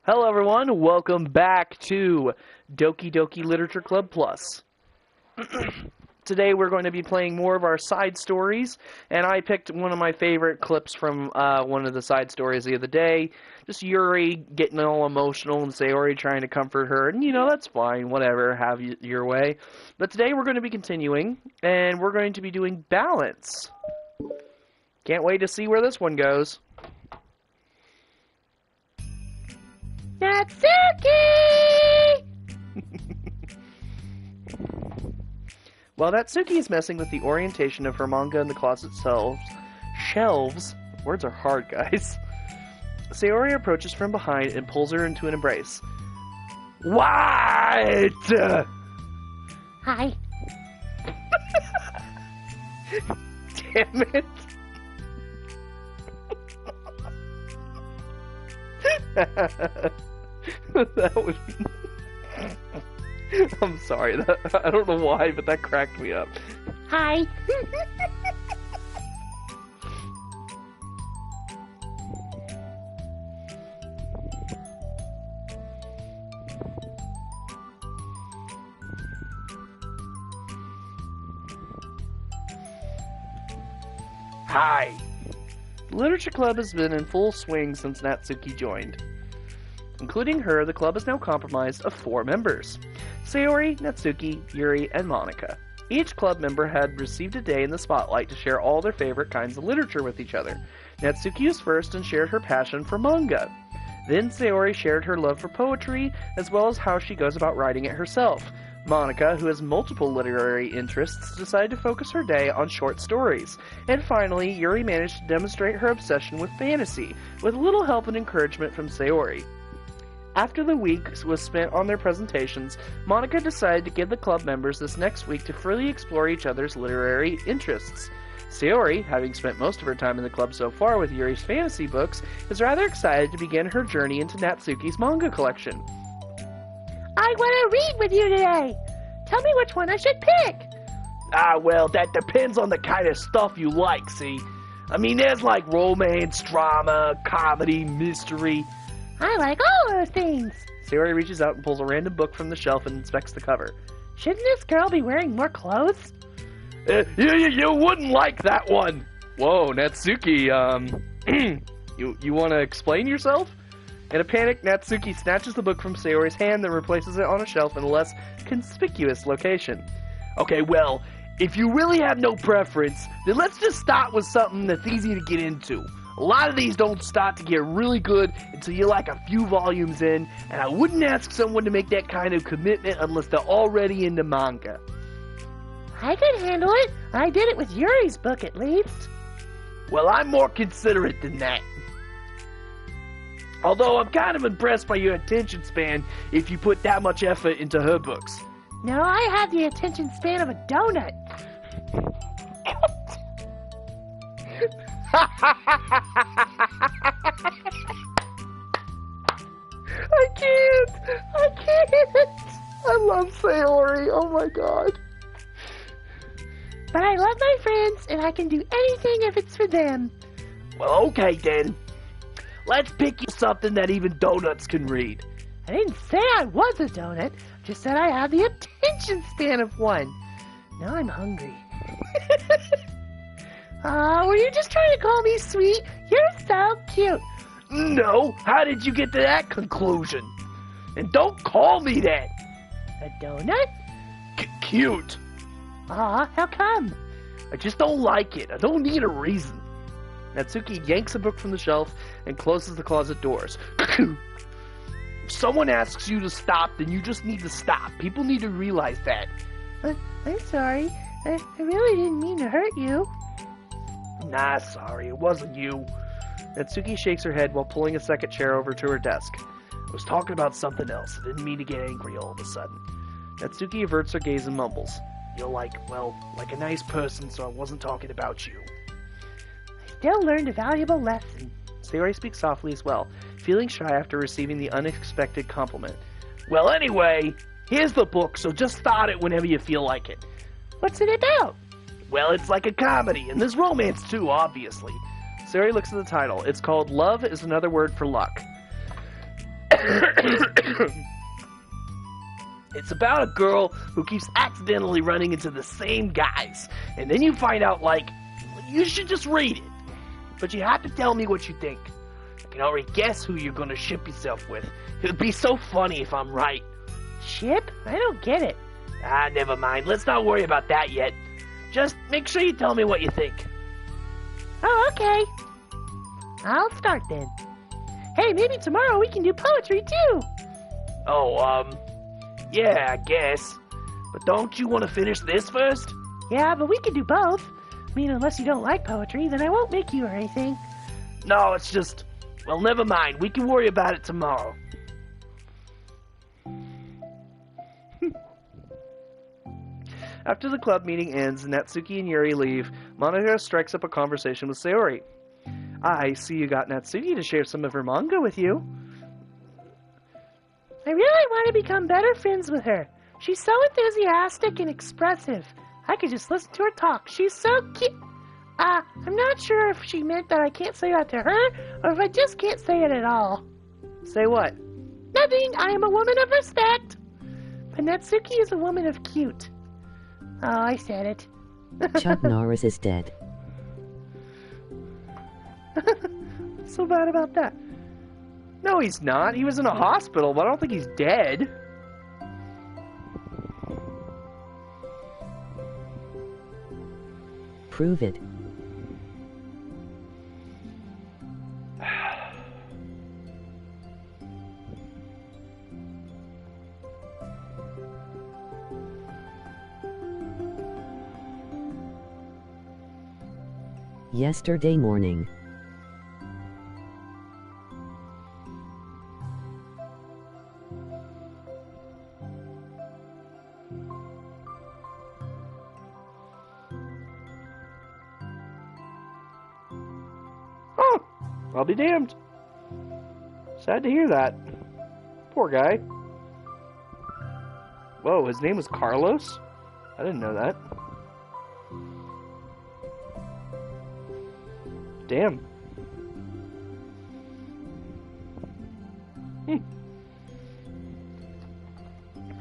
Hello everyone, welcome back to Doki Doki Literature Club Plus. Today we're going to be playing more of our side stories, and I picked one of my favorite clips from one of the side stories the other day. Just Yuri getting all emotional and Sayori trying to comfort her, and you know, that's fine, whatever, have your way. But today we're going to be continuing, and we're going to be doing Balance. Can't wait to see where this one goes. Natsuki! While Natsuki is messing with the orientation of her manga in the closet shelves, words are hard, guys. Sayori approaches from behind and pulls her into an embrace. What? Hi. Damn it. That was... I'm sorry, I don't know why, but that cracked me up. Hi. Hi. The Literature Club has been in full swing since Natsuki joined. Including her, the club is now comprised of 4 members: Sayori, Natsuki, Yuri, and Monika. Each club member had received a day in the spotlight to share all their favorite kinds of literature with each other. Natsuki was first and shared her passion for manga. Then Sayori shared her love for poetry, as well as how she goes about writing it herself. Monika, who has multiple literary interests, decided to focus her day on short stories. And finally, Yuri managed to demonstrate her obsession with fantasy, with little help and encouragement from Sayori. After the week was spent on their presentations, Monika decided to give the club members this next week to freely explore each other's literary interests. Sayori, having spent most of her time in the club so far with Yuri's fantasy books, is rather excited to begin her journey into Natsuki's manga collection. I want to read with you today. Tell me which one I should pick. Well, that depends on the kind of stuff you like, see? I mean, there's like romance, drama, comedy, mystery. I like all those things. Sayori reaches out and pulls a random book from the shelf and inspects the cover. Shouldn't this girl be wearing more clothes? You wouldn't like that one. Whoa, Natsuki, you want to explain yourself? In a panic, Natsuki snatches the book from Sayori's hand and replaces it on a shelf in a less conspicuous location. Okay, well, if you really have no preference, then let's just start with something that's easy to get into. A lot of these don't start to get really good until you're like a few volumes in, and I wouldn't ask someone to make that kind of commitment unless they're already into manga. I can handle it. I did it with Yuri's book, at least. Well, I'm more considerate than that. Although I'm kind of impressed by your attention span if you put that much effort into her books. No, I have the attention span of a donut. I can't. I love Sayori. Oh my god. But I love my friends, and I can do anything if it's for them. Well, okay then. Let's pick you something that even donuts can read. I didn't say I was a donut. Just said I have the attention span of one. Now I'm hungry. Were you just trying to call me sweet? You're so cute. No, how did you get to that conclusion? And don't call me that. A donut? Cute. How come? I just don't like it. I don't need a reason. Natsuki yanks a book from the shelf and closes the closet doors. If someone asks you to stop, then you just need to stop. People need to realize that. I'm sorry. I really didn't mean to hurt you. Nah, sorry, it wasn't you. Natsuki shakes her head while pulling a second chair over to her desk. I was talking about something else. I didn't mean to get angry all of a sudden. Natsuki averts her gaze and mumbles. You're like a nice person, so I wasn't talking about you. I still learned a valuable lesson. Sayori speaks softly as well, feeling shy after receiving the unexpected compliment. Well, anyway, here's the book, so just start it whenever you feel like it. What's it about? Well, it's like a comedy, and there's romance too, obviously. Sayori looks at the title. It's called Love is Another Word for Luck. It's about a girl who keeps accidentally running into the same guys. And then you find out, like, you should just read it. But you have to tell me what you think. I can already guess who you're gonna ship yourself with. It would be so funny if I'm right. Ship? I don't get it. Ah, never mind. Let's not worry about that yet. Just make sure you tell me what you think. Oh, okay. I'll start then. Hey, maybe tomorrow we can do poetry too. Oh, yeah, I guess. But don't you want to finish this first? Yeah, but we can do both. I mean, unless you don't like poetry, then I won't make you or anything. No, it's just... Well, never mind. We can worry about it tomorrow. After the club meeting ends and Natsuki and Yuri leave, Monika strikes up a conversation with Sayori. I see you got Natsuki to share some of her manga with you. I really want to become better friends with her. She's so enthusiastic and expressive. I could just listen to her talk. She's so cute. I'm not sure if she meant that I can't say that to her, or if I just can't say it at all. Say what? Nothing. I am a woman of respect. But Natsuki is a woman of cute. Oh, I said it. Chuck Norris is dead. What's so bad about that? No, he's not. He was in a hospital, but I don't think he's dead. Prove it. Yesterday morning. Oh, I'll be damned. Sad to hear that. Poor guy. Whoa, his name was Carlos? I didn't know that. Damn.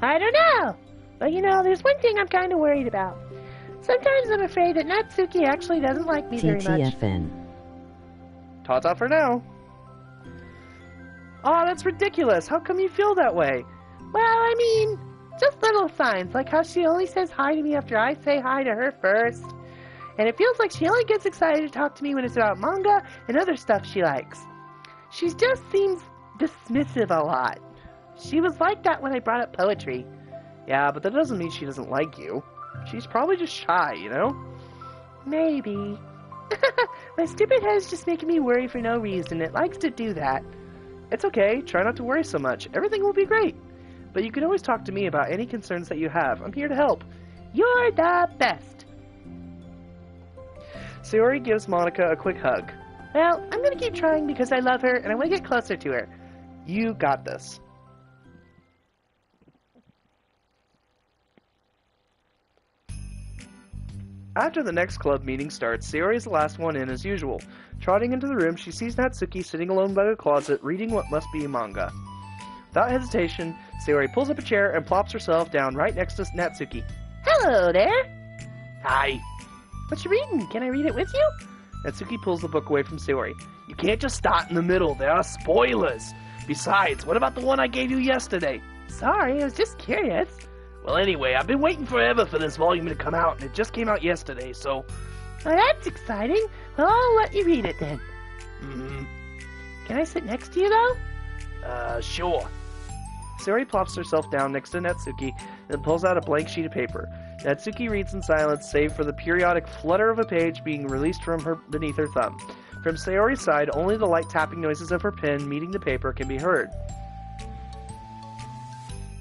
I don't know. But you know, there's one thing I'm kind of worried about. Sometimes I'm afraid that Natsuki actually doesn't like me very much. TTFN. Ta-ta for now. Oh, that's ridiculous. How come you feel that way? Well, I mean, just little signs, like how she only says hi to me after I say hi to her first. And it feels like she only gets excited to talk to me when it's about manga and other stuff she likes. She just seems dismissive a lot. She was like that when I brought up poetry. Yeah, but that doesn't mean she doesn't like you. She's probably just shy, you know? Maybe. My stupid head is just making me worry for no reason. It likes to do that. It's okay. Try not to worry so much. Everything will be great. But you can always talk to me about any concerns that you have. I'm here to help. You're the best. Sayori gives Monika a quick hug. Well, I'm going to keep trying because I love her and I want to get closer to her. You got this. After the next club meeting starts, Sayori is the last one in as usual. Trotting into the room, she sees Natsuki sitting alone by the closet, reading what must be a manga. Without hesitation, Sayori pulls up a chair and plops herself down right next to Natsuki. Hello there. Hi. What you reading? Can I read it with you? Natsuki pulls the book away from Sayori. You can't just start in the middle. There are spoilers. Besides, what about the one I gave you yesterday? Sorry, I was just curious. Well, anyway, I've been waiting forever for this volume to come out, and it just came out yesterday, so... Well, that's exciting. Well, I'll let you read it then. Mm-hmm. Can I sit next to you, though? Sure. Sayori plops herself down next to Natsuki, then pulls out a blank sheet of paper. Natsuki reads in silence, save for the periodic flutter of a page being released from her beneath her thumb. From Sayori's side, only the light tapping noises of her pen meeting the paper can be heard.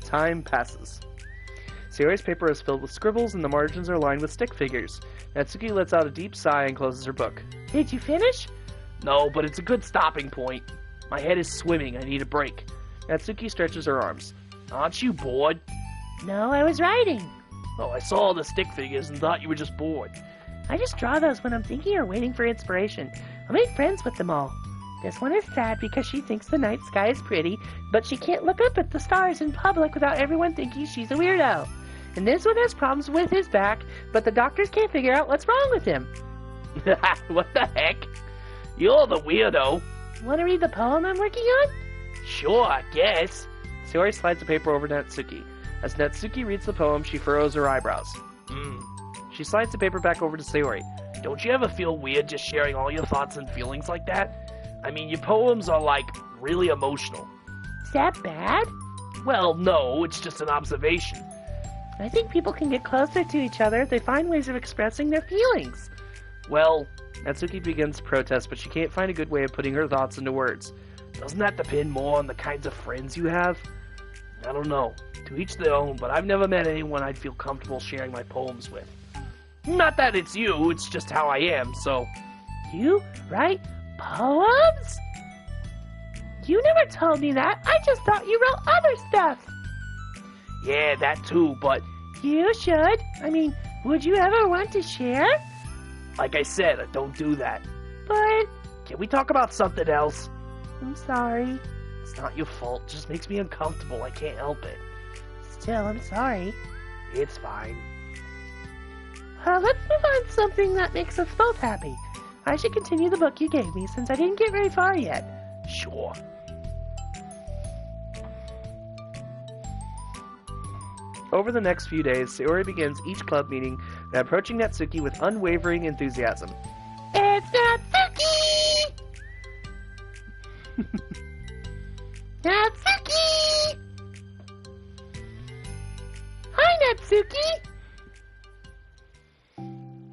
Time passes. Sayori's paper is filled with scribbles and the margins are lined with stick figures. Natsuki lets out a deep sigh and closes her book. Did you finish? No, but it's a good stopping point. My head is swimming. I need a break. Natsuki stretches her arms. Aren't you bored? No, I was writing. Oh, I saw the stick figures and thought you were just bored. I just draw those when I'm thinking or waiting for inspiration. I make friends with them all. This one is sad because she thinks the night sky is pretty, but she can't look up at the stars in public without everyone thinking she's a weirdo. And this one has problems with his back, but the doctors can't figure out what's wrong with him. What the heck? You're the weirdo. Want to read the poem I'm working on? Sure, I guess. Sayori slides the paper over to Natsuki. As Natsuki reads the poem, she furrows her eyebrows. She slides the paper back over to Sayori. Don't you ever feel weird just sharing all your thoughts and feelings like that? I mean, your poems are, like, really emotional. Is that bad? Well, no, it's just an observation. I think people can get closer to each other if they find ways of expressing their feelings. Well, Natsuki begins to protest, but she can't find a good way of putting her thoughts into words. Doesn't that depend more on the kinds of friends you have? I don't know. To each their own, but I've never met anyone I'd feel comfortable sharing my poems with. Not that it's you, it's just how I am, so... You write poems? You never told me that. I just thought you wrote other stuff. Yeah, that too, but... You should. I mean, would you ever want to share? Like I said, I don't do that. But... Can we talk about something else? I'm sorry. It's not your fault, it just makes me uncomfortable, I can't help it. Still, I'm sorry. It's fine. Let's move on to something that makes us both happy. I should continue the book you gave me since I didn't get very far yet. Sure. Over the next few days, Sayori begins each club meeting by approaching Natsuki with unwavering enthusiasm. It's Natsuki! Natsuki! Hi, Natsuki!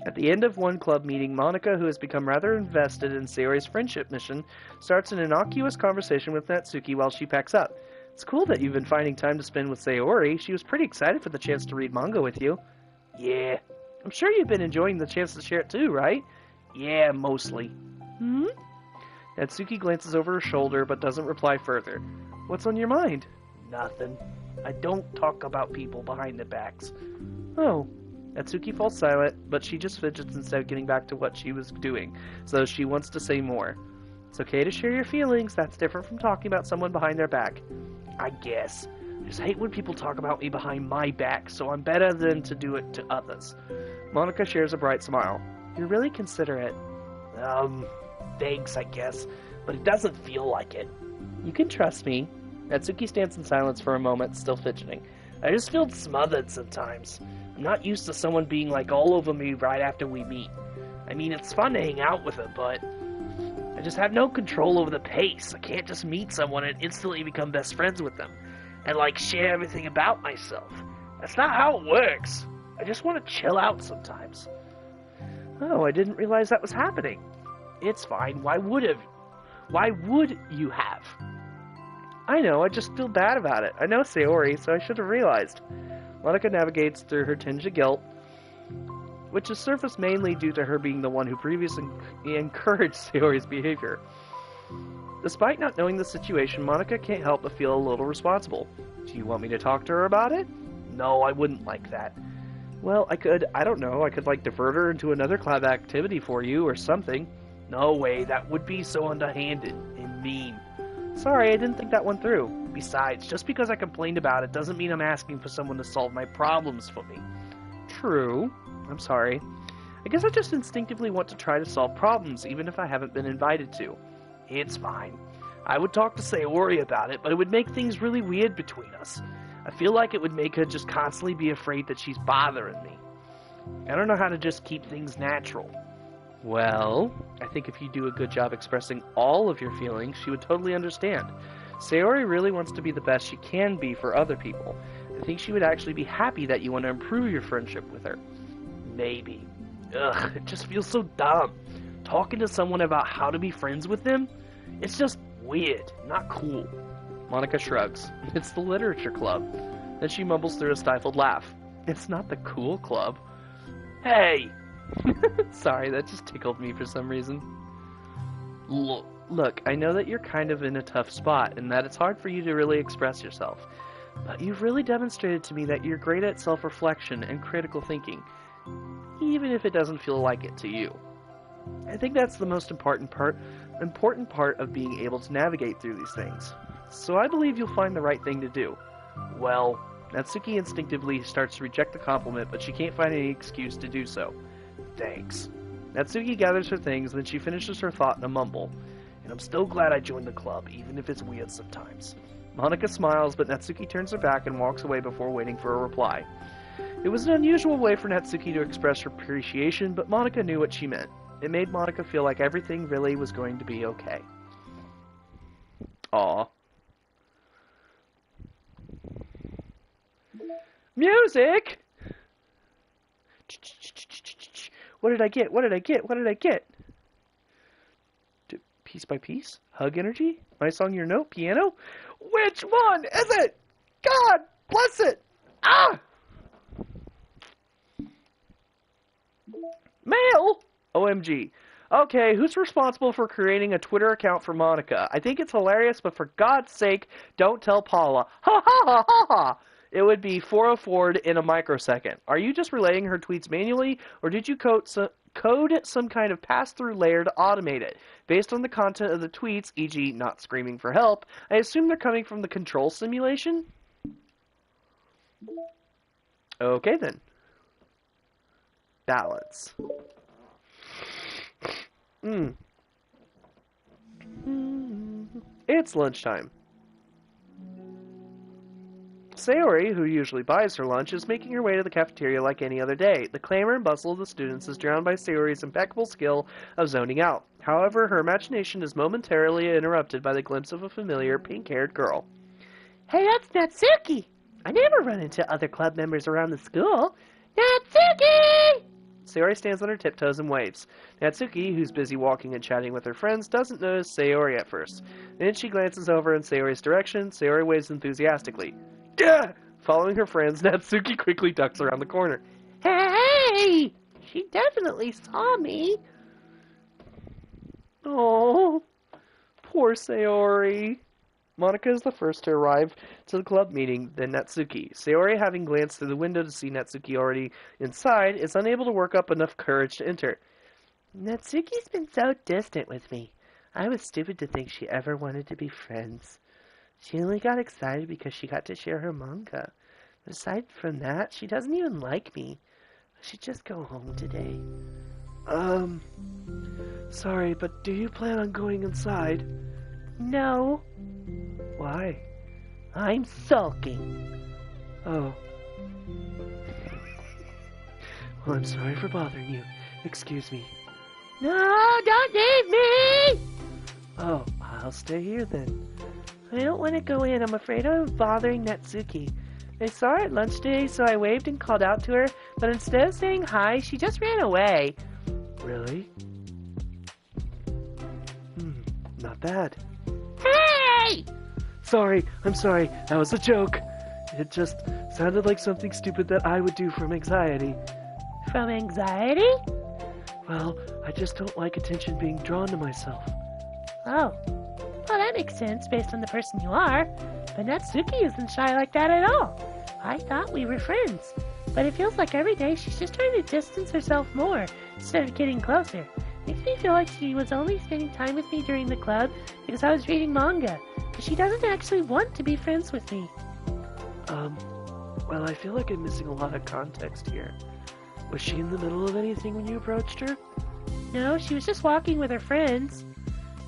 At the end of one club meeting, Monica, who has become rather invested in Sayori's friendship mission, starts an innocuous conversation with Natsuki while she packs up. It's cool that you've been finding time to spend with Sayori. She was pretty excited for the chance to read manga with you. Yeah. I'm sure you've been enjoying the chance to share it too, right? Yeah, mostly. Natsuki glances over her shoulder but doesn't reply further. What's on your mind? Nothing. I don't talk about people behind their backs. Oh. Natsuki falls silent, but she just fidgets instead of getting back to what she was doing, so she wants to say more. It's okay to share your feelings. That's different from talking about someone behind their back. I guess. I just hate when people talk about me behind my back, so I'm better than to do it to others. Monica shares a bright smile. You're really considerate. Thanks, I guess, but it doesn't feel like it. You can trust me. Natsuki stands in silence for a moment, still fidgeting. I just feel smothered sometimes. I'm not used to someone being like all over me right after we meet. I mean, it's fun to hang out with her, but I just have no control over the pace. I can't just meet someone and instantly become best friends with them and like share everything about myself. That's not how it works. I just want to chill out sometimes. Oh, I didn't realize that was happening. It's fine. Why would you have? I know, I just feel bad about it. I know Sayori, so I should have realized. Monica navigates through her tinge of guilt, which is surfaced mainly due to her being the one who previously encouraged Sayori's behavior. Despite not knowing the situation, Monica can't help but feel a little responsible. Do you want me to talk to her about it? No, I wouldn't like that. Well, I could like divert her into another club activity for you or something. No way, that would be so underhanded and mean. Sorry, I didn't think that one through. Besides, just because I complained about it doesn't mean I'm asking for someone to solve my problems for me. True. I'm sorry. I guess I just instinctively want to try to solve problems, even if I haven't been invited to. It's fine. I would talk to Sayori about it, but it would make things really weird between us. I feel like it would make her just constantly be afraid that she's bothering me. I don't know how to just keep things natural. Well, I think if you do a good job expressing all of your feelings, she would totally understand. Sayori really wants to be the best she can be for other people. I think she would actually be happy that you want to improve your friendship with her. Maybe. Ugh, it just feels so dumb. Talking to someone about how to be friends with them? It's just weird, not cool. Monica shrugs. It's the literature club. Then she mumbles through a stifled laugh. It's not the cool club. Hey! Sorry, that just tickled me for some reason. Look, I know that you're kind of in a tough spot and that it's hard for you to really express yourself. But you've really demonstrated to me that you're great at self-reflection and critical thinking, even if it doesn't feel like it to you. I think that's the most important part of being able to navigate through these things. So I believe you'll find the right thing to do. Well, Natsuki instinctively starts to reject the compliment, but she can't find any excuse to do so. Thanks. Natsuki gathers her things, then she finishes her thought in a mumble. And I'm still glad I joined the club, even if it's weird sometimes. Monika smiles, but Natsuki turns her back and walks away before waiting for a reply. It was an unusual way for Natsuki to express her appreciation, but Monika knew what she meant. It made Monika feel like everything really was going to be okay. Aww. Music! What did I get? What did I get? What did I get? Piece by piece? Hug energy? My song, your note? Piano? Which one is it? God bless it! Ah! Mail? OMG. Okay, who's responsible for creating a Twitter account for Monika? I think it's hilarious, but for God's sake, don't tell Paula. Ha ha ha ha ha! It would be 404 in a microsecond. Are you just relaying her tweets manually, or did you code some kind of pass-through layer to automate it? Based on the content of the tweets, e.g. not screaming for help, I assume they're coming from the control simulation? Okay then. Balance. It's lunchtime. Sayori, who usually buys her lunch, is making her way to the cafeteria like any other day. The clamor and bustle of the students is drowned by Sayori's impeccable skill of zoning out. However, her imagination is momentarily interrupted by the glimpse of a familiar pink-haired girl. Hey, that's Natsuki! I never run into other club members around the school. Natsuki! Sayori stands on her tiptoes and waves. Natsuki, who's busy walking and chatting with her friends, doesn't notice Sayori at first. Then she glances over in Sayori's direction. Sayori waves enthusiastically. Gah! Following her friends, Natsuki quickly ducks around the corner. Hey! She definitely saw me. Oh, poor Sayori. Monika is the first to arrive to the club meeting, then Natsuki. Sayori, having glanced through the window to see Natsuki already inside, is unable to work up enough courage to enter. Natsuki's been so distant with me. I was stupid to think she ever wanted to be friends. She only got excited because she got to share her manga. But aside from that, she doesn't even like me. I should just go home today. Sorry, but do you plan on going inside? No. Why? I'm sulking. Oh. Well, I'm sorry for bothering you. Excuse me. No, don't leave me! Oh, I'll stay here then. I don't want to go in. I'm afraid I'm bothering Natsuki. I saw her at lunch today, so I waved and called out to her, but instead of saying hi, she just ran away. Really? Not bad. Hey! Sorry, I'm sorry. That was a joke. It just sounded like something stupid that I would do from anxiety. From anxiety? Well, I just don't like attention being drawn to myself. Oh. Well, that makes sense based on the person you are. But Natsuki isn't shy like that at all. I thought we were friends. But it feels like every day she's just trying to distance herself more instead of getting closer. Makes me feel like she was only spending time with me during the club because I was reading manga. But she doesn't actually want to be friends with me. Well, I feel like I'm missing a lot of context here. Was she in the middle of anything when you approached her? No, she was just walking with her friends.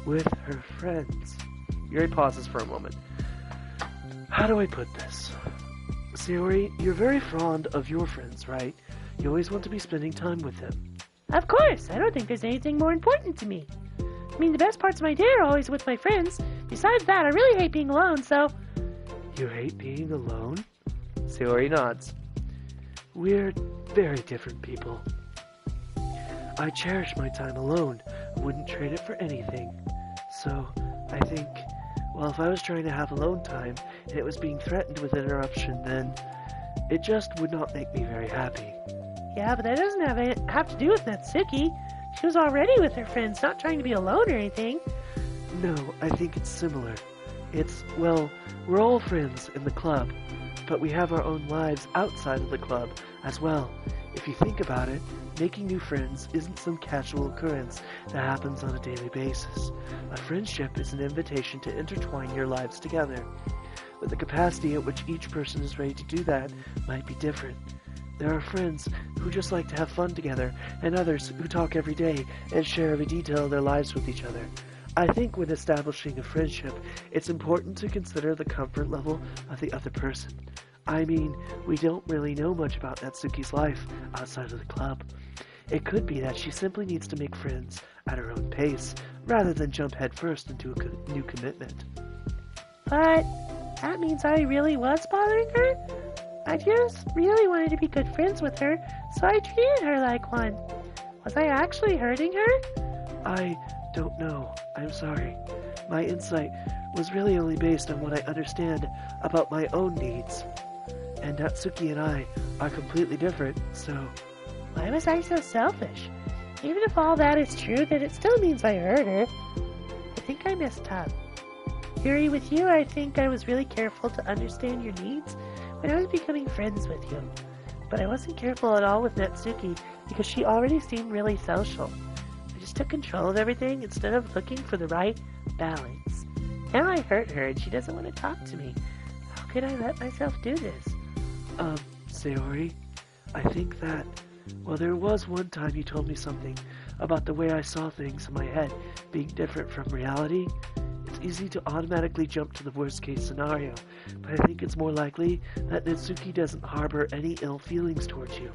With her friends? Yuri pauses for a moment. How do I put this? Sayori, you're very fond of your friends, right? You always want to be spending time with them. Of course! I don't think there's anything more important to me. I mean, the best parts of my day are always with my friends. Besides that, I really hate being alone, so... You hate being alone? Sayori nods. We're very different people. I cherish my time alone. I wouldn't trade it for anything. So, I think, well, if I was trying to have alone time, and it was being threatened with interruption, then it just would not make me very happy. Yeah, but that doesn't have to do with Natsuki. She was already with her friends, not trying to be alone or anything. No, I think it's similar. It's, well, we're all friends in the club. but we have our own lives outside of the club as well. If you think about it, making new friends isn't some casual occurrence that happens on a daily basis. A friendship is an invitation to intertwine your lives together. But the capacity at which each person is ready to do that might be different. There are friends who just like to have fun together, and others who talk every day and share every detail of their lives with each other. I think when establishing a friendship, it's important to consider the comfort level of the other person. I mean, we don't really know much about Natsuki's life outside of the club. It could be that she simply needs to make friends at her own pace, rather than jump headfirst into a new commitment. But that means I really was bothering her? I just really wanted to be good friends with her, so I treated her like one. Was I actually hurting her? I don't know. I'm sorry. My insight was really only based on what I understand about my own needs. And Natsuki and I are completely different, so... Why was I so selfish? Even if all that is true, then it still means I hurt her. I think I messed up. Yuri, with you, I think I was really careful to understand your needs when I was becoming friends with you. But I wasn't careful at all with Natsuki because she already seemed really social. I just took control of everything instead of looking for the right balance. Now I hurt her and she doesn't want to talk to me. How could I let myself do this? Sayori, I think that... Well, there was one time you told me something about the way I saw things in my head being different from reality. It's easy to automatically jump to the worst case scenario, but I think it's more likely that Natsuki doesn't harbor any ill feelings towards you.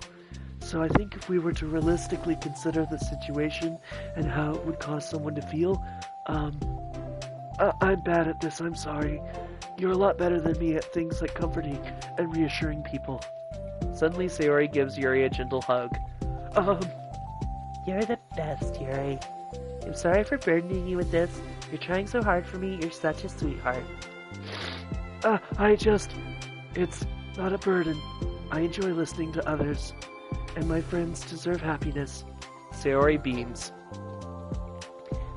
So I think if we were to realistically consider the situation and how it would cause someone to feel, I'm bad at this, I'm sorry. You're a lot better than me at things like comforting and reassuring people. Suddenly, Sayori gives Yuri a gentle hug. You're the best, Yuri. I'm sorry for burdening you with this. You're trying so hard for me. You're such a sweetheart. It's not a burden. I enjoy listening to others, and my friends deserve happiness. Sayori beams.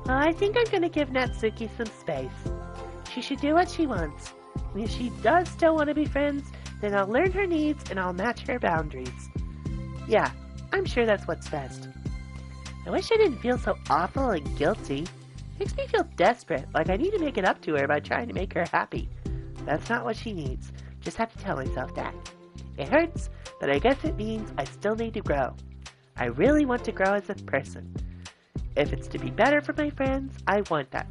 Well, I think I'm gonna give Natsuki some space. She should do what she wants. And if she does still want to be friends, then I'll learn her needs and I'll match her boundaries. Yeah, I'm sure that's what's best. I wish I didn't feel so awful and guilty. Makes me feel desperate, like I need to make it up to her by trying to make her happy. That's not what she needs. Just have to tell myself that. It hurts, but I guess it means I still need to grow. I really want to grow as a person. If it's to be better for my friends, I want that.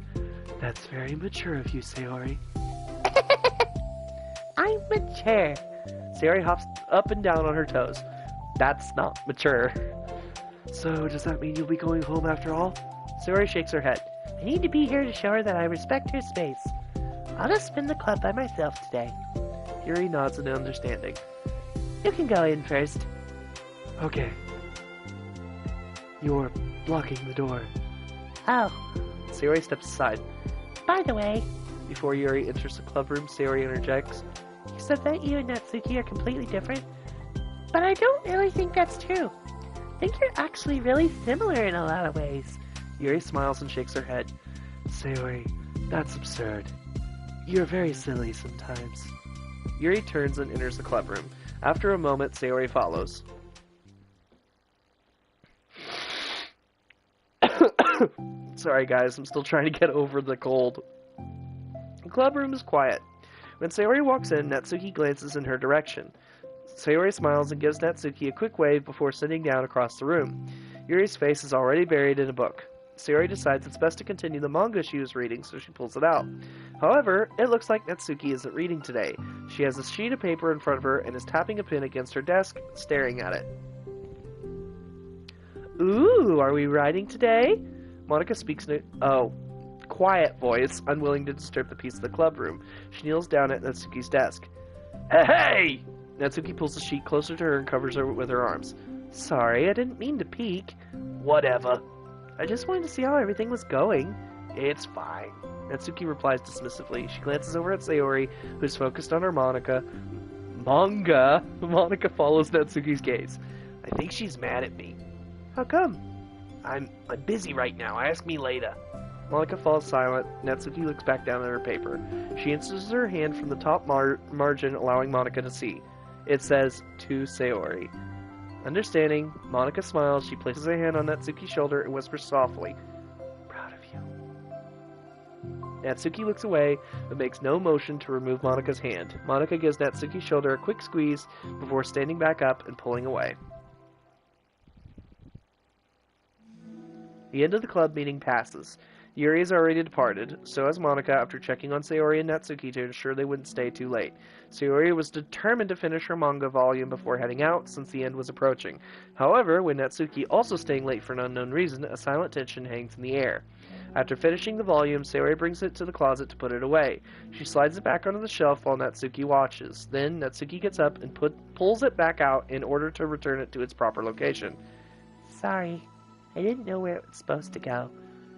That's very mature of you, Sayori. I'm mature. Sayori hops up and down on her toes. That's not mature. So, does that mean you'll be going home after all? Sayori shakes her head. I need to be here to show her that I respect her space. I'll just spin the club by myself today. Yuri nods in understanding. You can go in first. Okay. You're blocking the door. Oh. Sayori steps aside. By the way... Before Yuri enters the club room, Sayori interjects. You said that you and Natsuki are completely different, but I don't really think that's true. I think you're actually really similar in a lot of ways. Yuri smiles and shakes her head. Sayori, that's absurd. You're very silly sometimes. Yuri turns and enters the club room. After a moment, Sayori follows. Sorry guys, I'm still trying to get over the cold. The club room is quiet. When Sayori walks in, Natsuki glances in her direction. Sayori smiles and gives Natsuki a quick wave before sitting down across the room. Yuri's face is already buried in a book. Sayori decides it's best to continue the manga she was reading, so she pulls it out. However, it looks like Natsuki isn't reading today. She has a sheet of paper in front of her and is tapping a pen against her desk, staring at it. Ooh, are we writing today? Monica speaks in a quiet voice, unwilling to disturb the peace of the club room. She kneels down at Natsuki's desk. Hey! Natsuki pulls the sheet closer to her and covers her with her arms. Sorry, I didn't mean to peek. Whatever. I just wanted to see how everything was going. It's fine. Natsuki replies dismissively. She glances over at Sayori, who's focused on her manga. Monica follows Natsuki's gaze. I think she's mad at me. How come? I'm busy right now. Ask me later. Monica falls silent. Natsuki looks back down at her paper. She inserts her hand from the top margin, allowing Monica to see. It says, to Sayori. Understanding, Monica smiles. She places her hand on Natsuki's shoulder and whispers softly, "Proud of you." Natsuki looks away, but makes no motion to remove Monica's hand. Monica gives Natsuki's shoulder a quick squeeze before standing back up and pulling away. The end of the club meeting passes. Yuri has already departed, so has Monica after checking on Sayori and Natsuki to ensure they wouldn't stay too late. Sayori was determined to finish her manga volume before heading out, since the end was approaching. However, with Natsuki also staying late for an unknown reason, a silent tension hangs in the air. After finishing the volume, Sayori brings it to the closet to put it away. She slides it back onto the shelf while Natsuki watches. Then, Natsuki gets up and pulls it back out in order to return it to its proper location. Sorry, I didn't know where it was supposed to go.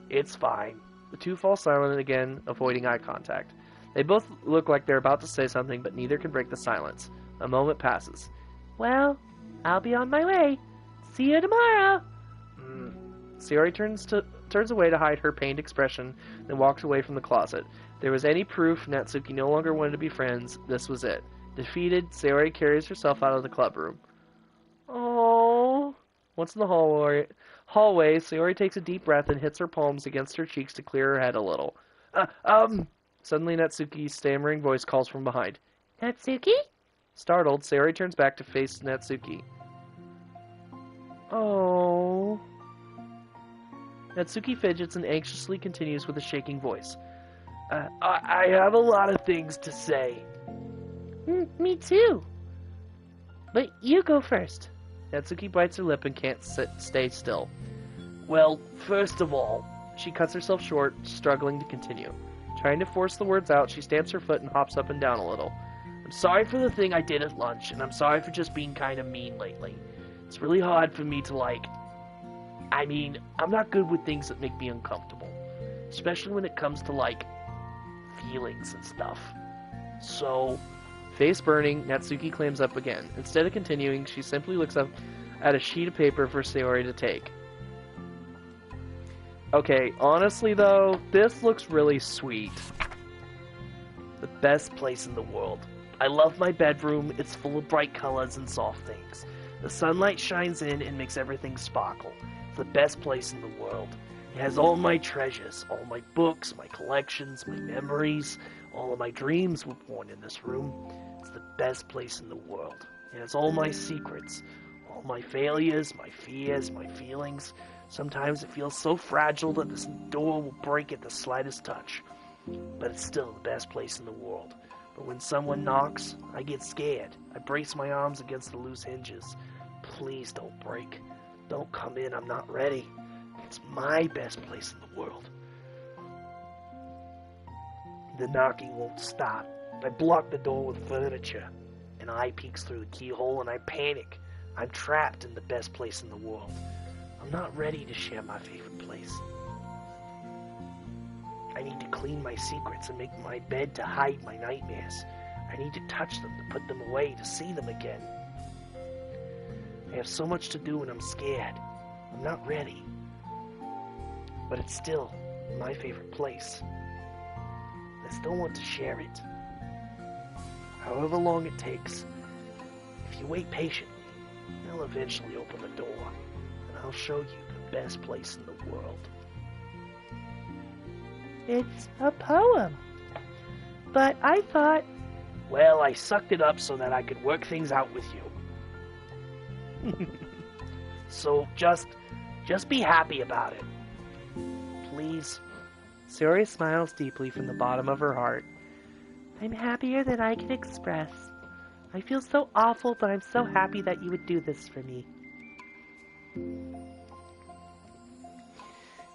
It's fine. The two fall silent again, avoiding eye contact. They both look like they're about to say something, but neither can break the silence. A moment passes. Well, I'll be on my way. See you tomorrow. Sayori turns away to hide her pained expression, then walks away from the closet. If there was any proof Natsuki no longer wanted to be friends, this was it. Defeated, Sayori carries herself out of the club room. Oh. Once in the hallway, Sayori takes a deep breath and hits her palms against her cheeks to clear her head a little. Suddenly Natsuki's stammering voice calls from behind. Natsuki? Startled, Sayori turns back to face Natsuki. Oh. Natsuki fidgets and anxiously continues with a shaking voice. I have a lot of things to say. Me too. But you go first. Natsuki bites her lip and can't stay still. Well, first of all, she cuts herself short, struggling to continue. Trying to force the words out, she stamps her foot and hops up and down a little. I'm sorry for the thing I did at lunch, and I'm sorry for just being kind of mean lately. It's really hard for me to I'm not good with things that make me uncomfortable. Especially when it comes to, feelings and stuff. So, face burning, Natsuki clams up again. Instead of continuing, she simply looks up at a sheet of paper for Sayori to take. Okay, honestly though, this looks really sweet. The best place in the world. I love my bedroom. It's full of bright colors and soft things. The sunlight shines in and makes everything sparkle. It's the best place in the world. It has all my treasures, all my books, my collections, my memories. All of my dreams were born in this room. It's the best place in the world. It has all my secrets, all my failures, my fears, my feelings. Sometimes it feels so fragile that this door will break at the slightest touch. But it's still the best place in the world. But when someone knocks, I get scared. I brace my arms against the loose hinges. Please don't break. Don't come in, I'm not ready. It's my best place in the world. The knocking won't stop. I block the door with furniture. An eye peeks through the keyhole and I panic. I'm trapped in the best place in the world. I'm not ready to share my favorite place. I need to clean my secrets and make my bed to hide my nightmares. I need to touch them, to put them away, to see them again. I have so much to do and I'm scared. I'm not ready. But it's still my favorite place. I still want to share it. However long it takes, if you wait patiently, I'll eventually open the door, and I'll show you the best place in the world. It's a poem. But I thought... Well, I sucked it up so that I could work things out with you. So just be happy about it. Please. Sayori smiles deeply from the bottom of her heart. I'm happier than I can express. I feel so awful, but I'm so happy that you would do this for me.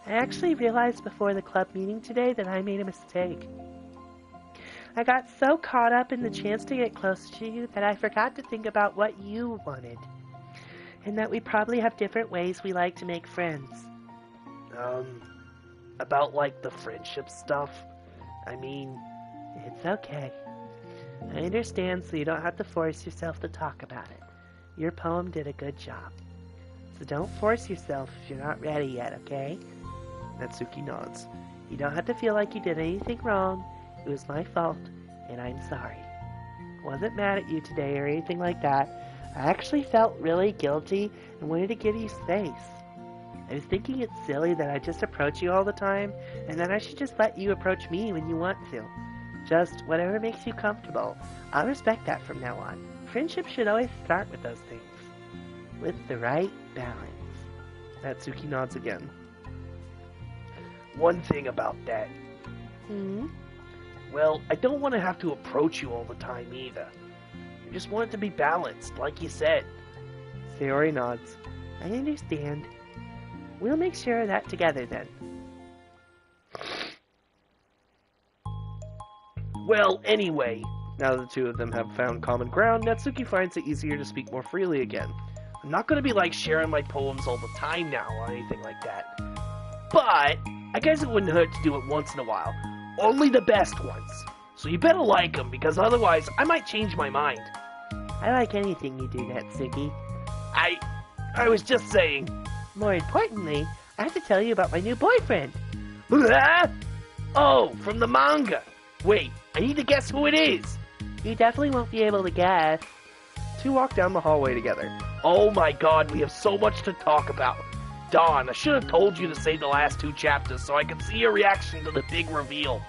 I actually realized before the club meeting today that I made a mistake. I got so caught up in the chance to get close to you that I forgot to think about what you wanted. And that we probably have different ways we like to make friends. About the friendship stuff? I mean... It's okay. I understand, so you don't have to force yourself to talk about it. Your poem did a good job. So don't force yourself if you're not ready yet, okay? Natsuki nods. You don't have to feel like you did anything wrong. It was my fault, and I'm sorry. I wasn't mad at you today or anything like that. I actually felt really guilty and wanted to give you space. I was thinking it's silly that I just approach you all the time, and that I should just let you approach me when you want to. Just whatever makes you comfortable. I'll respect that from now on. Friendship should always start with those things. With the right balance. Natsuki nods again. One thing about that. Well, I don't want to have to approach you all the time either. I just want it to be balanced, like you said. Sayori nods. I understand. We'll make sure of that together then. Well, anyway, now the two of them have found common ground, Natsuki finds it easier to speak more freely again. I'm not going to be like sharing my poems all the time now or anything like that. But I guess it wouldn't hurt to do it once in a while. Only the best ones. So you better like them, because otherwise I might change my mind. I like anything you do, Natsuki. I was just saying. More importantly, I have to tell you about my new boyfriend. Oh, from the manga. Wait, I need to guess who it is. You definitely won't be able to guess. Two walk down the hallway together. Oh my god, we have so much to talk about. Darn, I should have told you to save the last 2 chapters so I could see your reaction to the big reveal.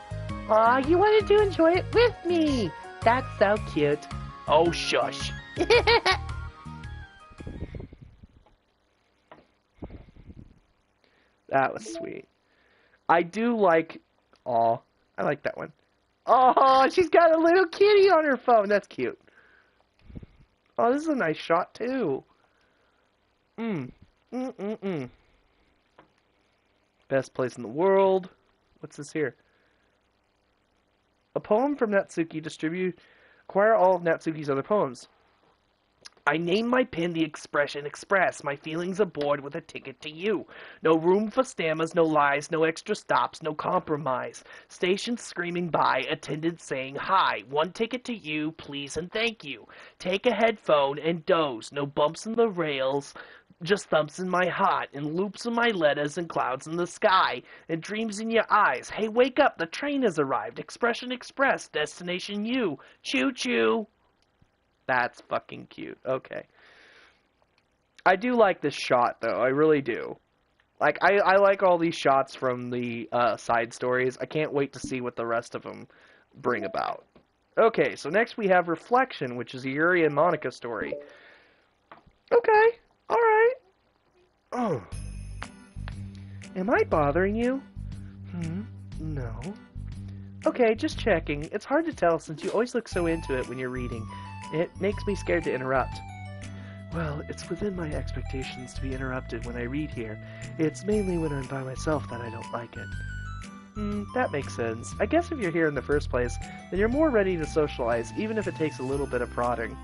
Aw, you wanted to enjoy it with me. That's so cute. Oh, shush. That was sweet. I do like... Aw, I like that one. Oh, she's got a little kitty on her phone. That's cute. Oh, this is a nice shot, too. Best place in the world. What's this here? A poem from Natsuki. Acquire all of Natsuki's other poems. I name my pen the expression express my feelings aboard with a ticket to you. No room for stammers, no lies, no extra stops, no compromise. Station screaming by, attendant saying hi. 1 ticket to you, please and thank you. Take a headphone and doze. No bumps in the rails, just thumps in my heart, and loops in my letters, and clouds in the sky, and dreams in your eyes. Hey, wake up, the train has arrived. Expression express, destination you. Choo-choo. That's fucking cute. Okay. I do like this shot, though. I really do. Like, I like all these shots from the side stories. I can't wait to see what the rest of them bring about. Okay, so next we have Reflection, which is a Yuri and Monica story. Okay. Alright. Oh. Am I bothering you? No. Okay, just checking. It's hard to tell since you always look so into it when you're reading. It makes me scared to interrupt. Well, it's within my expectations to be interrupted when I read here. It's mainly when I'm by myself that I don't like it. That makes sense. I guess if you're here in the first place, then you're more ready to socialize, even if it takes a little bit of prodding.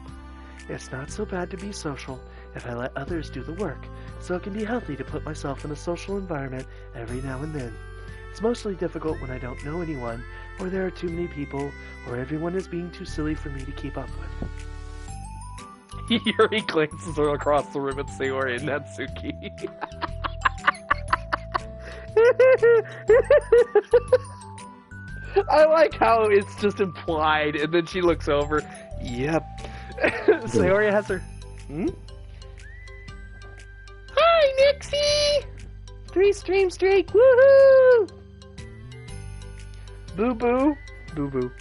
It's not so bad to be social if I let others do the work, so it can be healthy to put myself in a social environment every now and then. It's mostly difficult when I don't know anyone, or there are too many people, or everyone is being too silly for me to keep up with. Yuri glances across the room at Sayori and Natsuki. I like how it's just implied, and then she looks over. Yep. Sayori has her... Hi, Nixie! 3 stream streak, woohoo! Boo-boo. Boo-boo.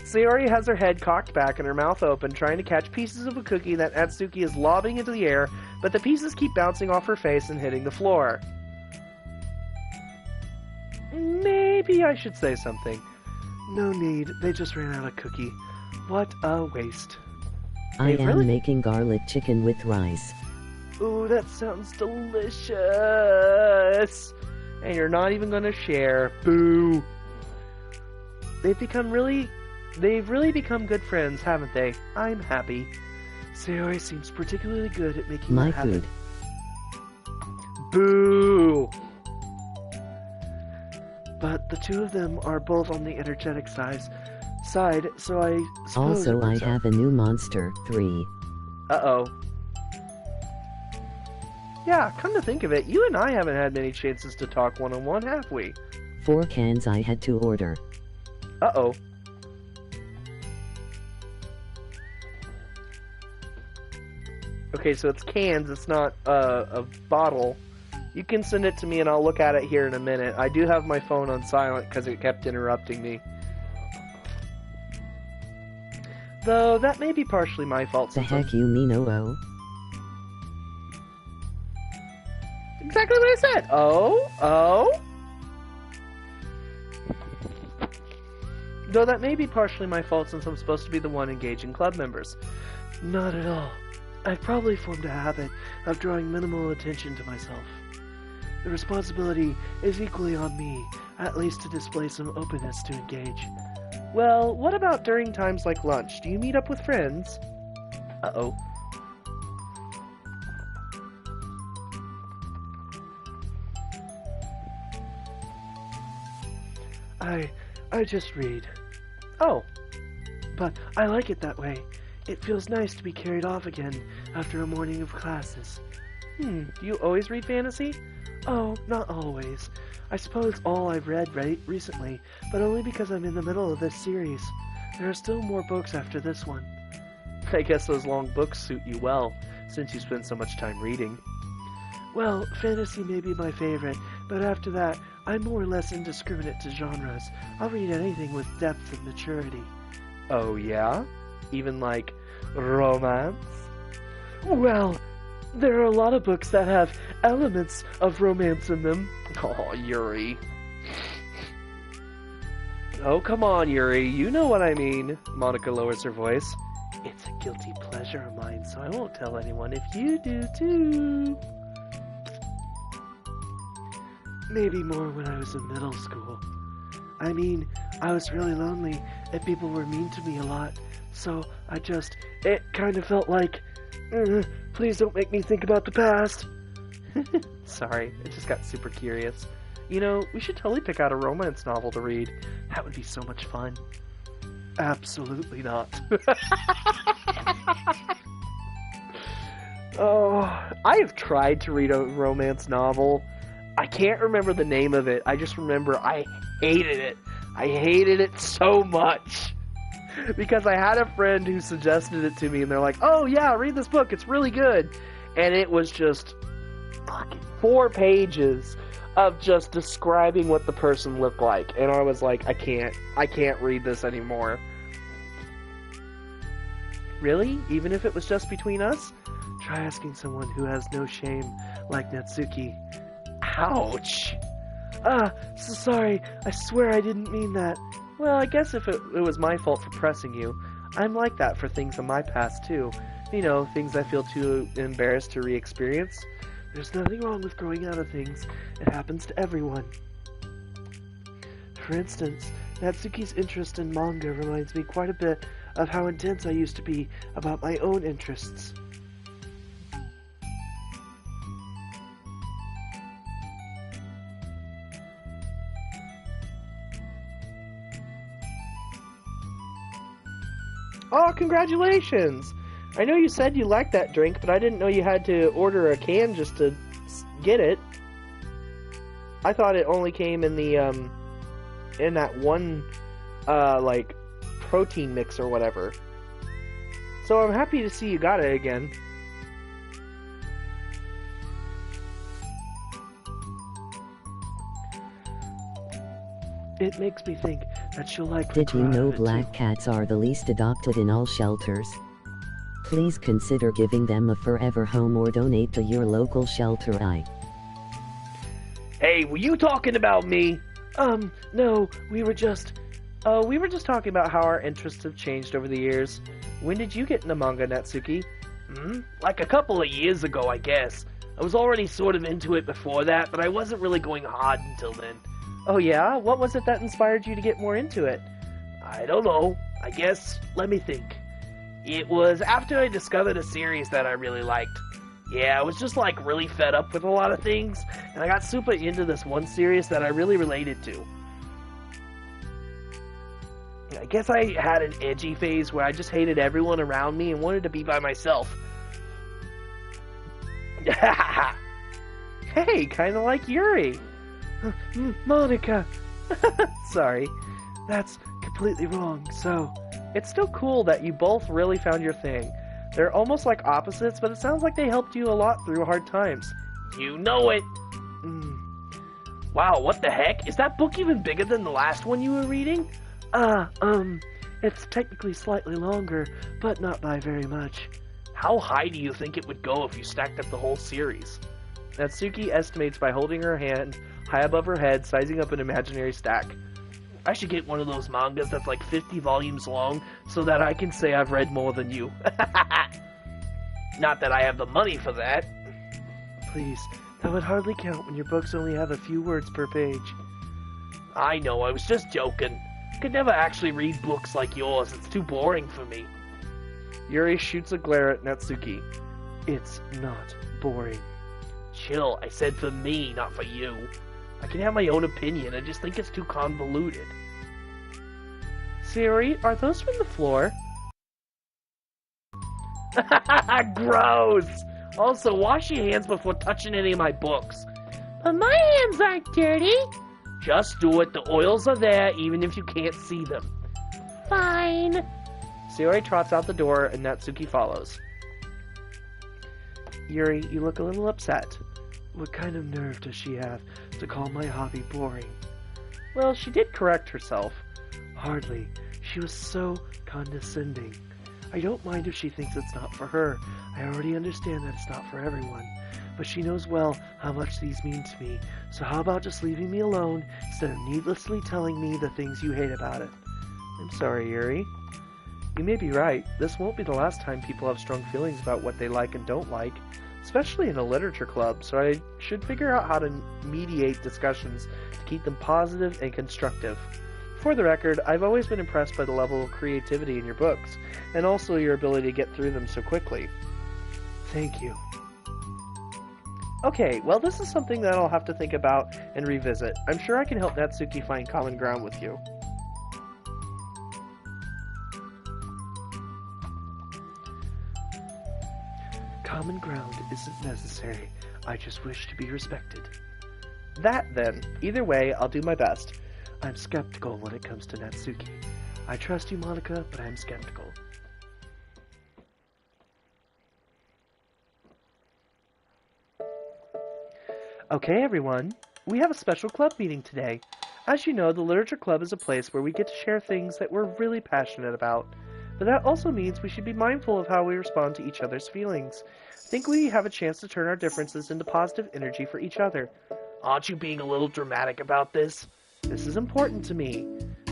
Sayori has her head cocked back and her mouth open, trying to catch pieces of a cookie that Natsuki is lobbing into the air, but the pieces keep bouncing off her face and hitting the floor. Maybe I should say something. No need, they just ran out of cookie. What a waste. I am making garlic chicken with rice. Ooh, that sounds delicious. And you're not even gonna share. Boo. They've really become good friends, haven't they? I'm happy. Sayori seems particularly good at making my that happen. Food. Boo. But the two of them are both on the energetic side, so I suppose... Also, I have a new monster, 3. Uh-oh. Yeah, come to think of it, you and I haven't had many chances to talk one-on-one, have we? 4 cans I had to order. Uh-oh. Okay, so it's cans, it's not a bottle. You can send it to me and I'll look at it here in a minute. I do have my phone on silent because it kept interrupting me. Though, that may be partially my fault. The heck you mean, oh? Exactly what I said. Oh? Though that may be partially my fault since I'm supposed to be the one engaging club members. Not at all. I've probably formed a habit of drawing minimal attention to myself. The responsibility is equally on me, at least to display some openness to engage. Well, what about during times like lunch? Do you meet up with friends? Uh-oh. I just read. Oh. But I like it that way. It feels nice to be carried off again after a morning of classes. Do you always read fantasy? Oh, not always. I suppose all I've read recently, but only because I'm in the middle of this series. There are still more books after this one. I guess those long books suit you well, since you spend so much time reading. Well, fantasy may be my favorite, but after that, I'm more or less indiscriminate to genres. I'll read anything with depth and maturity. Oh, yeah? Even like romance? Well, there are a lot of books that have elements of romance in them. Oh, Yuri. Oh, come on, Yuri. You know what I mean. Monica lowers her voice. It's a guilty pleasure of mine, so I won't tell anyone if you do too. Maybe more when I was in middle school. I mean, I was really lonely and people were mean to me a lot. So it kind of felt like, please don't make me think about the past. Sorry, I just got super curious. You know, we should totally pick out a romance novel to read. That would be so much fun. Absolutely not. Oh, I have tried to read a romance novel. I can't remember the name of it. I just remember I hated it. I hated it so much. Because I had a friend who suggested it to me, and they're like, oh yeah, read this book, it's really good. And it was just fucking 4 pages of just describing what the person looked like. And I was like, I can't read this anymore. Really? Even if it was just between us? Try asking someone who has no shame, like Natsuki. Ouch! So sorry, I swear I didn't mean that. Well, I guess if it was my fault for pressing you. I'm like that for things in my past, too. You know, things I feel too embarrassed to re-experience. There's nothing wrong with growing out of things. It happens to everyone. For instance, Natsuki's interest in manga reminds me quite a bit of how intense I used to be about my own interests. Oh, congratulations! I know you said you liked that drink, but I didn't know you had to order a can just to get it. I thought it only came in the, in that one, like, protein mix or whatever. So I'm happy to see you got it again. It makes me think that she'll like... Did you know black cats are the least adopted in all shelters? Please consider giving them a forever home or donate to your local shelter. Hey, were you talking about me? No, we were just talking about how our interests have changed over the years. When did you get into manga, Natsuki? Like a couple of years ago, I guess. I was already sort of into it before that, but I wasn't really going hard until then. Oh yeah? What was it that inspired you to get more into it? I don't know. I guess, let me think. It was after I discovered a series that I really liked. Yeah, I was just like really fed up with a lot of things, and I got super into this one series that I really related to. I guess I had an edgy phase where I just hated everyone around me and wanted to be by myself. Hey, kinda like Yuri. Monica, Sorry, that's completely wrong, so... It's still cool that you both really found your thing. They're almost like opposites, but it sounds like they helped you a lot through hard times. You know it! Wow, what the heck? Is that book even bigger than the last one you were reading? It's technically slightly longer, but not by very much. How high do you think it would go if you stacked up the whole series? Natsuki estimates by holding her hand high above her head, sizing up an imaginary stack. I should get one of those mangas that's like 50 volumes long so that I can say I've read more than you. Not that I have the money for that. Please, that would hardly count when your books only have a few words per page. I know, I was just joking. I could never actually read books like yours. It's too boring for me. Yuri shoots a glare at Natsuki. It's not boring. Chill, I said for me, not for you. I can have my own opinion, I just think it's too convoluted. Sayori, are those from the floor? Gross! Also, wash your hands before touching any of my books. But my hands aren't dirty. Just do it, the oils are there even if you can't see them. Fine. Sayori trots out the door and Natsuki follows. Yuri, you look a little upset. What kind of nerve does she have to call my hobby boring? Well, she did correct herself. Hardly. She was so condescending. I don't mind if she thinks it's not for her. I already understand that it's not for everyone. But she knows well how much these mean to me. So how about just leaving me alone instead of needlessly telling me the things you hate about it? I'm sorry, Yuri. You may be right. This won't be the last time people have strong feelings about what they like and don't like, especially in a literature club, so I should figure out how to mediate discussions to keep them positive and constructive. For the record, I've always been impressed by the level of creativity in your books, and also your ability to get through them so quickly. Thank you. Okay, well this is something that I'll have to think about and revisit. I'm sure I can help Natsuki find common ground with you. Common ground isn't necessary. I just wish to be respected. That, then. Either way, I'll do my best. I'm skeptical when it comes to Natsuki. I trust you, Monica, but I'm skeptical. Okay, everyone. We have a special club meeting today. As you know, the Literature Club is a place where we get to share things that we're really passionate about. But that also means we should be mindful of how we respond to each other's feelings. I think we have a chance to turn our differences into positive energy for each other. Aren't you being a little dramatic about this? This is important to me.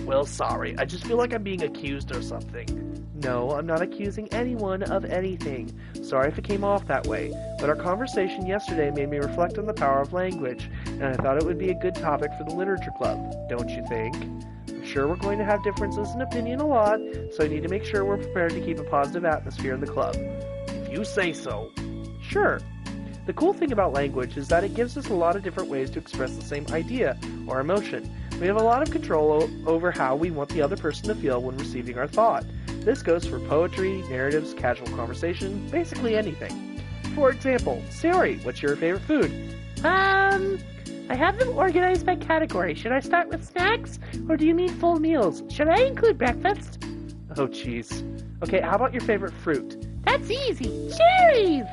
Well, sorry. I just feel like I'm being accused or something. No, I'm not accusing anyone of anything. Sorry if it came off that way, but our conversation yesterday made me reflect on the power of language, and I thought it would be a good topic for the Literature Club, don't you think? I'm sure we're going to have differences in opinion a lot, so I need to make sure we're prepared to keep a positive atmosphere in the club. If you say so. Sure. The cool thing about language is that it gives us a lot of different ways to express the same idea or emotion. We have a lot of control over how we want the other person to feel when receiving our thought. This goes for poetry, narratives, casual conversation, basically anything. For example, Sayori, what's your favorite food? I have them organized by category. Should I start with snacks, or do you mean full meals? Should I include breakfast? Oh, jeez. Okay, how about your favorite fruit? That's easy. Cherries!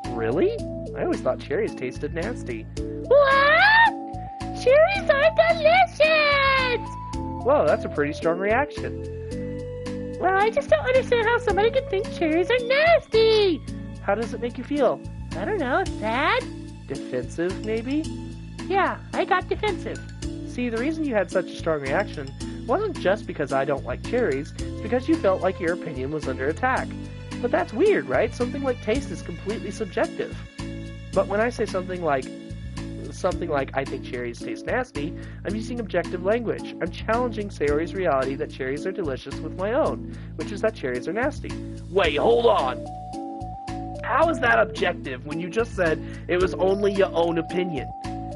Really? I always thought cherries tasted nasty. What? Cherries are delicious! Whoa, that's a pretty strong reaction. Well, I just don't understand how somebody could think cherries are nasty! How does it make you feel? I don't know, sad? Defensive, maybe? Yeah, I got defensive. See, the reason you had such a strong reaction wasn't just because I don't like cherries, it's because you felt like your opinion was under attack. But that's weird, right? Something like taste is completely subjective. But when I say something like, I think cherries taste nasty, I'm using objective language. I'm challenging Sayori's reality that cherries are delicious with my own, which is that cherries are nasty. Wait, hold on. How is that objective when you just said it was only your own opinion?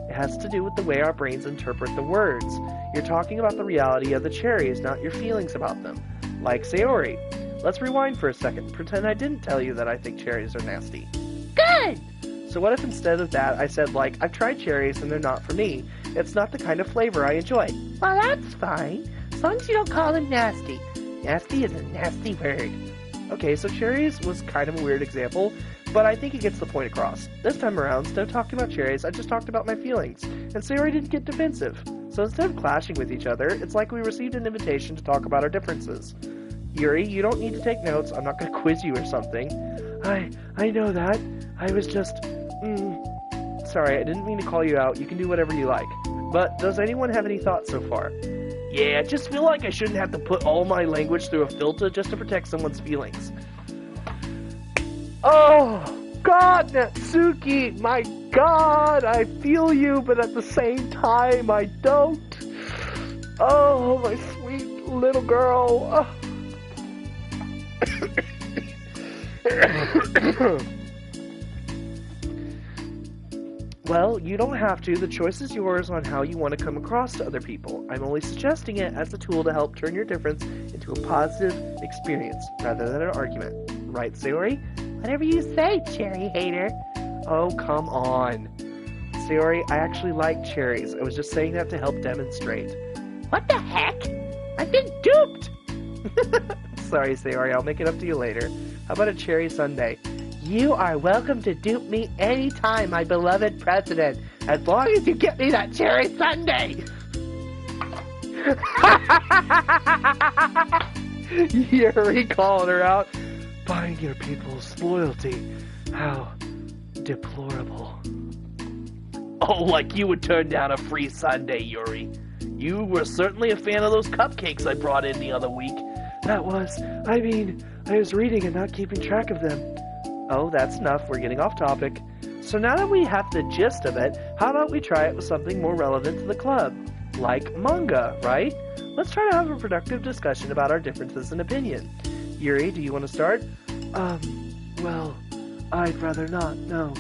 It has to do with the way our brains interpret the words. You're talking about the reality of the cherries, not your feelings about them. Like Sayori. Let's rewind for a second. Pretend I didn't tell you that I think cherries are nasty. Good! So what if instead of that I said, like, I've tried cherries and they're not for me. It's not the kind of flavor I enjoy. Well, that's fine, as long as you don't call them nasty. Nasty is a nasty word. Okay, so cherries was kind of a weird example, but I think it gets the point across. This time around, instead of talking about cherries, I just talked about my feelings, and Sayori didn't get defensive. So instead of clashing with each other, it's like we received an invitation to talk about our differences. Yuri, you don't need to take notes. I'm not going to quiz you or something. I know that. I was just... Sorry, I didn't mean to call you out. You can do whatever you like. But does anyone have any thoughts so far? Yeah, I just feel like I shouldn't have to put all my language through a filter just to protect someone's feelings. Oh, God, Natsuki, my God, I feel you, but at the same time, I don't. Oh, my sweet little girl. Well, you don't have to. The choice is yours on how you want to come across to other people. I'm only suggesting it as a tool to help turn your difference into a positive experience rather than an argument. Right, Sayori? Whatever you say, cherry hater. Oh, come on. Sayori, I actually like cherries. I was just saying that to help demonstrate. What the heck? I've been duped! Sorry, Sayori, I'll make it up to you later. How about a cherry sundae? You are welcome to dupe me anytime, my beloved president, as long as you get me that cherry sundae! Yuri calling her out. Buying your people's loyalty. How deplorable. Oh, like you would turn down a free sundae, Yuri. You were certainly a fan of those cupcakes I brought in the other week. I was reading and not keeping track of them. Oh, that's enough. We're getting off topic. So now that we have the gist of it, how about we try it with something more relevant to the club? Like manga, right? Let's try to have a productive discussion about our differences in opinion. Yuri, do you want to start? Well, I'd rather not, no.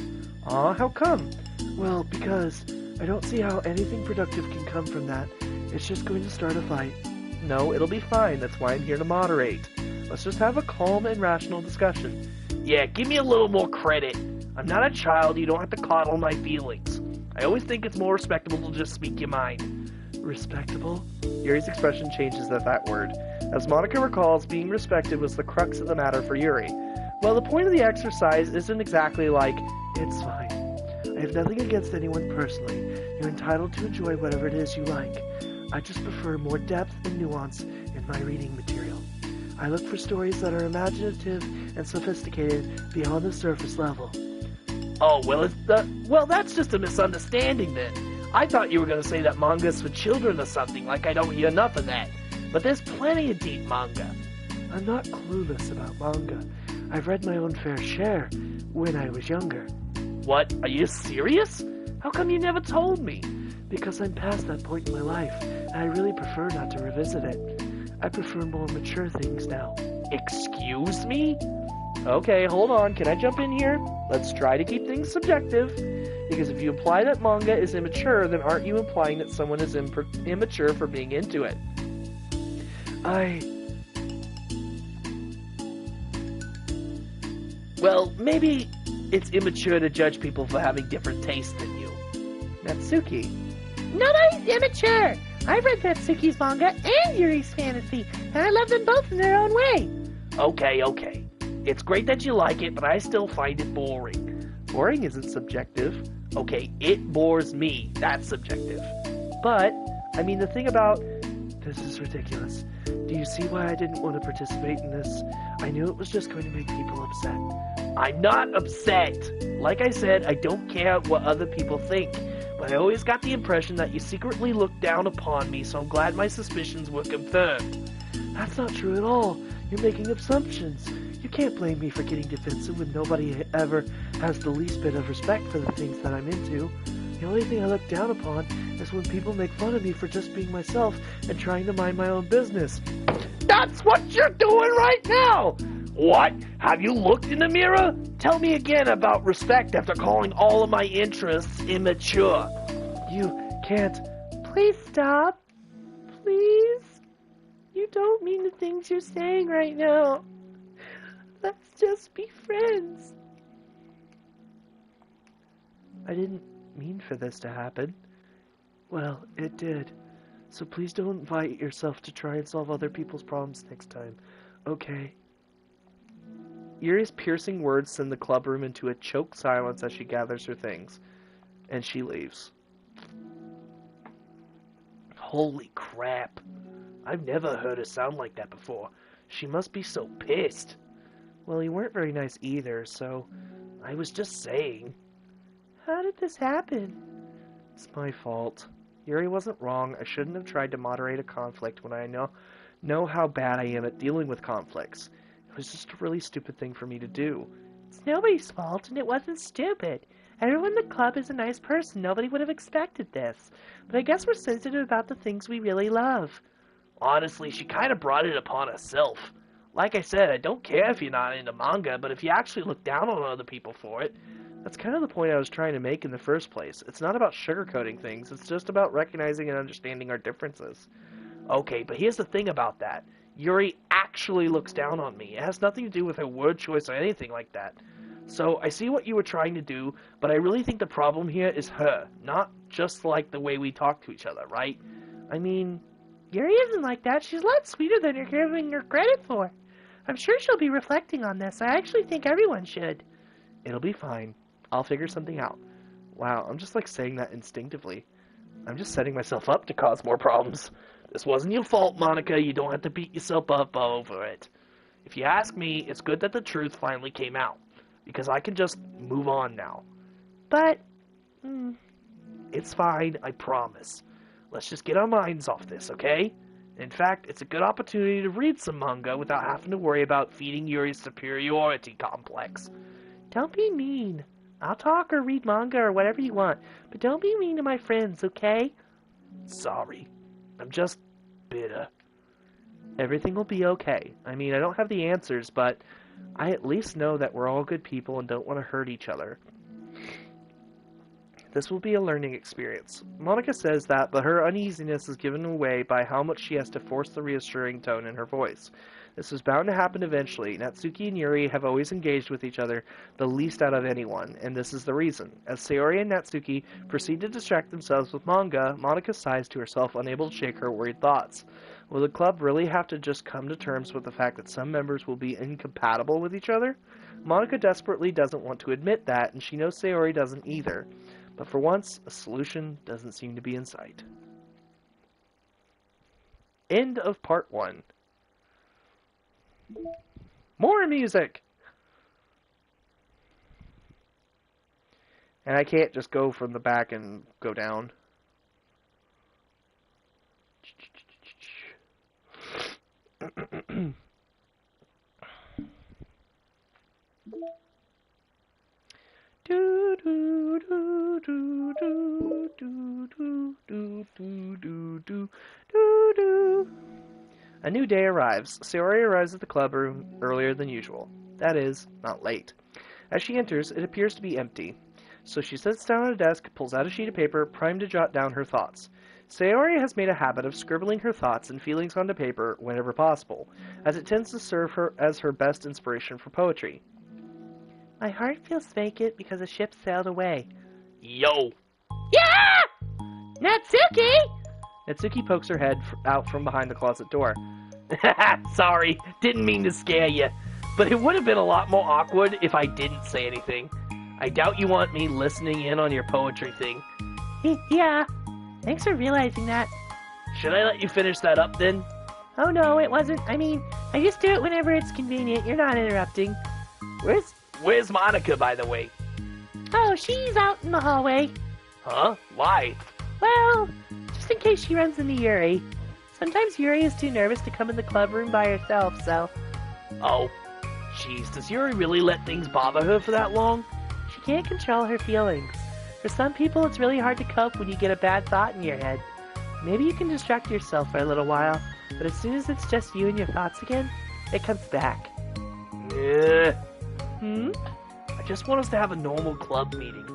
Aw, how come? Well, because I don't see how anything productive can come from that. It's just going to start a fight. No, it'll be fine. That's why I'm here to moderate. Let's just have a calm and rational discussion. Yeah, give me a little more credit. I'm not a child. You don't have to coddle my feelings. I always think it's more respectable to just speak your mind. Respectable? Yuri's expression changes at that word. As Monica recalls, being respected was the crux of the matter for Yuri. Well, the point of the exercise isn't exactly like, it's fine. I have nothing against anyone personally. You're entitled to enjoy whatever it is you like. I just prefer more depth and nuance in my reading material. I look for stories that are imaginative and sophisticated beyond the surface level. Oh, well, that's just a misunderstanding then. I thought you were going to say that manga's for children or something, like I don't hear enough of that. But there's plenty of deep manga. I'm not clueless about manga. I've read my own fair share when I was younger. What? Are you serious? How come you never told me? Because I'm past that point in my life, and I really prefer not to revisit it. I prefer more mature things now. Excuse me? Okay, hold on. Can I jump in here? Let's try to keep things subjective. Because if you imply that manga is immature, then aren't you implying that someone is immature for being into it? Well, maybe it's immature to judge people for having different tastes than you. Natsuki. Nobody's immature! I've read Natsuki's manga and Yuri's fantasy, and I love them both in their own way. Okay. It's great that you like it, but I still find it boring. Boring isn't subjective. Okay, it bores me. That's subjective. But, I mean, the thing about... This is ridiculous. Do you see why I didn't want to participate in this? I knew it was just going to make people upset. I'm not upset. Like I said, I don't care what other people think. But I always got the impression that you secretly looked down upon me, so I'm glad my suspicions were confirmed. That's not true at all. You're making assumptions. You can't blame me for getting defensive when nobody ever has the least bit of respect for the things that I'm into. The only thing I look down upon is when people make fun of me for just being myself and trying to mind my own business. That's what you're doing right now! What? Have you looked in the mirror? Tell me again about respect after calling all of my interests immature. You can't. Please stop. Please. You don't mean the things you're saying right now. Let's just be friends. I didn't mean for this to happen. Well, it did. So please don't invite yourself to try and solve other people's problems next time. Okay? Yuri's piercing words send the club room into a choked silence as she gathers her things. And she leaves. Holy crap. I've never heard her sound like that before. She must be so pissed. Well, you weren't very nice either, so I was just saying. How did this happen? It's my fault. Yuri wasn't wrong. I shouldn't have tried to moderate a conflict when I know how bad I am at dealing with conflicts. It was just a really stupid thing for me to do. It's nobody's fault, and it wasn't stupid. Everyone in the club is a nice person. Nobody would have expected this. But I guess we're sensitive about the things we really love. Honestly, she kind of brought it upon herself. Like I said, I don't care if you're not into manga, but if you actually look down on other people for it, that's kind of the point I was trying to make in the first place. It's not about sugarcoating things, it's just about recognizing and understanding our differences. Okay, but here's the thing about that. Yuri actually looks down on me. It has nothing to do with her word choice or anything like that. So, I see what you were trying to do, but I really think the problem here is her, not just like the way we talk to each other, right? I mean, Yuri isn't like that. She's a lot sweeter than you're giving her credit for. I'm sure she'll be reflecting on this. I actually think everyone should. It'll be fine. I'll figure something out. Wow, I'm just like saying that instinctively. I'm just setting myself up to cause more problems. This wasn't your fault, Monica. You don't have to beat yourself up over it. If you ask me, it's good that the truth finally came out, because I can just move on now. But, It's fine, I promise. Let's just get our minds off this, okay? In fact, it's a good opportunity to read some manga without having to worry about feeding Yuri's superiority complex. Don't be mean. I'll talk or read manga or whatever you want, but don't be mean to my friends, okay? Sorry. I'm just bitter. Everything will be okay. I mean, I don't have the answers, but I at least know that we're all good people and don't want to hurt each other. This will be a learning experience. Monica says that, but her uneasiness is given away by how much she has to force the reassuring tone in her voice. This was bound to happen eventually. Natsuki and Yuri have always engaged with each other the least out of anyone, and this is the reason. As Sayori and Natsuki proceed to distract themselves with manga, Monica sighs to herself, unable to shake her worried thoughts. Will the club really have to just come to terms with the fact that some members will be incompatible with each other? Monica desperately doesn't want to admit that, and she knows Sayori doesn't either. But for once, a solution doesn't seem to be in sight. End of part 1. More music! And I can't just go from the back and go down. Do do do do do do do do do do do do. A new day arrives. Sayori arrives at the club room earlier than usual. That is, not late. As she enters, it appears to be empty. So she sits down at a desk, pulls out a sheet of paper, primed to jot down her thoughts. Sayori has made a habit of scribbling her thoughts and feelings onto paper whenever possible, as it tends to serve her as her best inspiration for poetry. My heart feels vacant because the ship sailed away. Yo! Yeah! Natsuki! Natsuki pokes her head out from behind the closet door. Sorry, didn't mean to scare you, but it would have been a lot more awkward if I didn't say anything. I doubt you want me listening in on your poetry thing. Yeah, thanks for realizing that. Should I let you finish that up then? Oh no, it wasn't. I mean, I just do it whenever it's convenient. You're not interrupting. Where's Monica, by the way? Oh, she's out in the hallway. Huh? Why? Well, just in case she runs into Yuri. Sometimes Yuri is too nervous to come in the club room by herself, so... Oh. Jeez, does Yuri really let things bother her for that long? She can't control her feelings. For some people, it's really hard to cope when you get a bad thought in your head. Maybe you can distract yourself for a little while, but as soon as it's just you and your thoughts again, it comes back. I just want us to have a normal club meeting.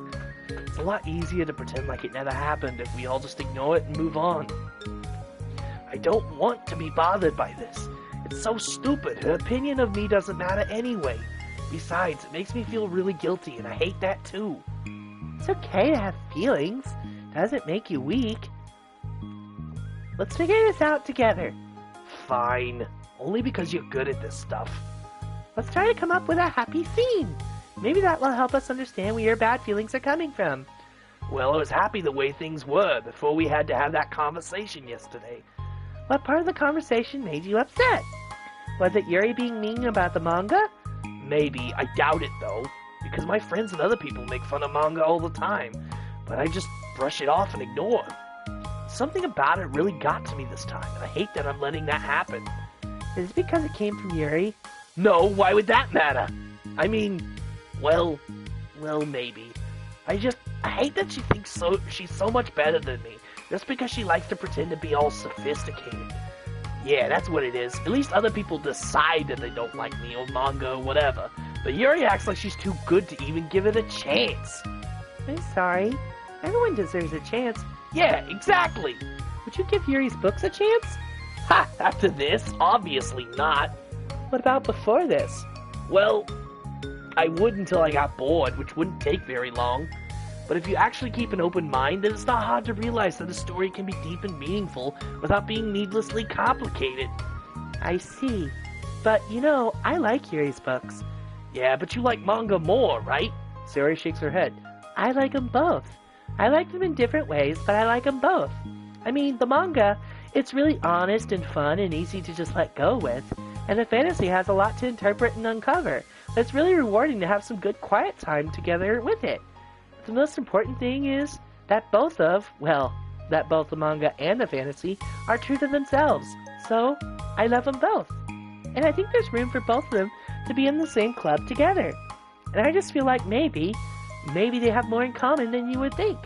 It's a lot easier to pretend like it never happened if we all just ignore it and move on. I don't want to be bothered by this. It's so stupid. Her opinion of me doesn't matter anyway. Besides, it makes me feel really guilty, and I hate that too. It's okay to have feelings. Doesn't make you weak. Let's figure this out together. Fine. Only because you're good at this stuff. Let's try to come up with a happy scene. Maybe that will help us understand where your bad feelings are coming from. Well, I was happy the way things were before we had to have that conversation yesterday. What part of the conversation made you upset? Was it Yuri being mean about the manga? Maybe. I doubt it, though. Because my friends and other people make fun of manga all the time. But I just brush it off and ignore. Something about it really got to me this time, and I hate that I'm letting that happen. Is it because it came from Yuri? No, why would that matter? I mean, well, maybe. I hate that she thinks she's so much better than me, just because she likes to pretend to be all sophisticated. Yeah, that's what it is. At least other people decide that they don't like me or manga or whatever. But Yuri acts like she's too good to even give it a chance. I'm sorry. Everyone deserves a chance. Yeah, exactly. Would you give Yuri's books a chance? Ha! After this? Obviously not. What about before this? Well, I would until I got bored, which wouldn't take very long. But if you actually keep an open mind, then it's not hard to realize that a story can be deep and meaningful without being needlessly complicated. I see. But, I like Yuri's books. Yeah, but you like manga more, right? Sayori shakes her head. I like them both. I like them in different ways, but I like them both. I mean, the manga, it's really honest and fun and easy to just let go with. And the fantasy has a lot to interpret and uncover. But it's really rewarding to have some good quiet time together with it. The most important thing is that both the manga and the fantasy are true to themselves. So, I love them both. And I think there's room for both of them to be in the same club together. And I just feel like maybe they have more in common than you would think.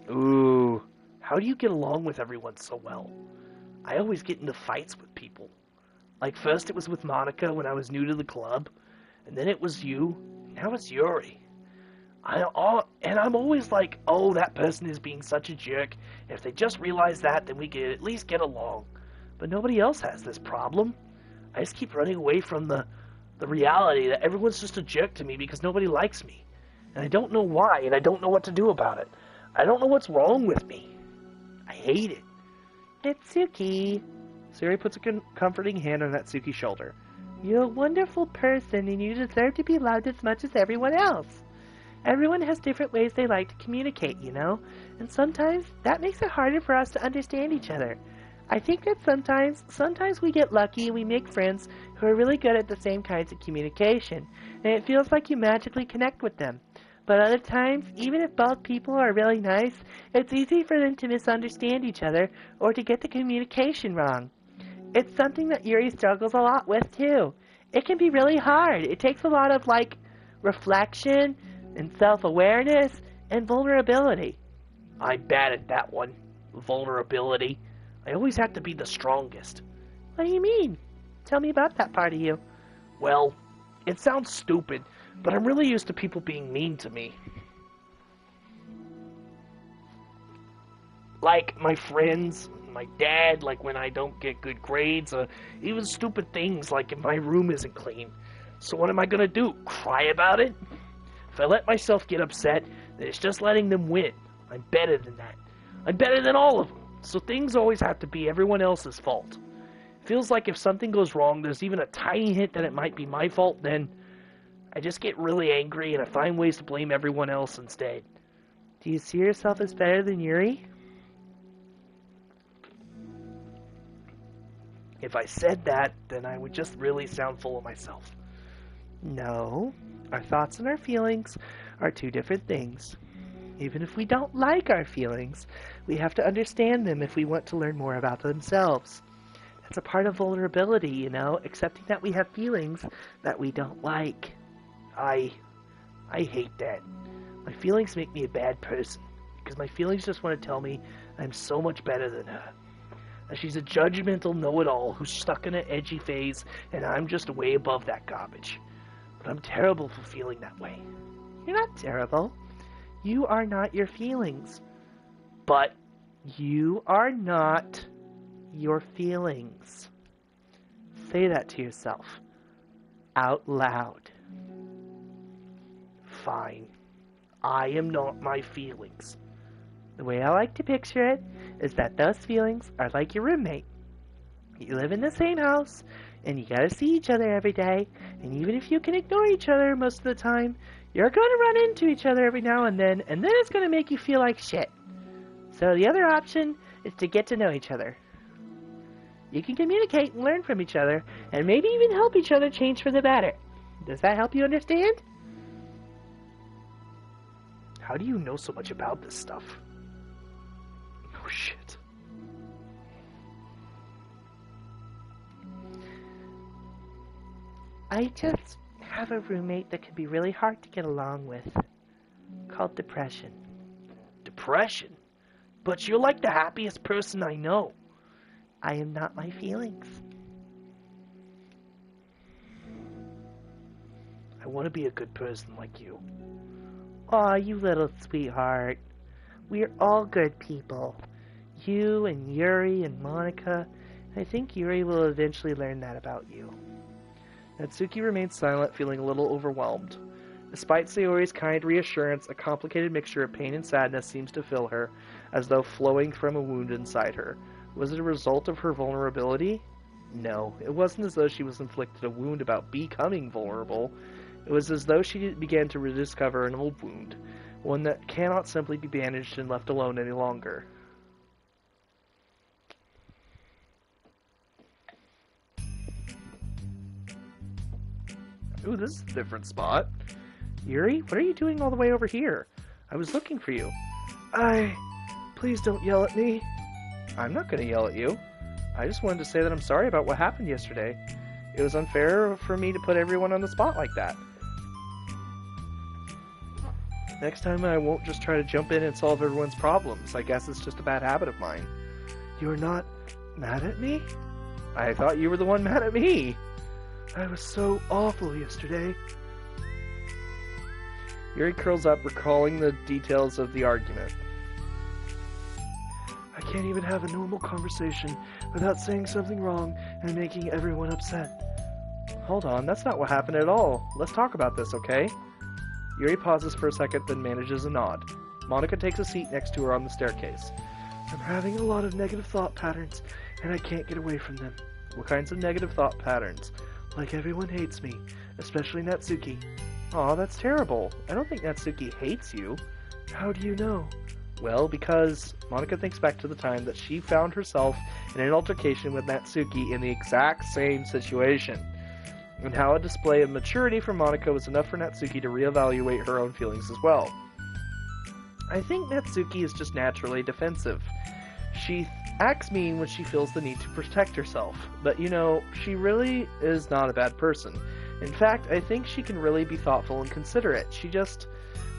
Ooh, how do you get along with everyone so well? I always get into fights with people. Like first it was with Monica when I was new to the club, and then it was you, now it's Yuri. And I'm always like, oh, that person is being such a jerk. If they just realize that, then we could at least get along. But nobody else has this problem. I just keep running away from the reality that everyone's just a jerk to me because nobody likes me. And I don't know why, and I don't know what to do about it. I don't know what's wrong with me. I hate it. Natsuki. Sayori puts a comforting hand on Natsuki's shoulder. You're a wonderful person, and you deserve to be loved as much as everyone else. Everyone has different ways they like to communicate, and sometimes that makes it harder for us to understand each other. I think that sometimes we get lucky and we make friends who are really good at the same kinds of communication, and it feels like you magically connect with them. But other times, even if both people are really nice, it's easy for them to misunderstand each other or to get the communication wrong. It's something that Yuri struggles a lot with, too. It can be really hard. It takes a lot of, reflection and self-awareness and vulnerability. I'm bad at that one. Vulnerability. I always have to be the strongest. What do you mean? Tell me about that part of you. Well, it sounds stupid, but I'm really used to people being mean to me. Like my friends, my dad, like when I don't get good grades, or even stupid things like if my room isn't clean. So what am I gonna do? Cry about it? If I let myself get upset, then it's just letting them win. I'm better than that. I'm better than all of them. So things always have to be everyone else's fault. It feels like if something goes wrong, there's even a tiny hint that it might be my fault, then I just get really angry and I find ways to blame everyone else instead. Do you see yourself as better than Yuri? If I said that, then I would just really sound full of myself. No. Our thoughts and our feelings are two different things. Even if we don't like our feelings, we have to understand them if we want to learn more about themselves. That's a part of vulnerability, accepting that we have feelings that we don't like. I hate that. My feelings make me a bad person, because my feelings just want to tell me I'm so much better than her. That she's a judgmental know-it-all who's stuck in an edgy phase, and I'm just way above that garbage. But I'm terrible for feeling that way. You're not terrible. You are not your feelings. But you are not your feelings. Say that to yourself. Out loud. fine. I am not my feelings. The way I like to picture it is that those feelings are like your roommate. You live in the same house, and you gotta see each other every day, and even if you can ignore each other most of the time, you're gonna run into each other every now and then it's gonna make you feel like shit. So the other option is to get to know each other. You can communicate and learn from each other, and maybe even help each other change for the better. Does that help you understand? How do you know so much about this stuff? Oh shit. I just have a roommate that can be really hard to get along with, called depression. Depression? But you're like the happiest person I know. I am not my feelings. I want to be a good person like you. Aw, you little sweetheart. We're all good people. You and Yuri and Monica. I think Yuri will eventually learn that about you. Natsuki remained silent, feeling a little overwhelmed. Despite Sayori's kind reassurance, a complicated mixture of pain and sadness seems to fill her, as though flowing from a wound inside her. Was it a result of her vulnerability? No, it wasn't as though she was inflicted a wound about becoming vulnerable. It was as though she began to rediscover an old wound, one that cannot simply be bandaged and left alone any longer. Ooh, this is a different spot. Yuri, what are you doing all the way over here? I was looking for you. Please don't yell at me. I'm not going to yell at you. I just wanted to say that I'm sorry about what happened yesterday. It was unfair for me to put everyone on the spot like that. Next time I won't just try to jump in and solve everyone's problems. I guess it's just a bad habit of mine. You're not mad at me? I thought you were the one mad at me. I was so awful yesterday. Yuri curls up, recalling the details of the argument. I can't even have a normal conversation without saying something wrong and making everyone upset. Hold on, that's not what happened at all. Let's talk about this, okay? Yuri pauses for a second, then manages a nod. Monica takes a seat next to her on the staircase. I'm having a lot of negative thought patterns, and I can't get away from them. What kinds of negative thought patterns? Like everyone hates me, especially Natsuki. Aw, that's terrible. I don't think Natsuki hates you. How do you know? Well, because Monica thinks back to the time that she found herself in an altercation with Natsuki in the exact same situation, and how a display of maturity from Monica was enough for Natsuki to reevaluate her own feelings as well. I think Natsuki is just naturally defensive. She acts mean when she feels the need to protect herself, but you know, she really is not a bad person. In fact, I think she can really be thoughtful and considerate. She just,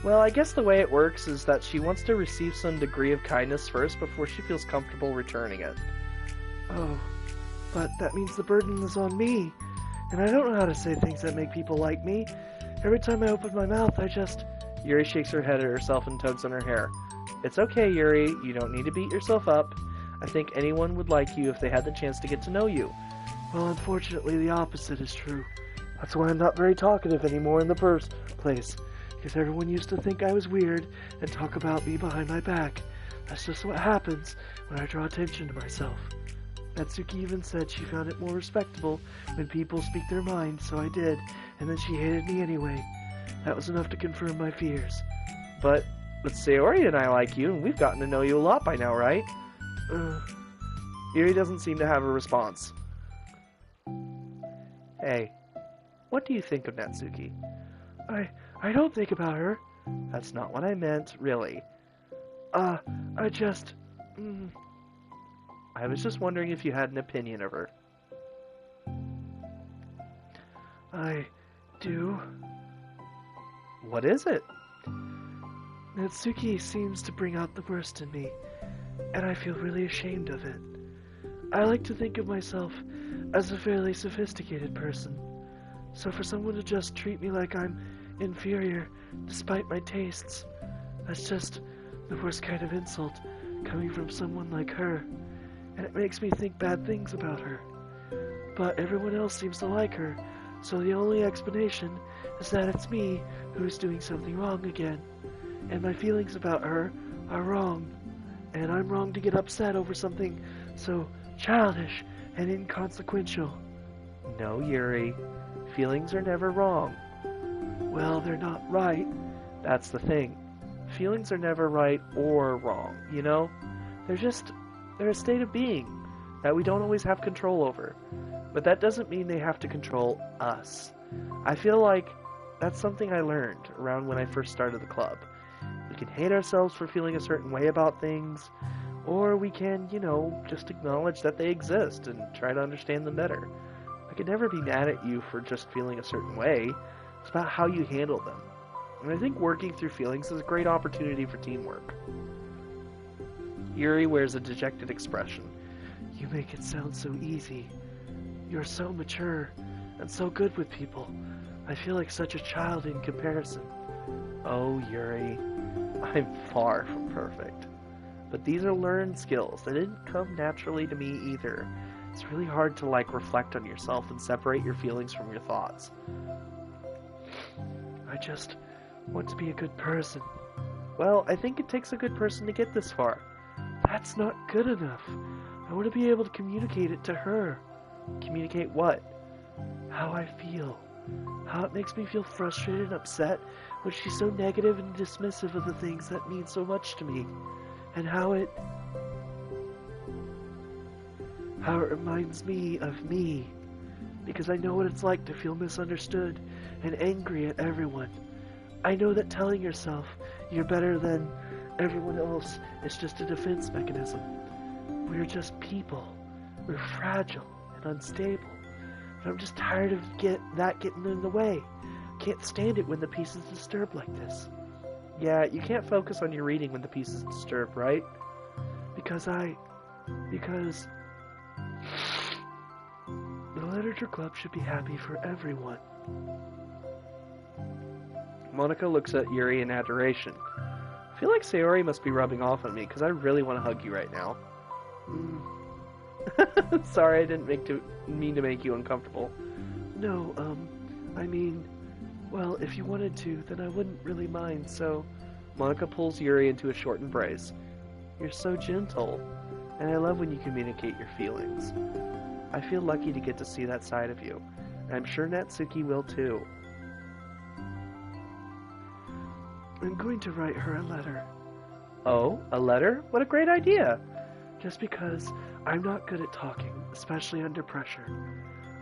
well, I guess the way it works is that she wants to receive some degree of kindness first before she feels comfortable returning it. Oh, but that means the burden is on me, and I don't know how to say things that make people like me. Every time I open my mouth, I just... Yuri shakes her head at herself and tugs on her hair. It's okay, Yuri. You don't need to beat yourself up. I think anyone would like you if they had the chance to get to know you. Well, unfortunately, the opposite is true. That's why I'm not very talkative anymore in the first place. Because everyone used to think I was weird and talk about me behind my back. That's just what happens when I draw attention to myself. Natsuki even said she found it more respectable when people speak their minds, so I did, and then she hated me anyway. That was enough to confirm my fears. But Sayori and I like you, and we've gotten to know you a lot by now, right? Yuri doesn't seem to have a response. Hey, what do you think of Natsuki? I don't think about her. That's not what I meant, really. I was just wondering if you had an opinion of her. I do. What is it? Natsuki seems to bring out the worst in me, and I feel really ashamed of it. I like to think of myself as a fairly sophisticated person, so for someone to just treat me like I'm inferior despite my tastes, that's just the worst kind of insult coming from someone like her, and it makes me think bad things about her. But everyone else seems to like her, So the only explanation is that it's me who's doing something wrong again. And my feelings about her are wrong. And I'm wrong to get upset over something so childish and inconsequential. No, Yuri. Feelings are never wrong. Well, they're not right. That's the thing. Feelings are never right or wrong, you know? They're a state of being that we don't always have control over. But that doesn't mean they have to control us. I feel like that's something I learned around when I first started the club. We can hate ourselves for feeling a certain way about things, or we can, just acknowledge that they exist and try to understand them better. I could never be mad at you for just feeling a certain way. It's about how you handle them. And I think working through feelings is a great opportunity for teamwork. Yuri wears a dejected expression. You make it sound so easy. You're so mature and so good with people. I feel like such a child in comparison. Oh, Yuri, I'm far from perfect. But these are learned skills. They didn't come naturally to me either. It's really hard to reflect on yourself and separate your feelings from your thoughts. I just want to be a good person. Well, I think it takes a good person to get this far. That's not good enough. I want to be able to communicate it to her. Communicate what? How I feel. How it makes me feel frustrated and upset when she's so negative and dismissive of the things that mean so much to me. And how it reminds me of me. Because I know what it's like to feel misunderstood and angry at everyone. I know that telling yourself you're better than everyone else is just a defense mechanism. We're just people. We're fragile and unstable. And I'm just tired of that getting in the way. Can't stand it when the piece is disturbed like this. Yeah, you can't focus on your reading when the piece is disturbed, right? Because the literature club should be happy for everyone. Monica looks at Yuri in adoration. I feel like Sayori must be rubbing off on me because I really want to hug you right now. Sorry, I didn't mean to make you uncomfortable. No, well, if you wanted to, then I wouldn't really mind, so... Monica pulls Yuri into a short embrace. You're so gentle, and I love when you communicate your feelings. I feel lucky to get to see that side of you. I'm sure Natsuki will too. I'm going to write her a letter. Oh, a letter? What a great idea! Just because I'm not good at talking, especially under pressure.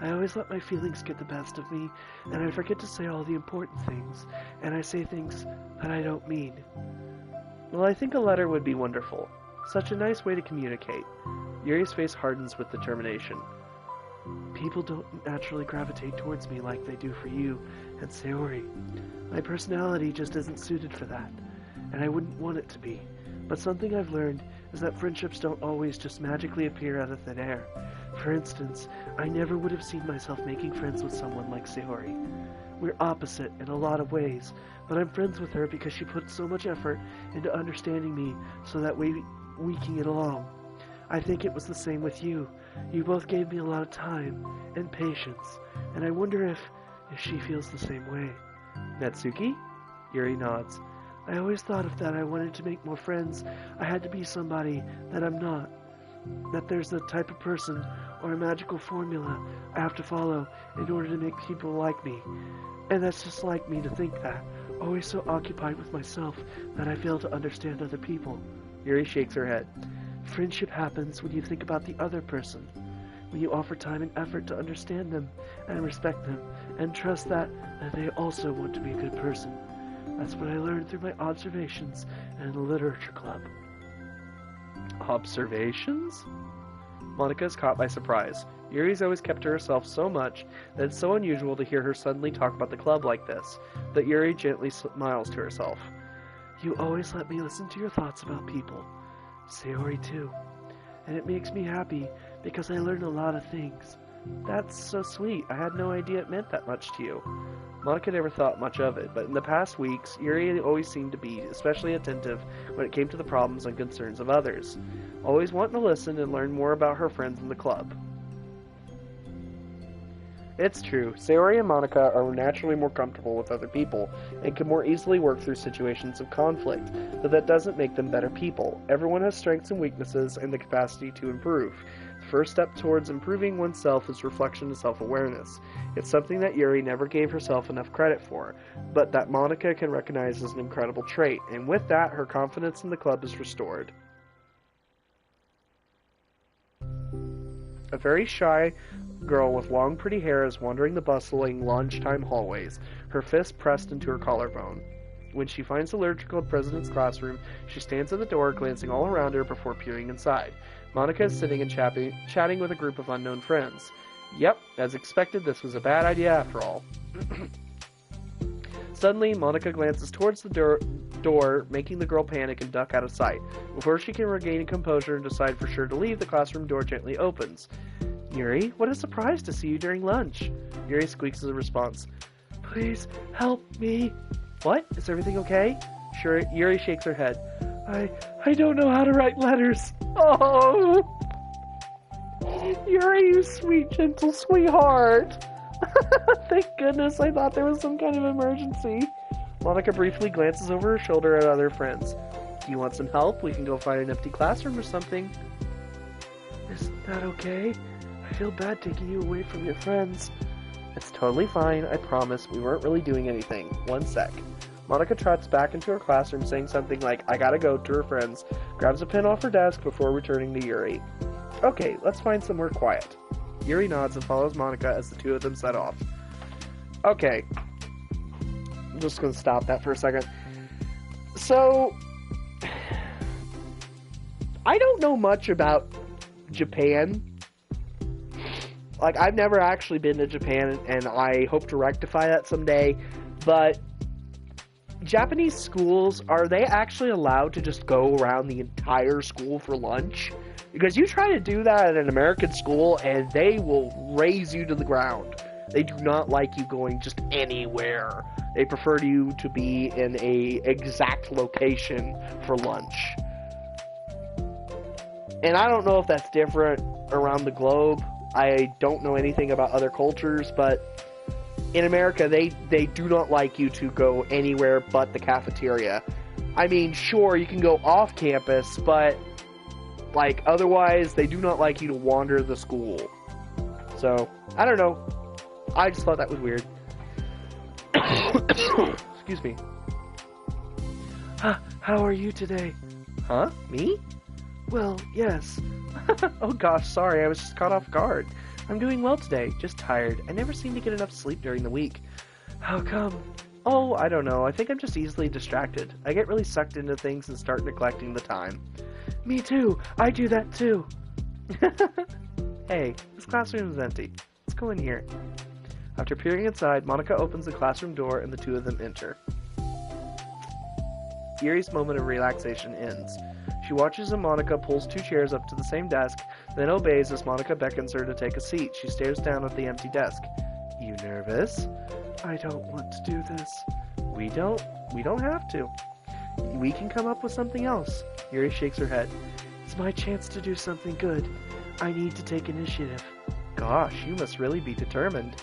I always let my feelings get the best of me, and I forget to say all the important things, and I say things that I don't mean. Well, I think a letter would be wonderful. Such a nice way to communicate. Yuri's face hardens with determination. People don't naturally gravitate towards me like they do for you and Sayori. My personality just isn't suited for that, and I wouldn't want it to be. But something I've learned is that friendships don't always just magically appear out of thin air. For instance, I never would have seen myself making friends with someone like Sayori. We're opposite in a lot of ways, but I'm friends with her because she put so much effort into understanding me so that we can get along. I think it was the same with you. You both gave me a lot of time and patience, and I wonder if she feels the same way. Natsuki? Yuri nods. I always thought if that I wanted to make more friends, I had to be somebody that I'm not. That there's a type of person or a magical formula I have to follow in order to make people like me. And that's just like me to think that. Always so occupied with myself that I fail to understand other people. Yuri shakes her head. Friendship happens when you think about the other person. When you offer time and effort to understand them and respect them and trust that they also want to be a good person. That's what I learned through my observations in the literature club. Observations? Monica is caught by surprise. Yuri's always kept to herself so much that it's so unusual to hear her suddenly talk about the club like this, that Yuri gently smiles to herself. You always let me listen to your thoughts about people. Sayori too. And it makes me happy because I learn a lot of things. That's so sweet. I had no idea it meant that much to you. Monica never thought much of it, but in the past weeks, Yuri always seemed to be especially attentive when it came to the problems and concerns of others, always wanting to listen and learn more about her friends in the club. It's true. Sayori and Monica are naturally more comfortable with other people and can more easily work through situations of conflict, but that doesn't make them better people. Everyone has strengths and weaknesses and the capacity to improve. The first step towards improving oneself is reflection and self-awareness. It's something that Yuri never gave herself enough credit for, but that Monica can recognize as an incredible trait, and with that, her confidence in the club is restored. A very shy girl with long pretty hair is wandering the bustling lunchtime hallways, her fist pressed into her collarbone. When she finds the Literature Club president's classroom, she stands at the door, glancing all around her before peering inside. Monica is sitting and chatting with a group of unknown friends. Yep, as expected, this was a bad idea after all. Suddenly, Monica glances towards the door, making the girl panic and duck out of sight. Before she can regain composure and decide for sure to leave, the classroom door gently opens. Yuri, what a surprise to see you during lunch. Yuri squeaks as a response. Please, help me. What? Is everything okay? Sure, Yuri shakes her head. I don't know how to write letters. Oh! Yuri, you sweet, gentle sweetheart. Thank goodness, I thought there was some kind of emergency. Monica briefly glances over her shoulder at other friends. Do you want some help? We can go find an empty classroom or something. Is that okay? I feel bad taking you away from your friends. It's totally fine, I promise. We weren't really doing anything. One sec. Monica trots back into her classroom saying something like, I gotta go, to her friends, grabs a pen off her desk before returning to Yuri. Okay, let's find somewhere quiet. Yuri nods and follows Monica as the two of them set off. Okay. I'm just gonna stop that for a second. So, I don't know much about Japan. Like, I've never actually been to Japan, and I hope to rectify that someday, but Japanese schools, are they actually allowed to just go around the entire school for lunch? Because you try to do that at an American school, and they will raze you to the ground. They do not like you going just anywhere. They prefer you to be in a exact location for lunch. And I don't know if that's different around the globe. I don't know anything about other cultures, but in America, they do not like you to go anywhere but the cafeteria. I mean, sure, you can go off campus, but, like, otherwise, they do not like you to wander the school. So, I don't know. I just thought that was weird. Excuse me. How are you today? Huh? Me? Well, yes. Oh gosh, sorry, I was just caught off guard. I'm doing well today, just tired. I never seem to get enough sleep during the week. How come? Oh, I don't know. I think I'm just easily distracted. I get really sucked into things and start neglecting the time. Me too. I do that too. Hey, this classroom is empty. Let's go in here. After peering inside, Monica opens the classroom door and the two of them enter. Yuri's moment of relaxation ends. She watches as Monica pulls two chairs up to the same desk, then obeys as Monica beckons her to take a seat. She stares down at the empty desk. You nervous? I don't want to do this. We don't have to. We can come up with something else. Yuri shakes her head. It's my chance to do something good. I need to take initiative. Gosh, you must really be determined.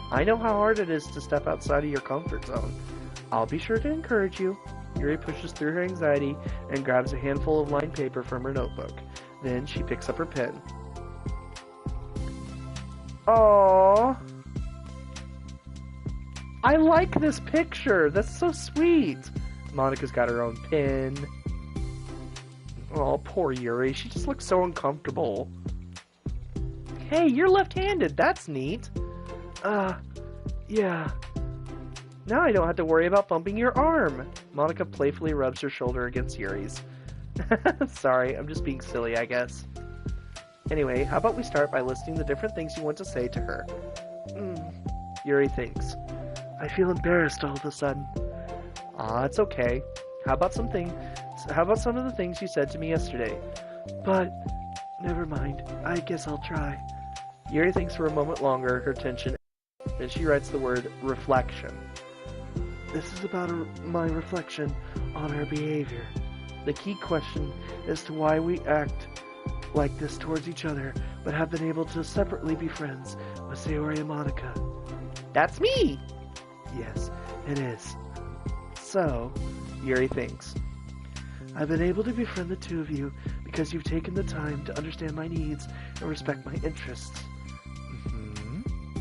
I know how hard it is to step outside of your comfort zone. I'll be sure to encourage you. Yuri pushes through her anxiety and grabs a handful of lined paper from her notebook. Then she picks up her pen. Aww. I like this picture. That's so sweet. Monica's got her own pen. Oh, poor Yuri. She just looks so uncomfortable. Hey, you're left-handed. That's neat. Yeah. Now I don't have to worry about bumping your arm. Monica playfully rubs her shoulder against Yuri's. Sorry, I'm just being silly, I guess. Anyway, how about we start by listing the different things you want to say to her? Yuri thinks. I feel embarrassed all of a sudden. It's okay. How about some of the things you said to me yesterday? But, never mind. I guess I'll try. Yuri thinks for a moment longer, her tension. Then she writes the word reflection. This is about my reflection on her behavior. The key question as to why we act like this towards each other, but have been able to separately be friends with Sayori and Monica. That's me! Yes, it is. So, Yuri thinks. I've been able to befriend the two of you because you've taken the time to understand my needs and respect my interests.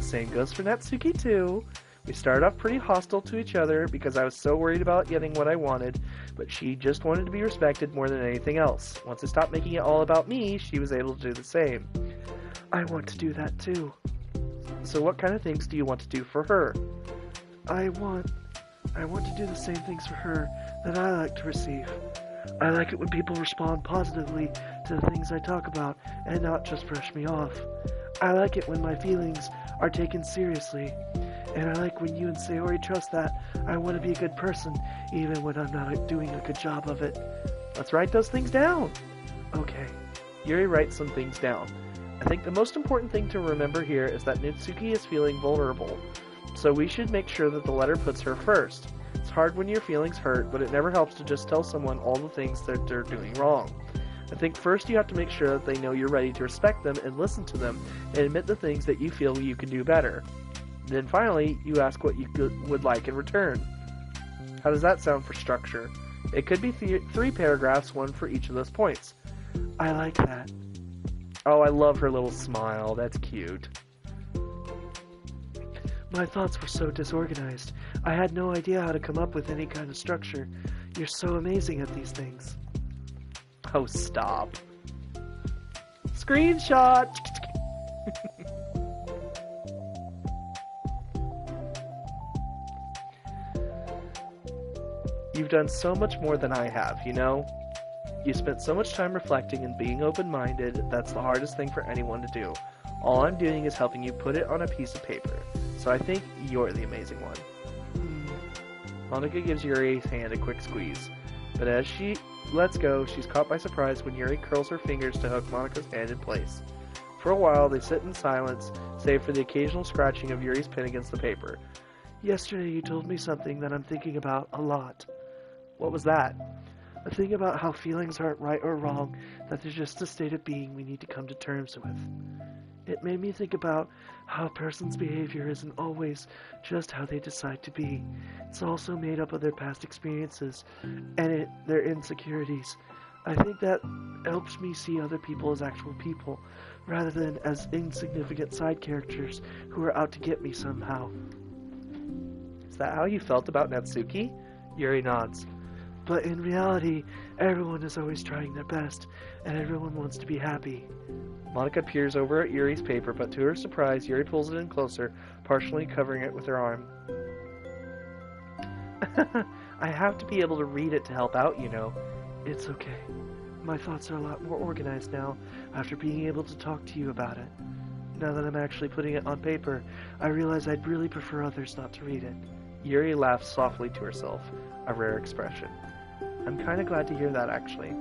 Same goes for Natsuki too. We started off pretty hostile to each other because I was so worried about getting what I wanted, but she just wanted to be respected more than anything else. Once I stopped making it all about me, she was able to do the same. I want to do that too. So what kind of things do you want to do for her? I want to do the same things for her that I like to receive. I like it when people respond positively to the things I talk about and not just brush me off. I like it when my feelings are taken seriously. And I like when you and Sayori trust that I want to be a good person, even when I'm not doing a good job of it. Let's write those things down. Okay. Yuri writes some things down. I think the most important thing to remember here is that Natsuki is feeling vulnerable. So we should make sure that the letter puts her first. It's hard when your feelings hurt, but it never helps to just tell someone all the things that they're doing wrong. I think first you have to make sure that they know you're ready to respect them and listen to them and admit the things that you feel you can do better. Then finally, you ask what you would like in return. How does that sound for structure? It could be 3 paragraphs, one for each of those points. I like that. Oh, I love her little smile. That's cute. My thoughts were so disorganized. I had no idea how to come up with any kind of structure. You're so amazing at these things. Oh, stop. Screenshot! You've done so much more than I have, you know? You spent so much time reflecting and being open-minded. That's the hardest thing for anyone to do. All I'm doing is helping you put it on a piece of paper. So I think you're the amazing one. Monica gives Yuri's hand a quick squeeze. But as she lets go, she's caught by surprise when Yuri curls her fingers to hook Monica's hand in place. For a while, they sit in silence, save for the occasional scratching of Yuri's pen against the paper. Yesterday you told me something that I'm thinking about a lot. What was that? A thing about how feelings aren't right or wrong, that they're just a state of being we need to come to terms with. It made me think about how a person's behavior isn't always just how they decide to be. It's also made up of their past experiences and their insecurities. I think that helps me see other people as actual people, rather than as insignificant side characters who are out to get me somehow. Is that how you felt about Natsuki? Yuri nods. But in reality, everyone is always trying their best, and everyone wants to be happy. Monica peers over at Yuri's paper, but to her surprise, Yuri pulls it in closer, partially covering it with her arm. I have to be able to read it to help out, you know. It's okay. My thoughts are a lot more organized now, after being able to talk to you about it. Now that I'm actually putting it on paper, I realize I'd really prefer others not to read it. Yuri laughs softly to herself, a rare expression. I'm kind of glad to hear that, actually.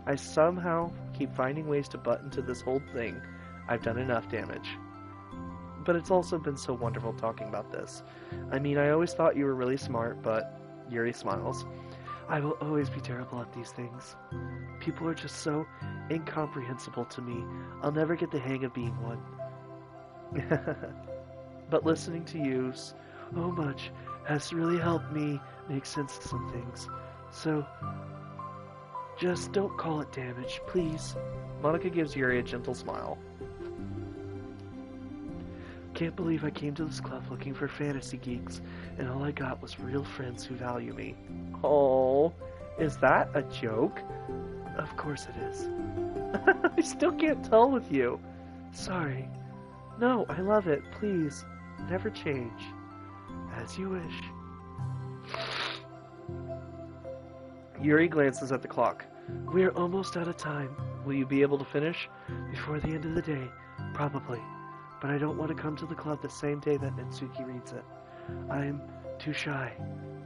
I somehow keep finding ways to butt into this whole thing. I've done enough damage. But it's also been so wonderful talking about this. I mean, I always thought you were really smart, but... Yuri smiles. I will always be terrible at these things. People are just so incomprehensible to me. I'll never get the hang of being one. But listening to you so much has really helped me make sense of some things. So, just don't call it damage, please. Monica gives Yuri a gentle smile. Can't believe I came to this club looking for fantasy geeks, and all I got was real friends who value me. Oh, is that a joke? Of course it is. I still can't tell with you. Sorry. No, I love it. Please, never change. As you wish. Yuri glances at the clock. We're almost out of time. Will you be able to finish? Before the end of the day, probably. But I don't want to come to the club the same day that Natsuki reads it. I'm too shy.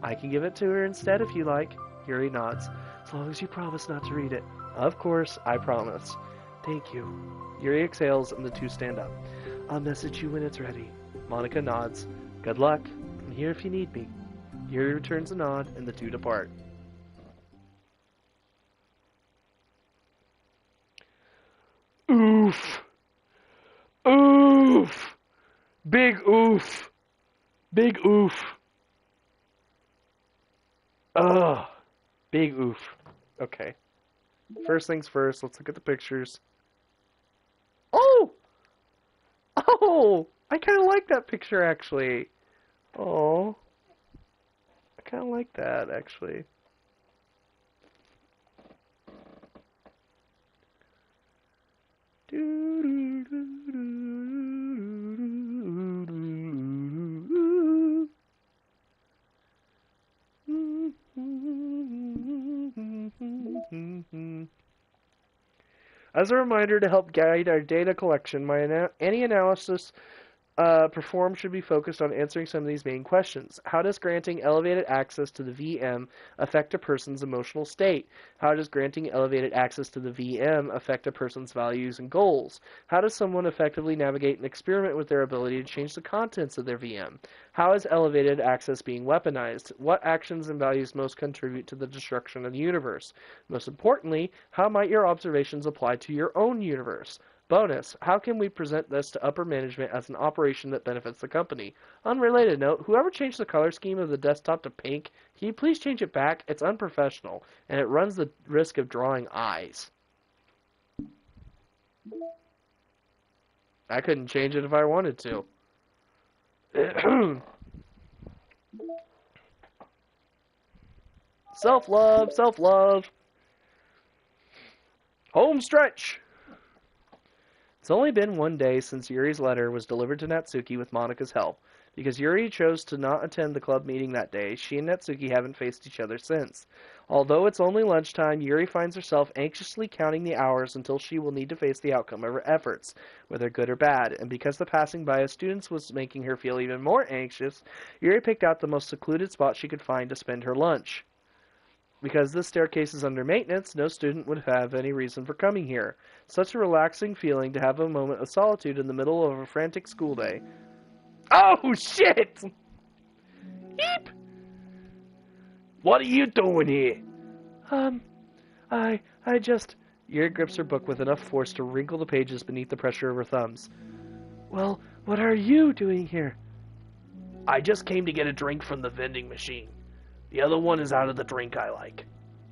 I can give it to her instead if you like. Yuri nods. As long as you promise not to read it. Of course, I promise. Thank you. Yuri exhales and the two stand up. I'll message you when it's ready. Monica nods. Good luck. I'm here if you need me. Yuri returns a nod and the two depart. Big oof. Big oof. Ugh. Big oof. Okay. First things first, let's look at the pictures. Oh! Oh! I kind of like that picture, actually. Oh. I kind of like that, actually. As a reminder to help guide our data collection, any analysis performed should be focused on answering some of these main questions. How does granting elevated access to the VM affect a person's emotional state? How does granting elevated access to the VM affect a person's values and goals? How does someone effectively navigate and experiment with their ability to change the contents of their VM? How is elevated access being weaponized? What actions and values most contribute to the destruction of the universe? Most importantly, how might your observations apply to your own universe? Bonus, how can we present this to upper management as an operation that benefits the company? Unrelated note, whoever changed the color scheme of the desktop to pink, can you please change it back? It's unprofessional, and it runs the risk of drawing eyes. I couldn't change it if I wanted to. Self-love, self-love. Home stretch. It's only been one day since Yuri's letter was delivered to Natsuki with Monika's help. Because Yuri chose to not attend the club meeting that day, she and Natsuki haven't faced each other since. Although it's only lunchtime, Yuri finds herself anxiously counting the hours until she will need to face the outcome of her efforts, whether good or bad. And because the passing by of students was making her feel even more anxious, Yuri picked out the most secluded spot she could find to spend her lunch. Because this staircase is under maintenance, no student would have any reason for coming here. Such a relaxing feeling to have a moment of solitude in the middle of a frantic school day. Oh, shit! Heep! What are you doing here? I just... Yuri grips her book with enough force to wrinkle the pages beneath the pressure of her thumbs. Well, what are you doing here? I just came to get a drink from the vending machine. The other one is out of the drink I like.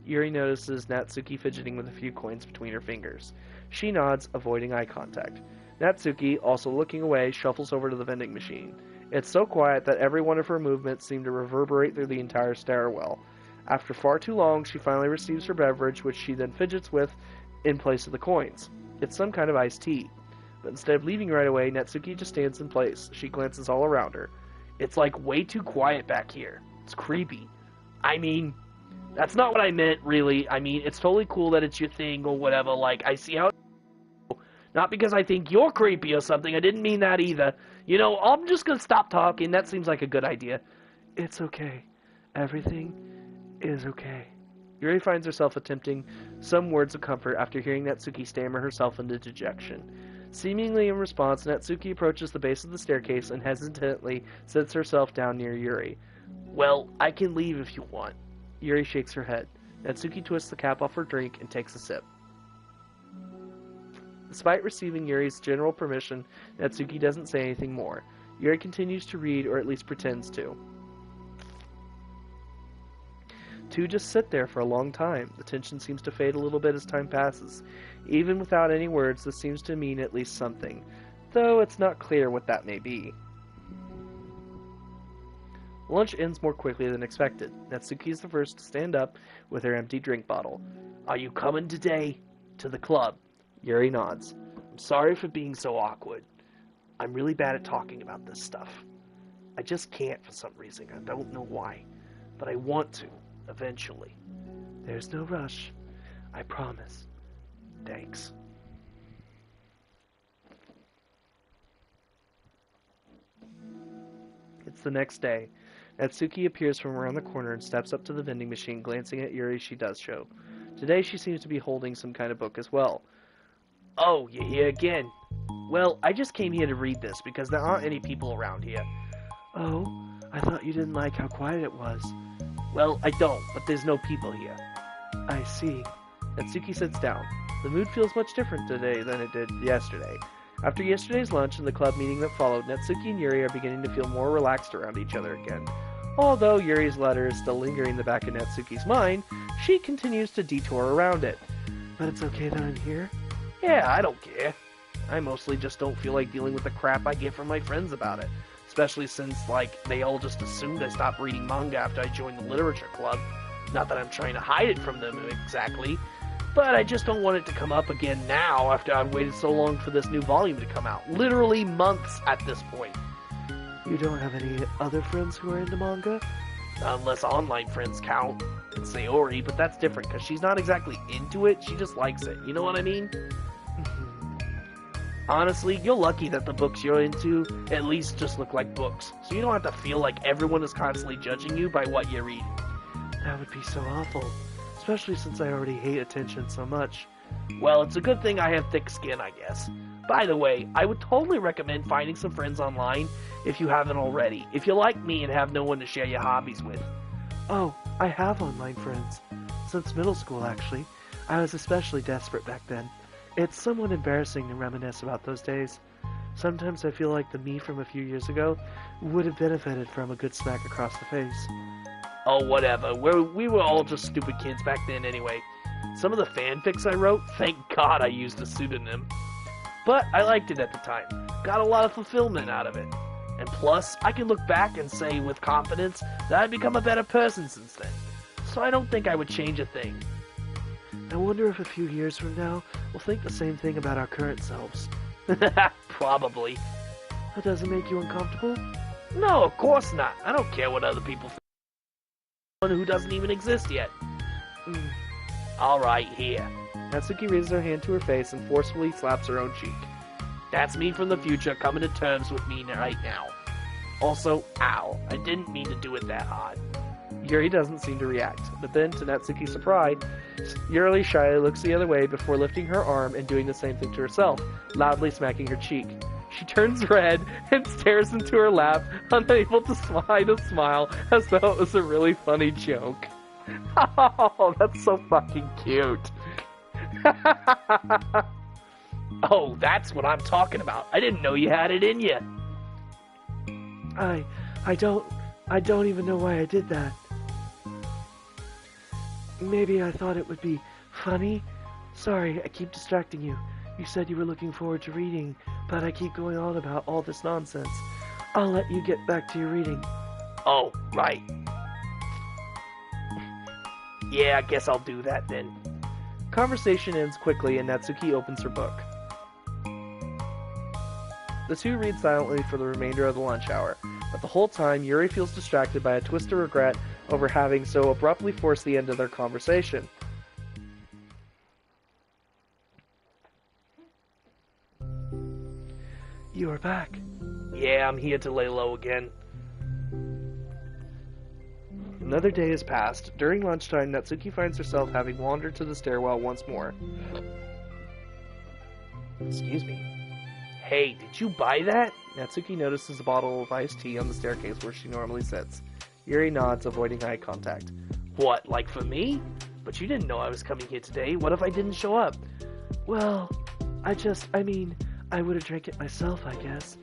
Yuri notices Natsuki fidgeting with a few coins between her fingers. She nods, avoiding eye contact. Natsuki, also looking away, shuffles over to the vending machine. It's so quiet that every one of her movements seem to reverberate through the entire stairwell. After far too long, she finally receives her beverage, which she then fidgets with in place of the coins. It's some kind of iced tea. But instead of leaving right away, Natsuki just stands in place. She glances all around her. It's like way too quiet back here. It's creepy. I mean, that's not what I meant, really. I mean, it's totally cool that it's your thing or whatever. Like, I see how... Not because I think you're creepy or something. I didn't mean that either. You know, I'm just gonna stop talking. That seems like a good idea. It's okay. Everything is okay. Yuri finds herself attempting some words of comfort after hearing Natsuki stammer herself into dejection. Seemingly in response, Natsuki approaches the base of the staircase and hesitantly sits herself down near Yuri. Well, I can leave if you want. Yuri shakes her head. Natsuki twists the cap off her drink and takes a sip. Despite receiving Yuri's general permission, Natsuki doesn't say anything more. Yuri continues to read, or at least pretends to. Two just sit there for a long time. The tension seems to fade a little bit as time passes. Even without any words, this seems to mean at least something, though it's not clear what that may be. Lunch ends more quickly than expected. Natsuki is the first to stand up with her empty drink bottle. Are you coming today? To the club? Yuri nods. I'm sorry for being so awkward. I'm really bad at talking about this stuff. I just can't for some reason. I don't know why. But I want to, eventually. There's no rush. I promise. Thanks. It's the next day. Natsuki appears from around the corner and steps up to the vending machine, glancing at Yuri. She does so. Today she seems to be holding some kind of book as well. Oh, you here again? Well, I just came here to read this because there aren't any people around here. Oh, I thought you didn't like how quiet it was. Well, I don't, but there's no people here. I see. Natsuki sits down. The mood feels much different today than it did yesterday. After yesterday's lunch and the club meeting that followed, Natsuki and Yuri are beginning to feel more relaxed around each other again. Although Yuri's letter is still lingering in the back of Natsuki's mind, she continues to detour around it. But it's okay that I'm here? Yeah, I don't care. I mostly just don't feel like dealing with the crap I get from my friends about it. Especially since, they all just assumed I stopped reading manga after I joined the literature club. Not that I'm trying to hide it from them exactly, but I just don't want it to come up again now after I've waited so long for this new volume to come out. Literally months at this point. You don't have any other friends who are into manga? Unless online friends count. And Sayori, but that's different because she's not exactly into it, she just likes it. You know what I mean? Honestly, you're lucky that the books you're into at least just look like books, so you don't have to feel like everyone is constantly judging you by what you're reading. That would be so awful, especially since I already hate attention so much. Well, it's a good thing I have thick skin, I guess. By the way, I would totally recommend finding some friends online if you haven't already, if you like me and have no one to share your hobbies with. Oh, I have online friends. Since middle school, actually. I was especially desperate back then. It's somewhat embarrassing to reminisce about those days. Sometimes I feel like the me from a few years ago would have benefited from a good smack across the face. Oh, whatever. We were all just stupid kids back then anyway. Some of the fanfics I wrote, thank God I used a pseudonym. But I liked it at the time. Got a lot of fulfillment out of it. And plus, I can look back and say with confidence that I've become a better person since then. So I don't think I would change a thing. I wonder if a few years from now, we'll think the same thing about our current selves. Probably. That doesn't make you uncomfortable? No, of course not. I don't care what other people think. One who doesn't even exist yet. Alright, here. Natsuki raises her hand to her face and forcefully slaps her own cheek. That's me from the future coming to terms with me right now. Also, ow, I didn't mean to do it that hard. Yuri doesn't seem to react, but then, to Natsuki's surprise, Yuri shyly looks the other way before lifting her arm and doing the same thing to herself, loudly smacking her cheek. She turns red and stares into her lap, unable to hide a smile, as though it was a really funny joke. Oh, that's so fucking cute. Oh, that's what I'm talking about. I didn't know you had it in you. I don't even know why I did that. Maybe I thought it would be funny. Sorry, I keep distracting you. You said you were looking forward to reading, but I keep going on about all this nonsense. I'll let you get back to your reading. Oh, right. Yeah, I guess I'll do that then. Conversation ends quickly and Natsuki opens her book. The two read silently for the remainder of the lunch hour, but the whole time Yuri feels distracted by a twist of regret over having so abruptly forced the end of their conversation. You are back. Yeah, I'm here to lay low again. Another day has passed. During lunchtime, Natsuki finds herself having wandered to the stairwell once more. Excuse me. Hey, did you buy that? Natsuki notices a bottle of iced tea on the staircase where she normally sits. Yuri nods, avoiding eye contact. What, like for me? But you didn't know I was coming here today. What if I didn't show up? Well, I would have drank it myself, I guess.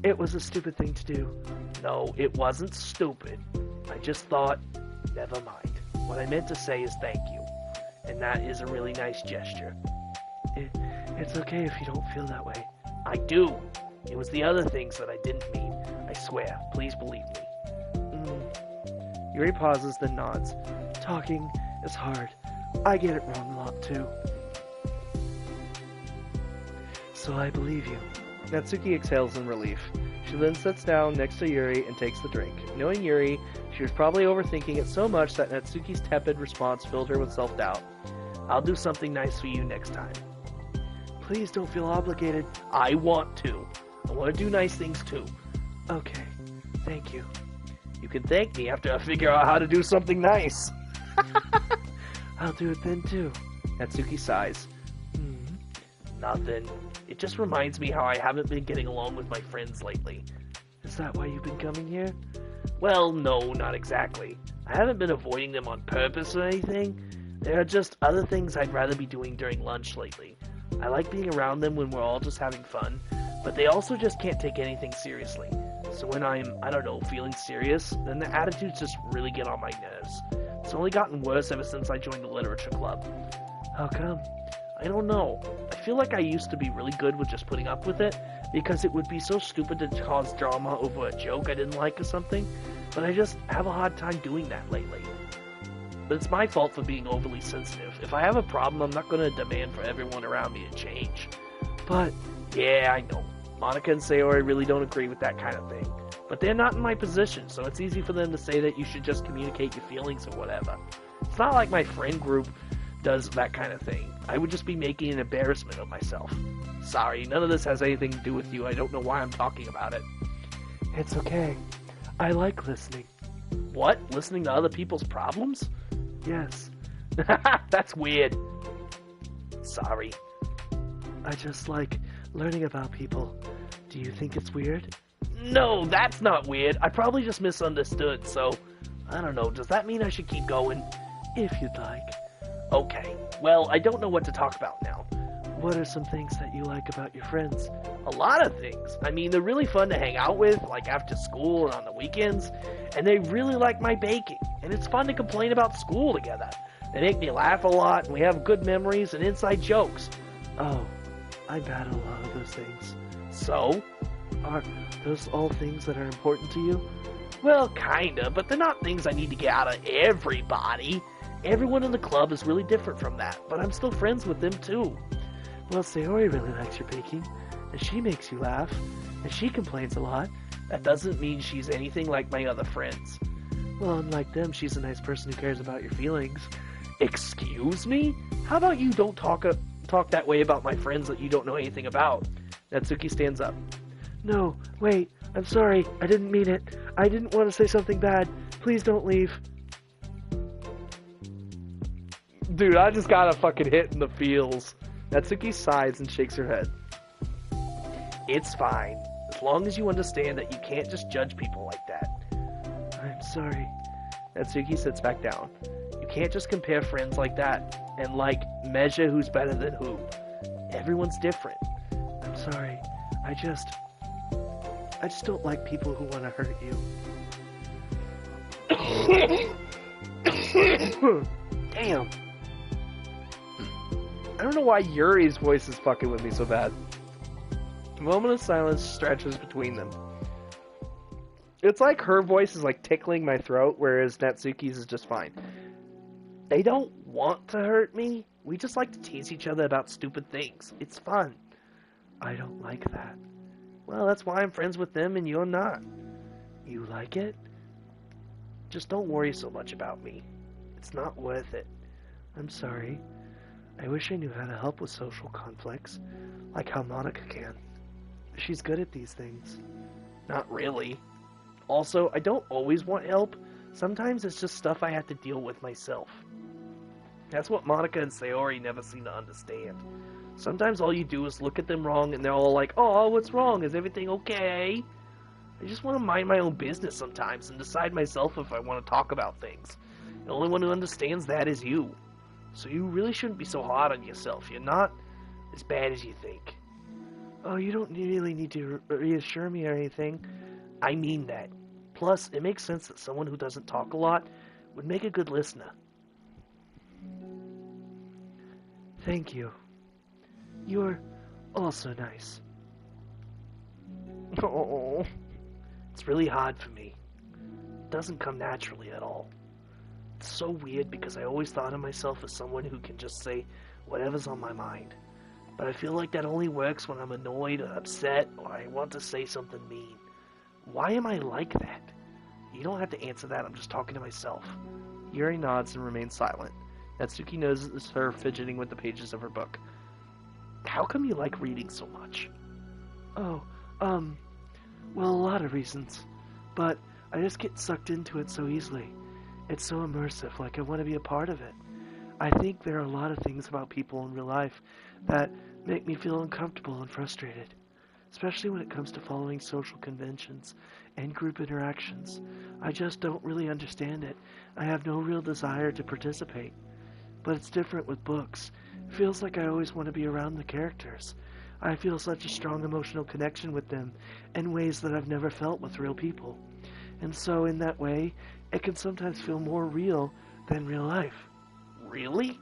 It was a stupid thing to do. No, it wasn't stupid. I just thought, never mind. What I meant to say is thank you. And that is a really nice gesture. It's okay if you don't feel that way. I do. It was the other things that I didn't mean. I swear. Please believe me. Yuri pauses, then nods. Talking is hard. I get it wrong a lot, too. So I believe you. Natsuki exhales in relief. She then sits down next to Yuri and takes the drink. Knowing Yuri, she was probably overthinking it so much that Natsuki's tepid response filled her with self-doubt. I'll do something nice for you next time. Please don't feel obligated. I want to. I want to do nice things too. Okay, thank you. You can thank me after I figure out how to do something nice. I'll do it then too. Natsuki sighs. Nothing. It just reminds me how I haven't been getting along with my friends lately. Is that why you've been coming here? Well, no, not exactly. I haven't been avoiding them on purpose or anything. There are just other things I'd rather be doing during lunch lately. I like being around them when we're all just having fun, but they also just can't take anything seriously. So when I'm, I don't know, feeling serious, then the attitudes just really get on my nerves. It's only gotten worse ever since I joined the literature club. How come? I don't know. I feel like I used to be really good with just putting up with it, because it would be so stupid to cause drama over a joke I didn't like or something, but I just have a hard time doing that lately. But it's my fault for being overly sensitive. If I have a problem, I'm not going to demand for everyone around me to change. But, yeah, I know. Monica and Sayori really don't agree with that kind of thing. But they're not in my position, so it's easy for them to say that you should just communicate your feelings or whatever. It's not like my friend group does that kind of thing. I would just be making an embarrassment of myself. Sorry, none of this has anything to do with you. I don't know why I'm talking about it. It's okay. I like listening. What? Listening to other people's problems? Yes. That's weird. Sorry. I just like learning about people. Do you think it's weird? No, that's not weird. I probably just misunderstood, so... I don't know, does that mean I should keep going? If you'd like. Okay, well, I don't know what to talk about now. What are some things that you like about your friends? A lot of things. I mean, they're really fun to hang out with, like after school and on the weekends, and they really like my baking, and it's fun to complain about school together. They make me laugh a lot, and we have good memories and inside jokes. Oh, I bad at a lot of those things. So? Are those all things that are important to you? Well, kinda, but they're not things I need to get out of everybody. Everyone in the club is really different from that, but I'm still friends with them too. Well, Sayori really likes your baking, and she makes you laugh, and she complains a lot. That doesn't mean she's anything like my other friends. Well, unlike them, she's a nice person who cares about your feelings. Excuse me? How about you don't talk that way about my friends that you don't know anything about? Natsuki stands up. No, wait, I'm sorry, I didn't mean it. I didn't want to say something bad. Please don't leave. Dude, I just got a fucking hit in the feels. Natsuki sighs and shakes her head. It's fine, as long as you understand that you can't just judge people like that. I'm sorry. Natsuki sits back down. You can't just compare friends like that and, like, measure who's better than who. Everyone's different. I'm sorry. I just don't like people who want to hurt you. Damn. I don't know why Yuri's voice is fucking with me so bad. A moment of silence stretches between them. It's like her voice is like tickling my throat, whereas Natsuki's is just fine. They don't want to hurt me. We just like to tease each other about stupid things. It's fun. I don't like that. Well, that's why I'm friends with them and you're not. You like it? Just don't worry so much about me. It's not worth it. I'm sorry. I wish I knew how to help with social conflicts, like how Monica can. She's good at these things. Not really. Also, I don't always want help. Sometimes it's just stuff I have to deal with myself. That's what Monica and Sayori never seem to understand. Sometimes all you do is look at them wrong and they're all like, oh, what's wrong? Is everything okay? I just want to mind my own business sometimes and decide myself if I want to talk about things. The only one who understands that is you. So you really shouldn't be so hard on yourself. You're not as bad as you think. Oh, you don't really need to reassure me or anything. I mean that. Plus, it makes sense that someone who doesn't talk a lot would make a good listener. Thank you. You're also nice. Oh, it's really hard for me. It doesn't come naturally at all. It's so weird because I always thought of myself as someone who can just say whatever's on my mind. But I feel like that only works when I'm annoyed or upset or I want to say something mean. Why am I like that? You don't have to answer that, I'm just talking to myself. Yuri nods and remains silent. Natsuki notices her fidgeting with the pages of her book. How come you like reading so much? Oh, well, a lot of reasons. But I just get sucked into it so easily. It's so immersive, like I want to be a part of it. I think there are a lot of things about people in real life that make me feel uncomfortable and frustrated, especially when it comes to following social conventions and group interactions. I just don't really understand it. I have no real desire to participate. But it's different with books. It feels like I always want to be around the characters. I feel such a strong emotional connection with them in ways that I've never felt with real people. And so in that way, it can sometimes feel more real than real life. Really?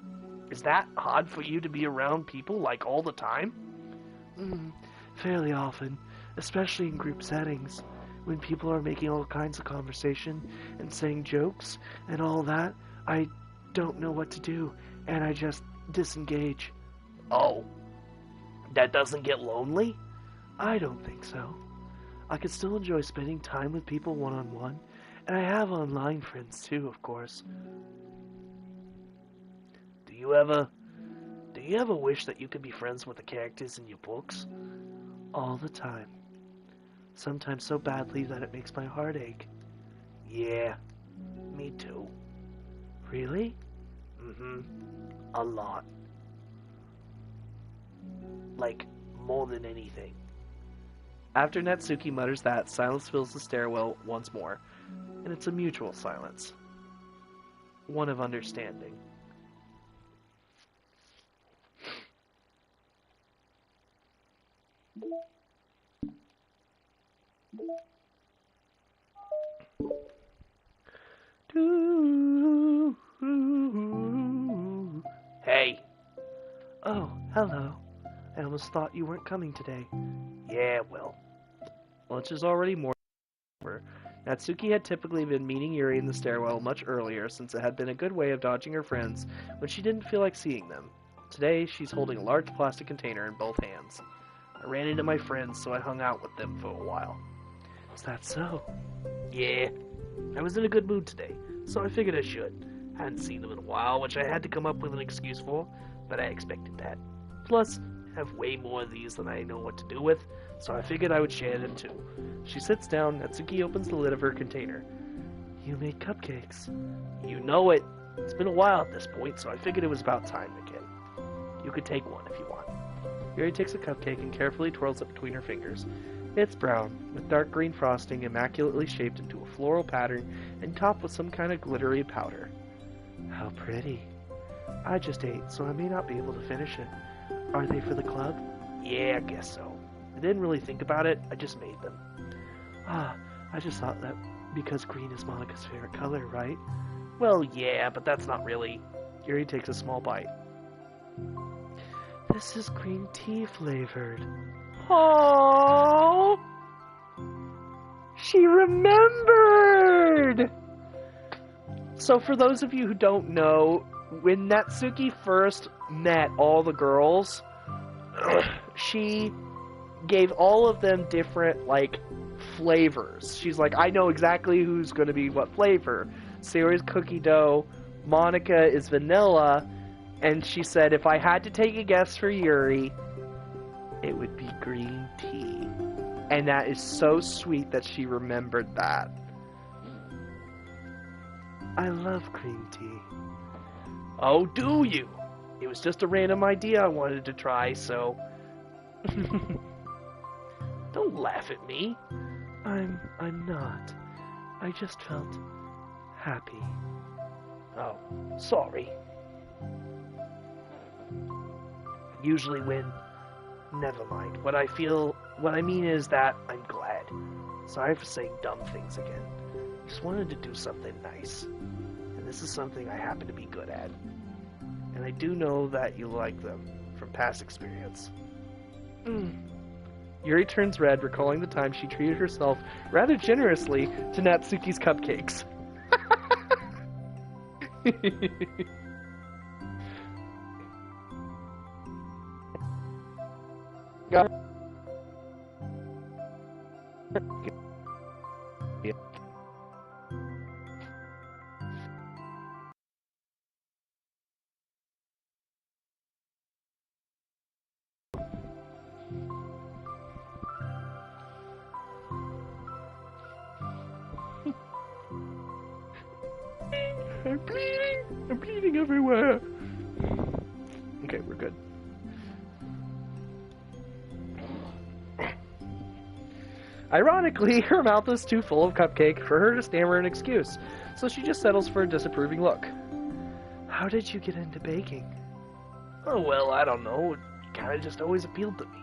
Is that odd for you to be around people like all the time? Fairly often, especially in group settings. When people are making all kinds of conversation and saying jokes and all that, I don't know what to do, and I just disengage. Oh, that doesn't get lonely? I don't think so. I can still enjoy spending time with people one-on-one, and I have online friends too, of course. Do you ever wish that you could be friends with the characters in your books? All the time. Sometimes so badly that it makes my heart ache. Yeah, me too. Really? A lot. Like, more than anything. After Natsuki mutters that, silence fills the stairwell once more, and it's a mutual silence. One of understanding. Hey. Oh, hello. I almost thought you weren't coming today. Yeah, well. Lunch is already more over. Natsuki had typically been meeting Yuri in the stairwell much earlier, since it had been a good way of dodging her friends when she didn't feel like seeing them. Today, she's holding a large plastic container in both hands. I ran into my friends, so I hung out with them for a while. Is that so? Yeah. I was in a good mood today, so I figured I should. I hadn't seen them in a while, which I had to come up with an excuse for, but I expected that. Plus, I have way more of these than I know what to do with, so I figured I would share them too. She sits down, Natsuki opens the lid of her container. You made cupcakes. You know it. It's been a while at this point, so I figured it was about time again. You could take one if you want. Yuri takes a cupcake and carefully twirls it between her fingers. It's brown, with dark green frosting immaculately shaped into a floral pattern and topped with some kind of glittery powder. How pretty. I just ate, so I may not be able to finish it. Are they for the club? Yeah, I guess so. I didn't really think about it, I just made them. I just thought that because green is Monica's favorite color, right? Well, yeah, but that's not really... Yuri takes a small bite. This is green tea flavored. Oh, she remembered! So for those of you who don't know, when Natsuki first met all the girls, she gave all of them different, flavors. She's like, I know exactly who's going to be what flavor. Sayori's cookie dough, Monica is vanilla, and she said if I had to take a guess for Yuri, it would be green tea. And that is so sweet that she remembered that. I love green tea. Oh, do you? It was just a random idea I wanted to try, so... Don't laugh at me. I'm not. I just felt happy. Oh, sorry. Usually when... Never mind. What I mean is that I'm glad. Sorry for saying dumb things again. Just wanted to do something nice. And this is something I happen to be good at. And I do know that you like them, from past experience. Yuri turns red, recalling the time she treated herself rather generously to Natsuki's cupcakes. I'm bleeding everywhere. Okay, we're good. Ironically, her mouth is too full of cupcake for her to stammer an excuse, so she just settles for a disapproving look. How did you get into baking? Oh, well, I don't know. It kind of just always appealed to me.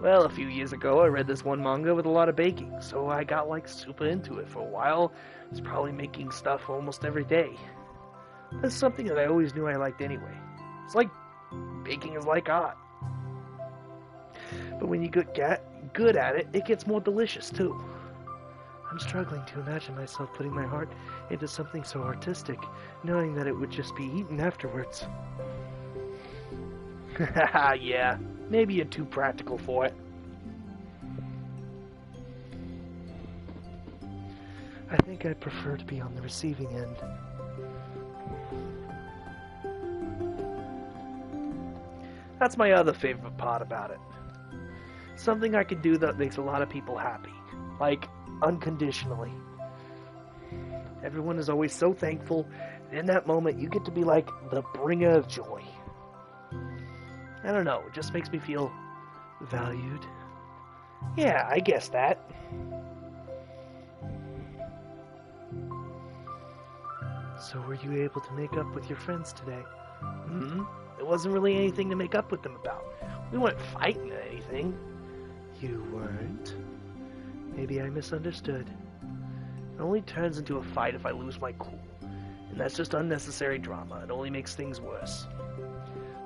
Well, a few years ago, I read this one manga with a lot of baking, so I got like super into it for a while. I was probably making stuff almost every day. That's something that I always knew I liked anyway. It's like baking is like art. But when you get good at it, it gets more delicious too. I'm struggling to imagine myself putting my heart into something so artistic, knowing that it would just be eaten afterwards. Haha, yeah. Maybe you're too practical for it. I think I'd prefer to be on the receiving end. That's my other favorite part about it. Something I can do that makes a lot of people happy. Like, unconditionally. Everyone is always so thankful, and in that moment you get to be like the bringer of joy. I don't know, it just makes me feel valued. Yeah, I guess that. So were you able to make up with your friends today? There wasn't really anything to make up with them about. We weren't fighting or anything. You weren't? Maybe I misunderstood. It only turns into a fight if I lose my cool. And that's just unnecessary drama. It only makes things worse.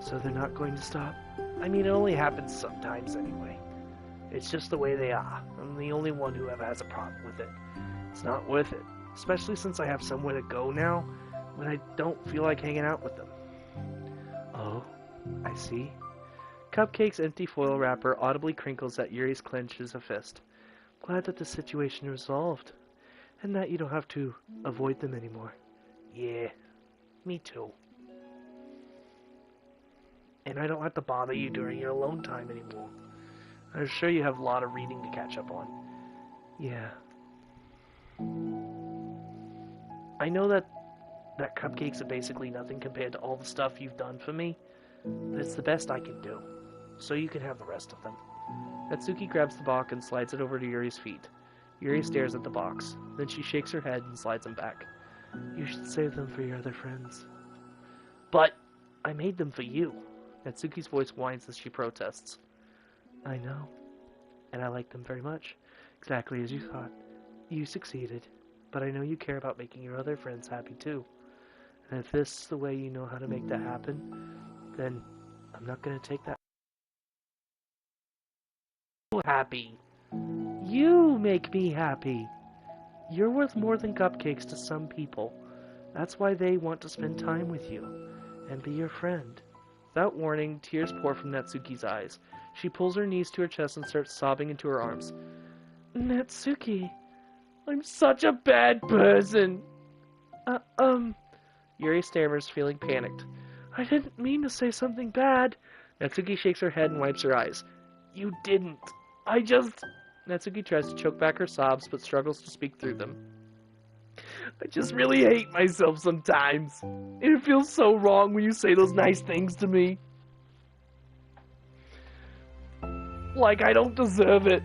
So they're not going to stop? I mean, it only happens sometimes anyway. It's just the way they are. I'm the only one who ever has a problem with it. It's not worth it. Especially since I have somewhere to go now when I don't feel like hanging out with them. Oh, I see. Cupcake's empty foil wrapper audibly crinkles at Yuri's clenches a fist. Glad that the situation is resolved. And that you don't have to avoid them anymore. Yeah, me too. And I don't have to bother you during your alone time anymore. I'm sure you have a lot of reading to catch up on. Yeah. I know that cupcakes are basically nothing compared to all the stuff you've done for me, but it's the best I can do. So you can have the rest of them. Natsuki grabs the box and slides it over to Yuri's feet. Yuri stares at the box. Then she shakes her head and slides them back. You should save them for your other friends. But I made them for you. Natsuki's voice whines as she protests. I know. And I like them very much. Exactly as you thought. You succeeded. But I know you care about making your other friends happy too. And if this is the way you know how to make that happen, then I'm not going to take that. Happy. You make me happy. You're worth more than cupcakes to some people. That's why they want to spend time with you and be your friend. Without warning, tears pour from Natsuki's eyes. She pulls her knees to her chest and starts sobbing into her arms. Natsuki, I'm such a bad person. Yuri stammers, feeling panicked. I didn't mean to say something bad. Natsuki shakes her head and wipes her eyes. You didn't. Natsuki tries to choke back her sobs, but struggles to speak through them. I just really hate myself sometimes. It feels so wrong when you say those nice things to me. Like I don't deserve it.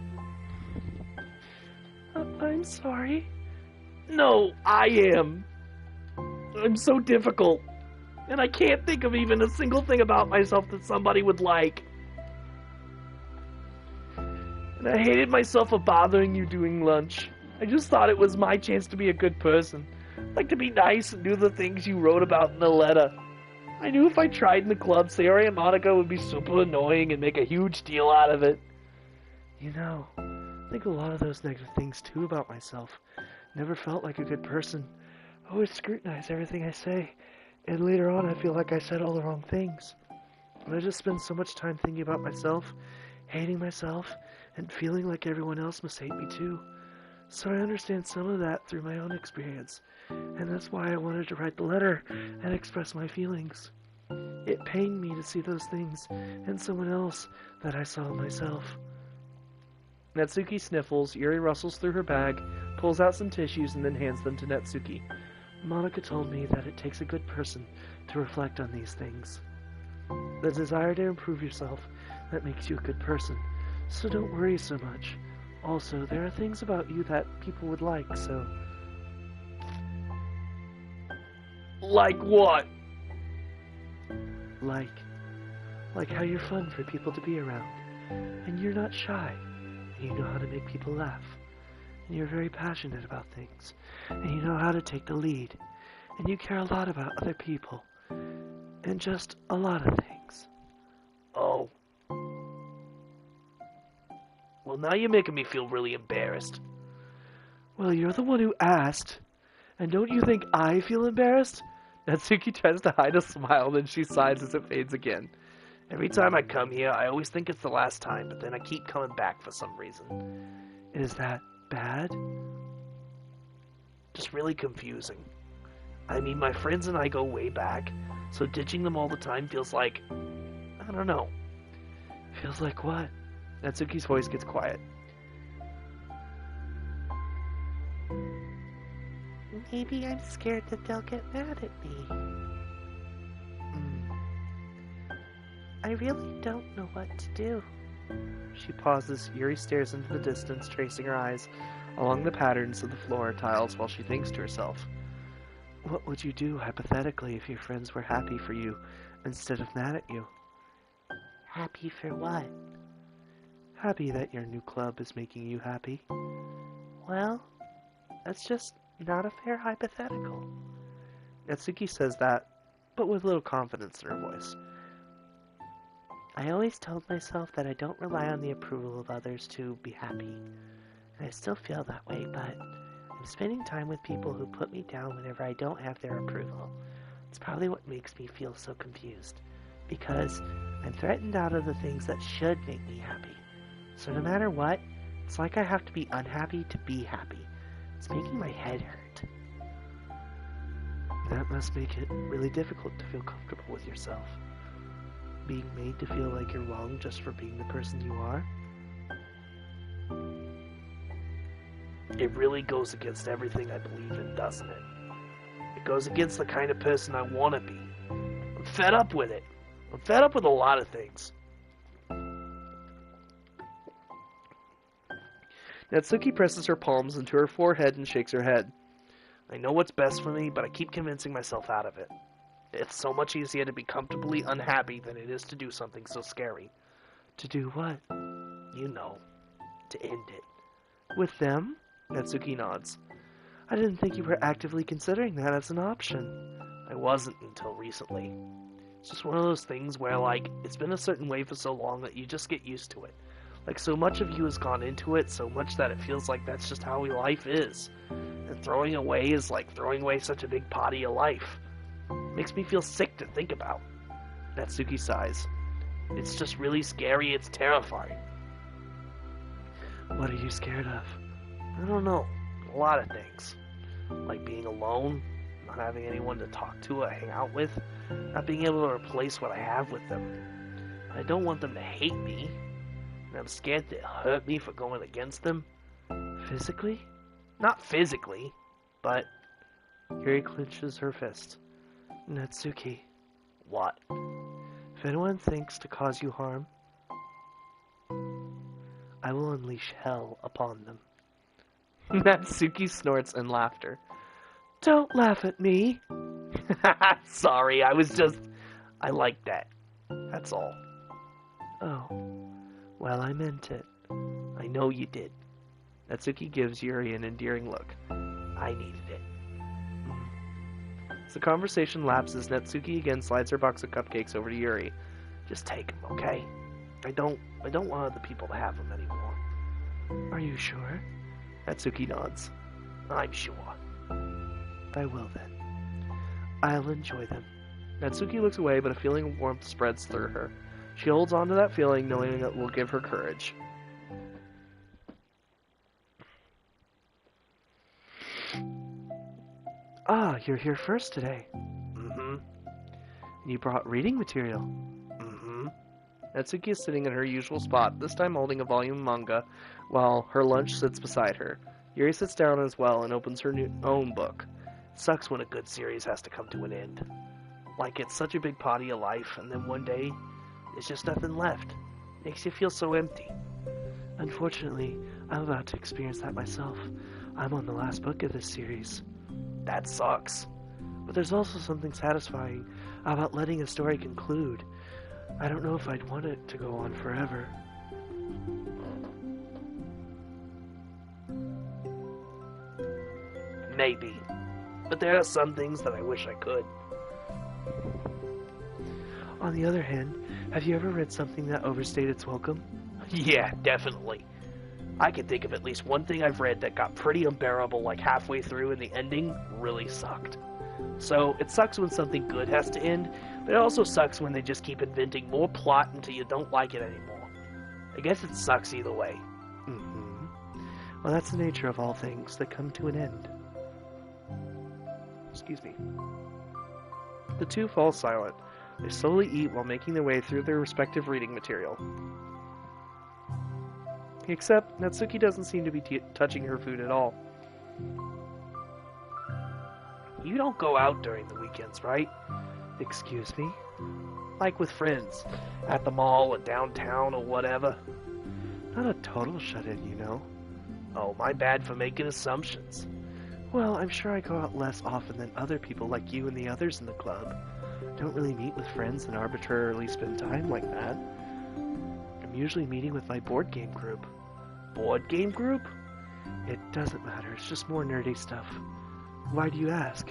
I'm sorry. No, I am. I'm so difficult. And I can't think of even a single thing about myself that somebody would like. And I hated myself for bothering you doing lunch. I just thought it was my chance to be a good person. Like to be nice and do the things you wrote about in the letter. I knew if I tried in the club, Sayori and Monica would be super annoying and make a huge deal out of it. You know, I think a lot of those negative things too about myself. Never felt like a good person. I always scrutinize everything I say. And later on I feel like I said all the wrong things. And I just spend so much time thinking about myself, hating myself, and feeling like everyone else must hate me too. So I understand some of that through my own experience, and that's why I wanted to write the letter and express my feelings. It pained me to see those things in someone else that I saw in myself. Natsuki sniffles, Yuri rustles through her bag, pulls out some tissues, and then hands them to Natsuki. Monica told me that it takes a good person to reflect on these things. The desire to improve yourself, that makes you a good person. So don't worry so much. Also, there are things about you that people would like, so... Like what? Like how you're fun for people to be around. And you're not shy. And you know how to make people laugh. And you're very passionate about things. And you know how to take the lead. And you care a lot about other people. And just a lot of things. Oh. Well, now you're making me feel really embarrassed. Well, you're the one who asked. And don't you think I feel embarrassed? Natsuki tries to hide a smile, then she sighs as it fades again. Every time I come here, I always think it's the last time, but then I keep coming back for some reason. Is that bad? Just really confusing. I mean, my friends and I go way back, so ditching them all the time feels like... I don't know. Feels like what? Natsuki's voice gets quiet. Maybe I'm scared that they'll get mad at me. I really don't know what to do. She pauses. Yuri stares into the distance, tracing her eyes along the patterns of the floor tiles while she thinks to herself. What would you do, hypothetically, if your friends were happy for you instead of mad at you? Happy for what? Happy that your new club is making you happy. Well, that's just not a fair hypothetical. Natsuki says that, but with little confidence in her voice. I always told myself that I don't rely on the approval of others to be happy. And I still feel that way, but I'm spending time with people who put me down whenever I don't have their approval. It's probably what makes me feel so confused. Because I'm threatened out of the things that should make me happy. So no matter what, it's like I have to be unhappy to be happy. It's making my head hurt. That must make it really difficult to feel comfortable with yourself. Being made to feel like you're wrong just for being the person you are. It really goes against everything I believe in, doesn't it? It goes against the kind of person I want to be. I'm fed up with it. I'm fed up with a lot of things. Natsuki presses her palms into her forehead and shakes her head. I know what's best for me, but I keep convincing myself out of it. It's so much easier to be comfortably unhappy than it is to do something so scary. To do what? You know. To end it. With them? Natsuki nods. I didn't think you were actively considering that as an option. I wasn't until recently. It's just one of those things where, like, it's been a certain way for so long that you just get used to it. Like, so much of you has gone into it, so much that it feels like that's just how life is. And throwing away is like throwing away such a big part of your life. It makes me feel sick to think about. Natsuki sighs. It's just really scary, it's terrifying. What are you scared of? I don't know. A lot of things. Like being alone, not having anyone to talk to or hang out with, not being able to replace what I have with them. I don't want them to hate me. And I'm scared they'll hurt me for going against them. Physically? Not physically, but... Yuri clenches her fist. Natsuki. What? If anyone thinks to cause you harm, I will unleash hell upon them. Natsuki snorts in laughter. Don't laugh at me. Sorry, I like that. That's all. Oh. Well, I meant it. I know you did. Natsuki gives Yuri an endearing look. I needed it. As the conversation lapses, Natsuki again slides her box of cupcakes over to Yuri. Just take them, okay? I don't want other people to have them anymore. Are you sure? Natsuki nods. I'm sure. I will then. I'll enjoy them. Natsuki looks away, but a feeling of warmth spreads through her. She holds on to that feeling, knowing it will give her courage. Ah, you're here first today. Mm-hmm. You brought reading material. Mm-hmm. Natsuki is sitting in her usual spot, this time holding a volume of manga, while her lunch sits beside her. Yuri sits down as well and opens her own book. It sucks when a good series has to come to an end. Like, it's such a big part of your life, and then one day, there's just nothing left. Makes you feel so empty. Unfortunately, I'm about to experience that myself. I'm on the last book of this series. That sucks. But there's also something satisfying about letting a story conclude. I don't know if I'd want it to go on forever. Maybe. But there are some things that I wish I could. On the other hand, have you ever read something that overstayed its welcome? Yeah, definitely. I can think of at least one thing I've read that got pretty unbearable like halfway through and the ending really sucked. So, it sucks when something good has to end, but it also sucks when they just keep inventing more plot until you don't like it anymore. I guess it sucks either way. Mm-hmm. Well, that's the nature of all things that come to an end. Excuse me. The two fall silent. They slowly eat while making their way through their respective reading material. Except, Natsuki doesn't seem to be touching her food at all. You don't go out during the weekends, right? Excuse me? Like with friends, at the mall or downtown or whatever. Not a total shut-in, you know. Oh, my bad for making assumptions. Well, I'm sure I go out less often than other people like you and the others in the club. Don't really meet with friends and arbitrarily spend time like that. I'm usually meeting with my board game group. Board game group? It doesn't matter, it's just more nerdy stuff. Why do you ask?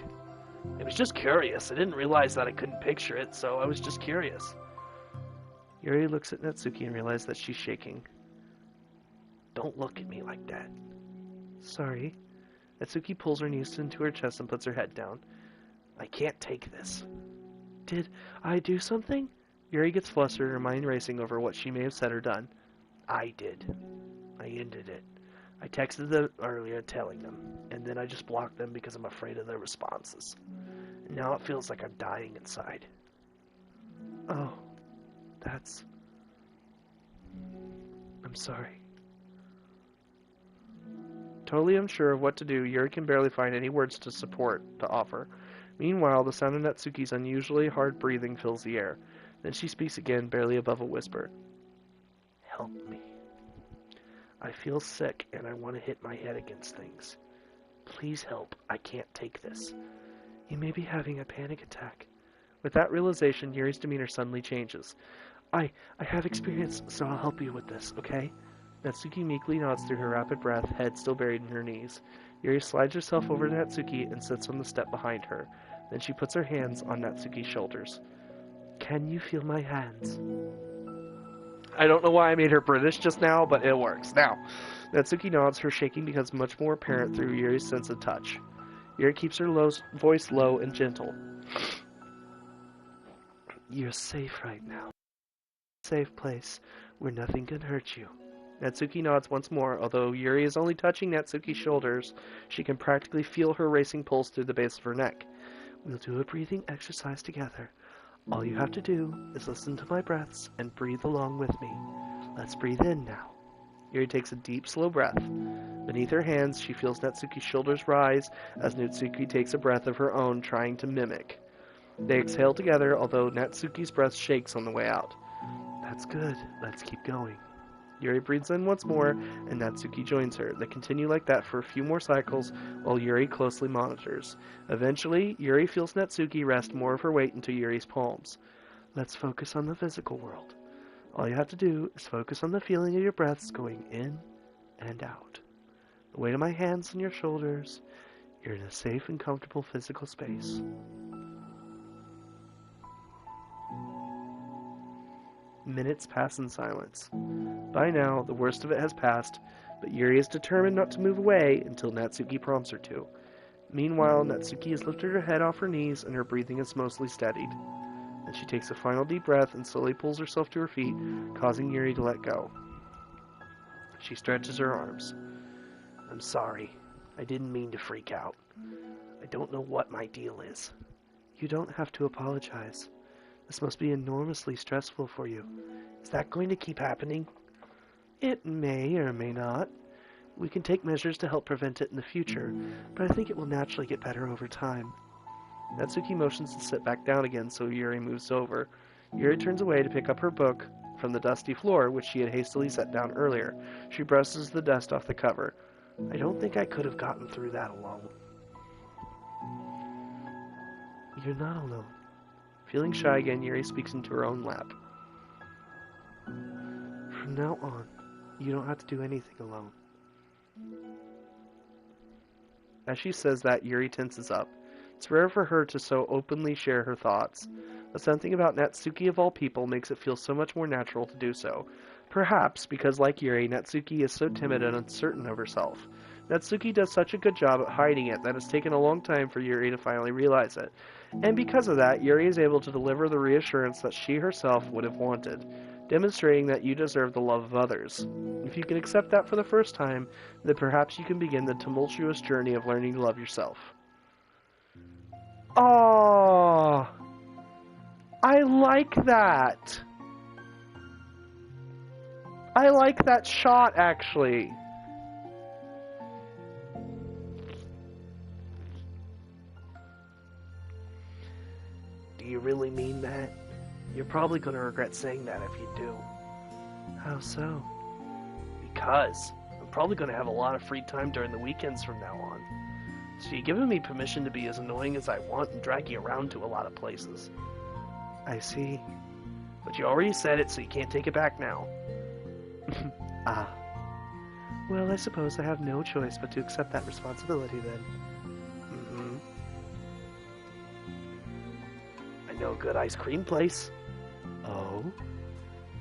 I was just curious. I didn't realize that I couldn't picture it, so I was just curious. Yuri looks at Natsuki and realizes that she's shaking. Don't look at me like that. Sorry. Natsuki pulls her knees into her chest and puts her head down. I can't take this. Did I do something? Yuri gets flustered, her mind racing over what she may have said or done. I did. I ended it. I texted them earlier telling them, and then I just blocked them because I'm afraid of their responses. And now it feels like I'm dying inside. Oh, that's... I'm sorry. Totally unsure of what to do, Yuri can barely find any words to offer. Meanwhile, the sound of Natsuki's unusually hard breathing fills the air. Then she speaks again, barely above a whisper. Help me. I feel sick, and I want to hit my head against things. Please help. I can't take this. You may be having a panic attack. With that realization, Yuri's demeanor suddenly changes. I have experience, so I'll help you with this, okay? Natsuki meekly nods through her rapid breath, head still buried in her knees. Yuri slides herself over to Natsuki and sits on the step behind her. Then she puts her hands on Natsuki's shoulders. Can you feel my hands? I don't know why I made her British just now, but it works. Now, Natsuki nods, her shaking becomes much more apparent through Yuri's sense of touch. Yuri keeps her voice low and gentle. You're safe right now. Safe place where nothing can hurt you. Natsuki nods once more. Although Yuri is only touching Natsuki's shoulders, she can practically feel her racing pulse through the base of her neck. We'll do a breathing exercise together. All you have to do is listen to my breaths and breathe along with me. Let's breathe in now. Yuri takes a deep, slow breath. Beneath her hands, she feels Natsuki's shoulders rise as Natsuki takes a breath of her own, trying to mimic. They exhale together, although Natsuki's breath shakes on the way out. That's good. Let's keep going. Yuri breathes in once more, and Natsuki joins her. They continue like that for a few more cycles, while Yuri closely monitors. Eventually, Yuri feels Natsuki rest more of her weight into Yuri's palms. Let's focus on the physical world. All you have to do is focus on the feeling of your breaths going in and out. The weight of my hands on your shoulders. You're in a safe and comfortable physical space. Minutes pass in silence. By now, the worst of it has passed, but Yuri is determined not to move away until Natsuki prompts her to. Meanwhile, Natsuki has lifted her head off her knees and her breathing is mostly steadied. Then she takes a final deep breath and slowly pulls herself to her feet, causing Yuri to let go. She stretches her arms. I'm sorry. I didn't mean to freak out. I don't know what my deal is. You don't have to apologize. This must be enormously stressful for you. Is that going to keep happening? It may or may not. We can take measures to help prevent it in the future, but I think it will naturally get better over time. Natsuki motions to sit back down again, so Yuri moves over. Yuri turns away to pick up her book from the dusty floor, which she had hastily set down earlier. She brushes the dust off the cover. I don't think I could have gotten through that alone. You're not alone. Feeling shy again, Yuri speaks into her own lap. From now on, you don't have to do anything alone. As she says that, Yuri tenses up. It's rare for her to so openly share her thoughts, but something about Natsuki of all people makes it feel so much more natural to do so. Perhaps because, like Yuri, Natsuki is so timid and uncertain of herself. Natsuki does such a good job at hiding it that it's taken a long time for Yuri to finally realize it. And because of that, Yuri is able to deliver the reassurance that she herself would have wanted, demonstrating that you deserve the love of others. If you can accept that for the first time, then perhaps you can begin the tumultuous journey of learning to love yourself. Oh, I like that. I like that shot, actually. Do you really mean that? You're probably going to regret saying that if you do. How so? Because I'm probably going to have a lot of free time during the weekends from now on. So you've given me permission to be as annoying as I want and drag you around to a lot of places. I see. But you already said it, so you can't take it back now. Ah. Well, I suppose I have no choice but to accept that responsibility then. Mm-hmm. I know a good ice cream place. Oh?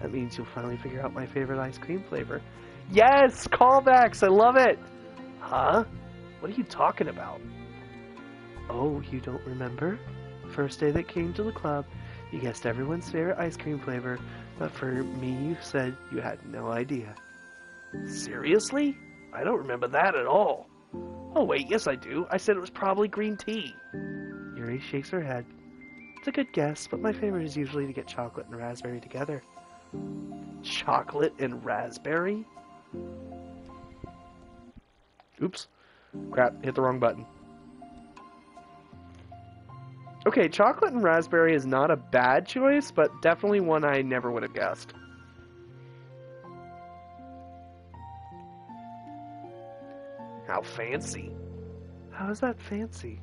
That means you'll finally figure out my favorite ice cream flavor. Yes! Callbacks! I love it! Huh? What are you talking about? Oh, you don't remember? First day that came to the club, you guessed everyone's favorite ice cream flavor, but for me you said you had no idea. Seriously? I don't remember that at all. Oh wait, yes I do. I said it was probably green tea. Yuri shakes her head. It's a good guess, but my favorite is usually to get chocolate and raspberry together. Chocolate and raspberry? Oops. Crap, hit the wrong button. Okay, chocolate and raspberry is not a bad choice, but definitely one I never would have guessed. How fancy. How is that fancy?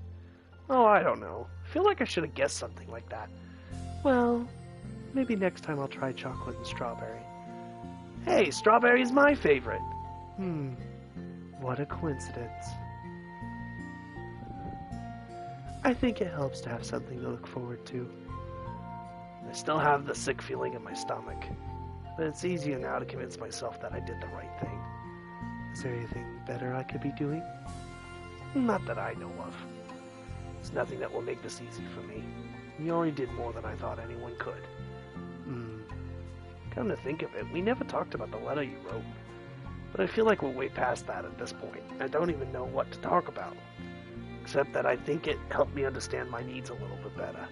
Oh, I don't know. I feel like I should have guessed something like that. Well, maybe next time I'll try chocolate and strawberry. Hey, strawberry's my favorite. What a coincidence. I think it helps to have something to look forward to. I still have the sick feeling in my stomach, but it's easier now to convince myself that I did the right thing. Is there anything better I could be doing? Not that I know of. There's nothing that will make this easy for me. You already did more than I thought anyone could. Come to think of it, we never talked about the letter you wrote. But I feel like we're way past that at this point. I don't even know what to talk about. Except that I think it helped me understand my needs a little bit better.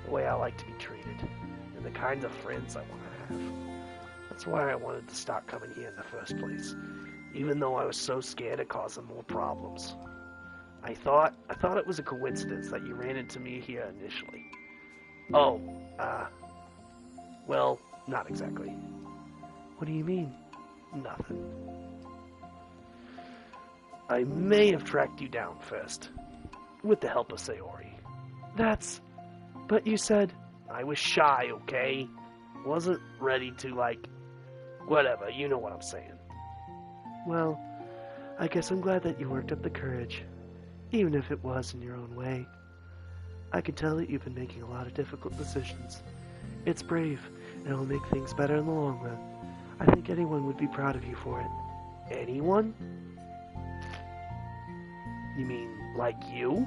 The way I like to be treated. And the kinds of friends I want to have. That's why I wanted to start coming here in the first place. Even though I was so scared of causing more problems. I thought it was a coincidence that you ran into me here initially. Oh, well, not exactly. What do you mean? Nothing. I may have tracked you down first. With the help of Sayori. But you said... I was shy, okay? Wasn't ready to, whatever, you know what I'm saying. Well, I guess I'm glad that you worked up the courage. Even if it was in your own way. I can tell that you've been making a lot of difficult decisions. It's brave, and it'll make things better in the long run. I think anyone would be proud of you for it. Anyone? You mean, like you?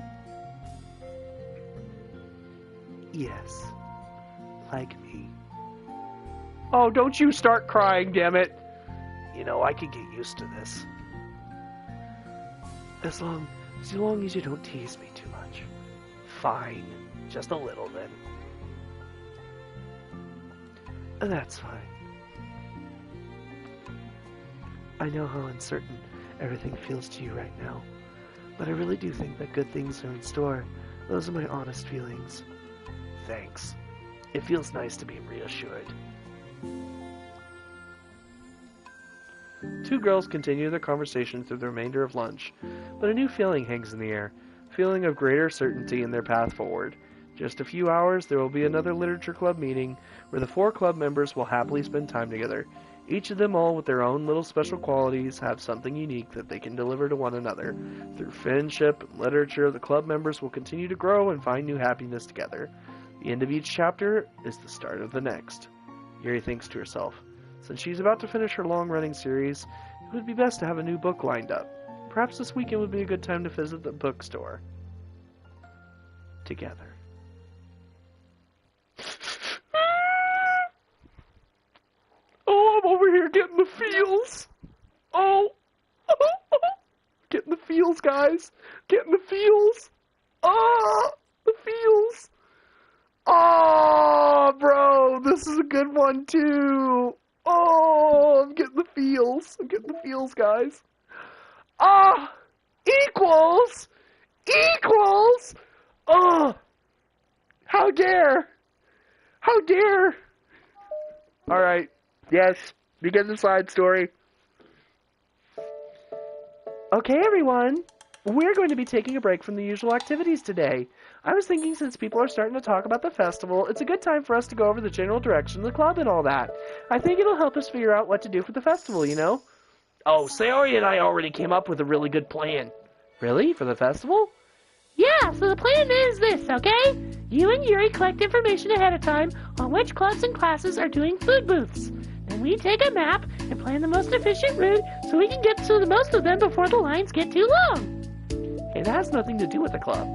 Yes. Like me. Oh, don't you start crying, damn it! You know, I could get used to this. As long as you don't tease me too much. Fine. Just a little, then. That's fine. I know how uncertain everything feels to you right now, but I really do think that good things are in store. Those are my honest feelings. Thanks. It feels nice to be reassured. Two girls continue their conversation through the remainder of lunch, but a new feeling hangs in the air, a feeling of greater certainty in their path forward. Just a few hours, there will be another literature club meeting, where the 4 club members will happily spend time together. Each of them, all with their own little special qualities, have something unique that they can deliver to one another. Through friendship and literature, the club members will continue to grow and find new happiness together. The end of each chapter is the start of the next. Yuri thinks to herself, since she's about to finish her long-running series, it would be best to have a new book lined up. Perhaps this weekend would be a good time to visit the bookstore. Together. Oh, I'm over here getting the feels. Oh. Getting the feels, guys. Getting the feels. Oh, the feels. Oh, bro, this is a good one, too. Oh, I'm getting the feels. I'm getting the feels, guys. Ah, equals. Equals. Oh, how dare. How dare. All right. Yes, begin the side story. Okay, everyone. We're going to be taking a break from the usual activities today. I was thinking since people are starting to talk about the festival, it's a good time for us to go over the general direction of the club and all that. I think it'll help us figure out what to do for the festival, you know? Oh, Sayori and I already came up with a really good plan. Really? For the festival? Yeah, so the plan is this, okay? You and Yuri collect information ahead of time on which clubs and classes are doing food booths. Then we take a map and plan the most efficient route so we can get to the most of them before the lines get too long. It has nothing to do with the club.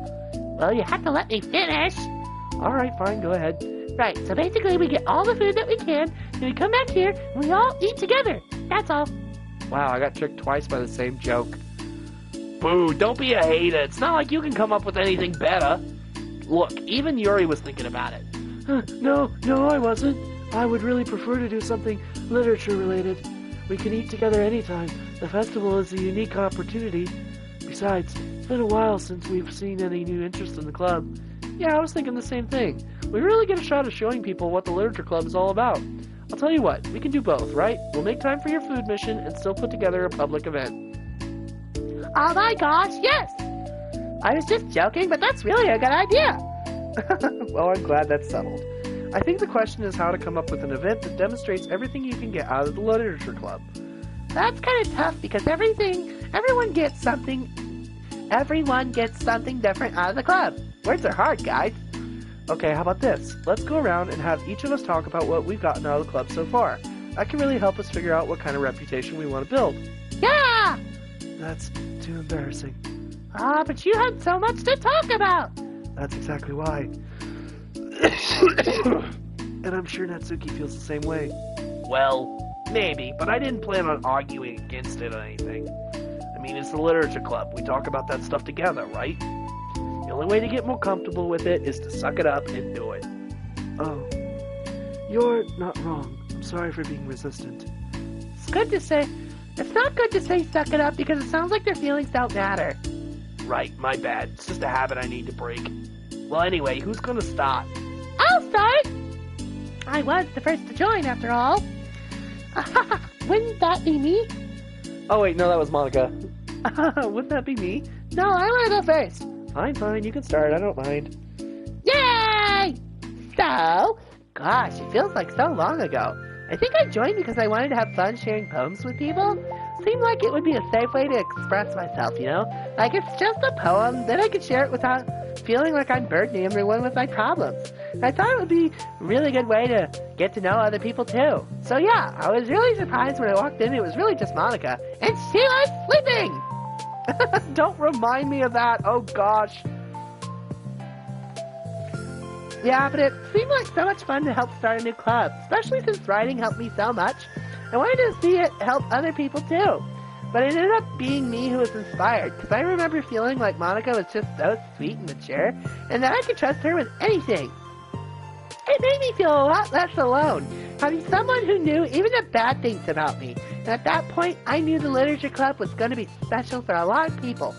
Well, you have to let me finish. Alright, fine, go ahead. Right, so basically we get all the food that we can, and we come back here and we all eat together. That's all. Wow, I got tricked twice by the same joke. Boo, don't be a hater. It's not like you can come up with anything better. Look, even Yuri was thinking about it. No, I wasn't. I would really prefer to do something literature-related. We can eat together anytime. The festival is a unique opportunity. Besides, it's been a while since we've seen any new interest in the club. Yeah, I was thinking the same thing. We really get a shot of showing people what the literature club is all about. I'll tell you what, we can do both, right? We'll make time for your food mission and still put together a public event. Oh my gosh, yes! I was just joking, but that's really a good idea. Well, I'm glad that's settled. I think the question is how to come up with an event that demonstrates everything you can get out of the literature club. That's kind of tough because everyone gets something different out of the club. Words are hard, guys. Okay, how about this? Let's go around and have each of us talk about what we've gotten out of the club so far. That can really help us figure out what kind of reputation we want to build. Yeah! That's too embarrassing. But you had so much to talk about. That's exactly why. And I'm sure Natsuki feels the same way. Well, maybe, but I didn't plan on arguing against it or anything. I mean, it's the literature club. We talk about that stuff together, right? The only way to get more comfortable with it is to suck it up and do it. Oh, you're not wrong. I'm sorry for being resistant. It's not good to say suck it up because it sounds like their feelings don't matter. Right, my bad. It's just a habit I need to break. Well, anyway, who's gonna start? I'll start. I was the first to join, after all. Wouldn't that be me? Oh, wait, no, that was Monica. Wouldn't that be me? No, I want to go first. Fine, you can start. I don't mind. Yay! So, gosh, it feels like so long ago. I think I joined because I wanted to have fun sharing poems with people. Seemed like it would be a safe way to express myself, you know? Like, it's just a poem, then I could share it without feeling like I'm burdening everyone with my problems. I thought it would be a really good way to get to know other people, too. So yeah, I was really surprised when I walked in. It was really just Monica, and she was sleeping! Don't remind me of that, oh gosh. Yeah, but it seemed like so much fun to help start a new club, especially since writing helped me so much. I wanted to see it help other people too. But it ended up being me who was inspired, because I remember feeling like Monica was just so sweet and mature, and that I could trust her with anything. It made me feel a lot less alone, having someone who knew even the bad things about me. And at that point, I knew the literature club was going to be special for a lot of people.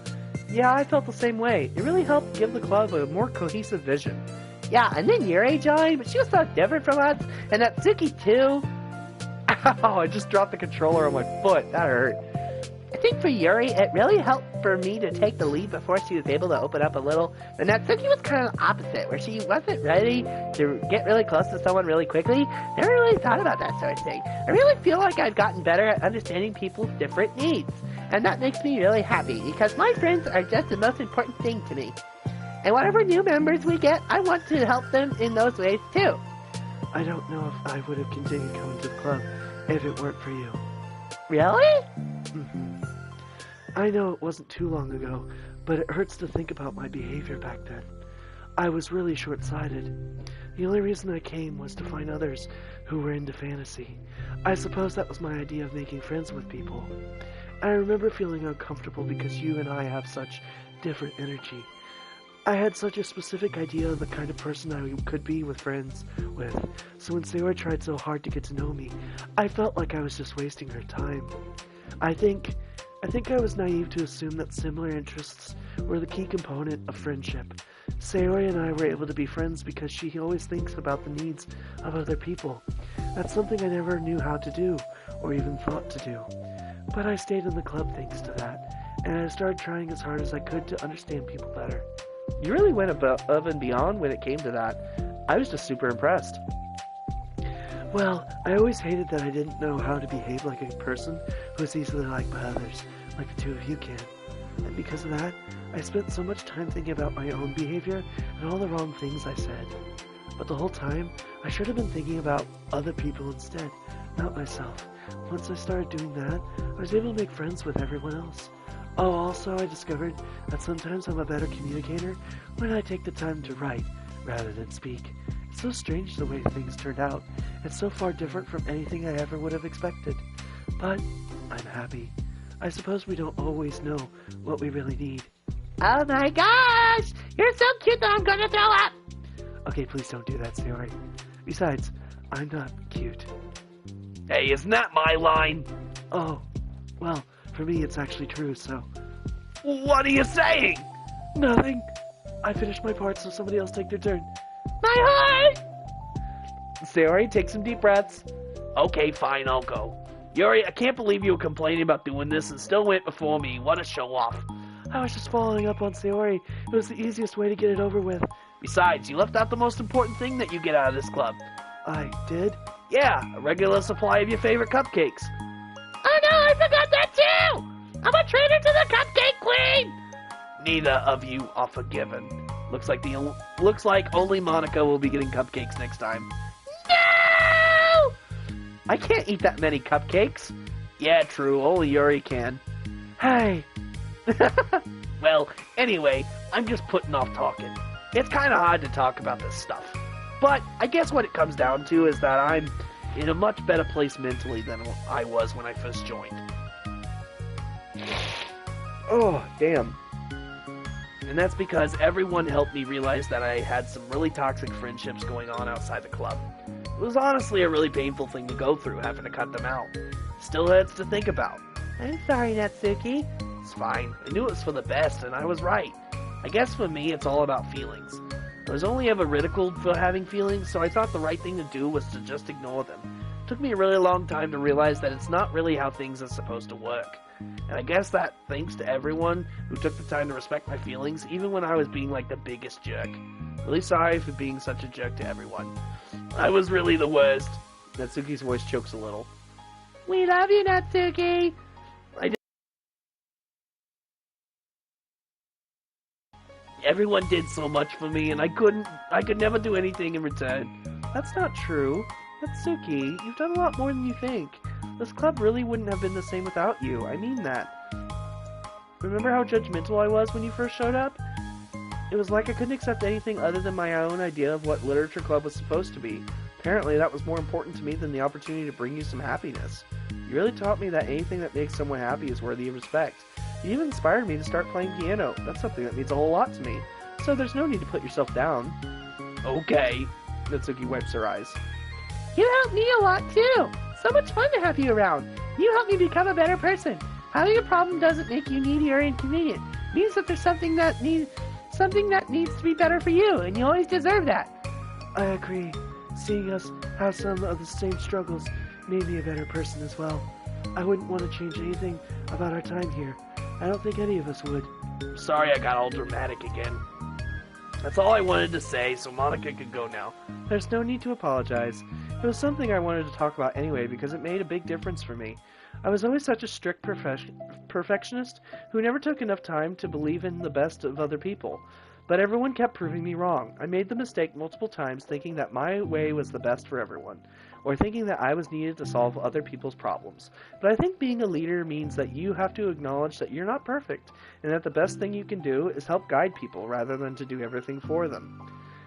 Yeah, I felt the same way. It really helped give the club a more cohesive vision. Yeah, and then Yuri joined, but she was so different from us, and Natsuki too. Ow, I just dropped the controller on my foot. That hurt. I think for Yuri, it really helped for me to take the lead before she was able to open up a little. And Natsuki was kind of the opposite, where she wasn't ready to get really close to someone really quickly. Never really thought about that sort of thing. I really feel like I've gotten better at understanding people's different needs. And that makes me really happy, because my friends are just the most important thing to me. And whatever new members we get, I want to help them in those ways too. I don't know if I would have continued coming to the club if it weren't for you. Really? Mm-hmm. I know it wasn't too long ago, but it hurts to think about my behavior back then. I was really short-sighted. The only reason I came was to find others who were into fantasy. I suppose that was my idea of making friends with people. I remember feeling uncomfortable because you and I have such different energy. I had such a specific idea of the kind of person I could be with friends with, so when Sayori tried so hard to get to know me, I felt like I was just wasting her time. I think I was naive to assume that similar interests were the key component of friendship. Sayori and I were able to be friends because she always thinks about the needs of other people. That's something I never knew how to do, or even thought to do. But I stayed in the club thanks to that, and I started trying as hard as I could to understand people better. You really went above and beyond when it came to that. I was just super impressed. Well, I always hated that I didn't know how to behave like a person who is easily liked by others, like the two of you can. And because of that, I spent so much time thinking about my own behavior and all the wrong things I said. But the whole time, I should have been thinking about other people instead, not myself. Once I started doing that, I was able to make friends with everyone else. Oh, also I discovered that sometimes I'm a better communicator when I take the time to write rather than speak. It's so strange the way things turned out. It's so far different from anything I ever would have expected. But I'm happy. I suppose we don't always know what we really need. Oh my gosh! You're so cute that I'm gonna throw up! Okay, please don't do that, Sayori. Besides, I'm not cute. Hey, isn't that my line? Oh, well, for me it's actually true, so... What are you saying? Nothing. I finished my part, so somebody else take their turn. My heart! Sayori, take some deep breaths. Okay, fine, I'll go. Yuri, I can't believe you were complaining about doing this and still went before me. What a show-off. I was just following up on Sayori. It was the easiest way to get it over with. Besides, you left out the most important thing that you get out of this club. I did? Yeah, a regular supply of your favorite cupcakes. Oh no, I forgot that too! I'm a traitor to the Cupcake Queen! Neither of you are forgiven. Looks like only Monica will be getting cupcakes next time. No! I can't eat that many cupcakes. Yeah, true, only Yuri can. Hey! Well, anyway, I'm just putting off talking. It's kind of hard to talk about this stuff. But I guess what it comes down to is that I'm in a much better place mentally than I was when I first joined. Oh, damn. And that's because everyone helped me realize that I had some really toxic friendships going on outside the club. It was honestly a really painful thing to go through, having to cut them out. Still hurts to think about. I'm sorry, Natsuki. It's fine. I knew it was for the best, and I was right. I guess for me, it's all about feelings. I was only ever ridiculed for having feelings, so I thought the right thing to do was to just ignore them. It took me a really long time to realize that it's not really how things are supposed to work. And I guess that thanks to everyone who took the time to respect my feelings, even when I was being like the biggest jerk. Really sorry for being such a jerk to everyone. I was really the worst. Natsuki's voice chokes a little. We love you, Natsuki! Everyone did so much for me, and I could never do anything in return. That's not true. Natsuki, you've done a lot more than you think. This club really wouldn't have been the same without you. I mean that. Remember how judgmental I was when you first showed up? It was like I couldn't accept anything other than my own idea of what literature club was supposed to be. Apparently that was more important to me than the opportunity to bring you some happiness. You really taught me that anything that makes someone happy is worthy of respect. You even inspired me to start playing piano. That's something that means a whole lot to me. So there's no need to put yourself down. Okay. Natsuki wipes her eyes. You helped me a lot too. So much fun to have you around. You helped me become a better person. Having a problem doesn't make you needy or inconvenient. It means that there's something that needs to be better for you, and you always deserve that. I agree. Seeing us have some of the same struggles made me a better person as well. I wouldn't want to change anything about our time here. I don't think any of us would. Sorry I got all dramatic again. That's all I wanted to say, so Monica could go now. There's no need to apologize. It was something I wanted to talk about anyway because it made a big difference for me. I was always such a strict perfectionist who never took enough time to believe in the best of other people. But everyone kept proving me wrong. I made the mistake multiple times thinking that my way was the best for everyone, or thinking that I was needed to solve other people's problems. But I think being a leader means that you have to acknowledge that you're not perfect, and that the best thing you can do is help guide people rather than to do everything for them.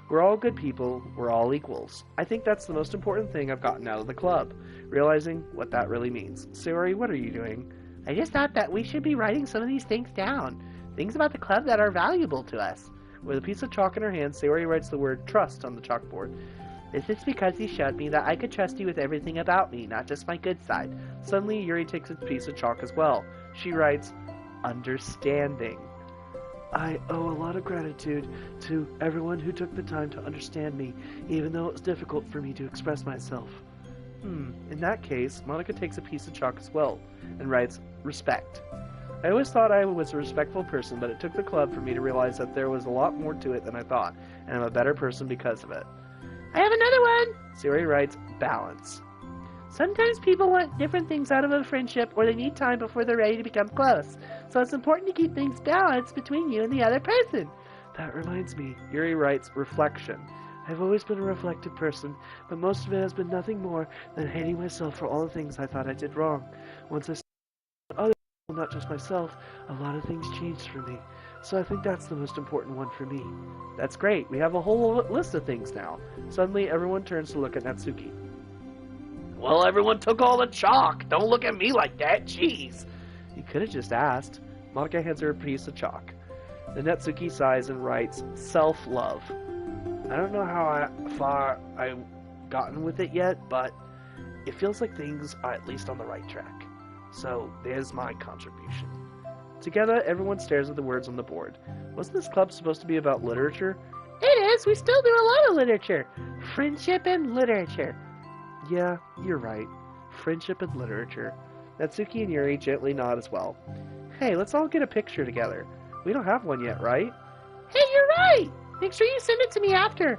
We're all good people, we're all equals. I think that's the most important thing I've gotten out of the club, realizing what that really means. Sayori, what are you doing? I just thought that we should be writing some of these things down. Things about the club that are valuable to us. With a piece of chalk in her hand, Sayori writes the word trust on the chalkboard. This is because you showed me that I could trust you with everything about me, not just my good side. Suddenly, Yuri takes a piece of chalk as well. She writes, understanding. I owe a lot of gratitude to everyone who took the time to understand me, even though it was difficult for me to express myself. In that case, Monica takes a piece of chalk as well, and writes, respect. I always thought I was a respectful person, but it took the club for me to realize that there was a lot more to it than I thought, and I'm a better person because of it. I have another one! Sayori writes, balance. Sometimes people want different things out of a friendship, or they need time before they're ready to become close. So it's important to keep things balanced between you and the other person. That reminds me. Yuri writes, reflection. I've always been a reflective person, but most of it has been nothing more than hating myself for all the things I thought I did wrong. Once I started other people, not just myself, a lot of things changed for me. So I think that's the most important one for me. That's great. We have a whole list of things now. Suddenly, everyone turns to look at Natsuki. Well, everyone took all the chalk. Don't look at me like that. Jeez. You could have just asked. Monica hands her a piece of chalk. The Natsuki sighs and writes, self-love. I don't know how far I've gotten with it yet, but it feels like things are at least on the right track. So, there's my contribution. Together, everyone stares at the words on the board. Wasn't this club supposed to be about literature? It is. We still do a lot of literature. Friendship and literature. Yeah, you're right. Friendship and literature. Natsuki and Yuri gently nod as well. Hey, let's all get a picture together. We don't have one yet, right? Hey, you're right! Make sure you send it to me after.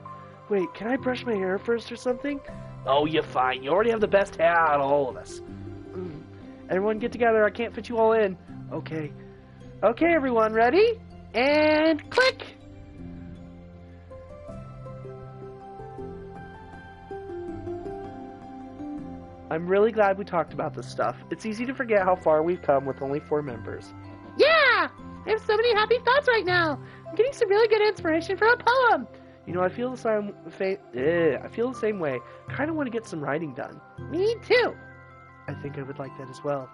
Wait, can I brush my hair first or something? Oh, you're fine. You already have the best hair out of all of us. Everyone get together. I can't fit you all in. Okay. Okay, everyone, ready? And click! I'm really glad we talked about this stuff. It's easy to forget how far we've come with only 4 members. Yeah! I have so many happy thoughts right now. I'm getting some really good inspiration for a poem. You know, I feel the same way. I kind of want to get some writing done. Me too. I think I would like that as well.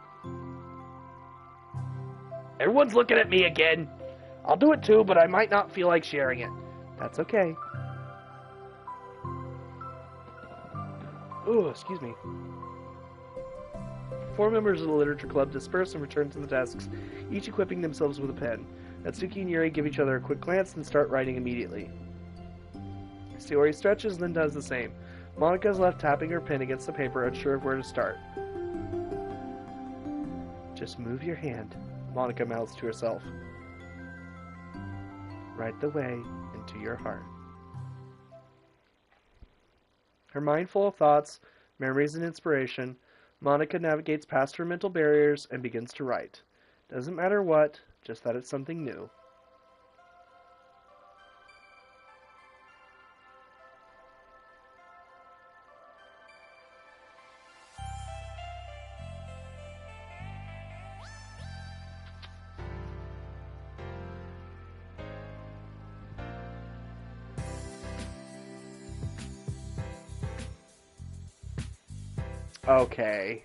Everyone's looking at me again. I'll do it too, but I might not feel like sharing it. That's okay. Oh, excuse me. 4 members of the literature club disperse and return to the desks, each equipping themselves with a pen. Natsuki and Yuri give each other a quick glance and start writing immediately. Sayori stretches, then does the same. Monica is left tapping her pen against the paper, unsure of where to start. Just move your hand, Monica mouths to herself. Right the way into your heart. Her mind full of thoughts, memories, and inspiration, Monica navigates past her mental barriers and begins to write. Doesn't matter what, just that it's something new. Okay.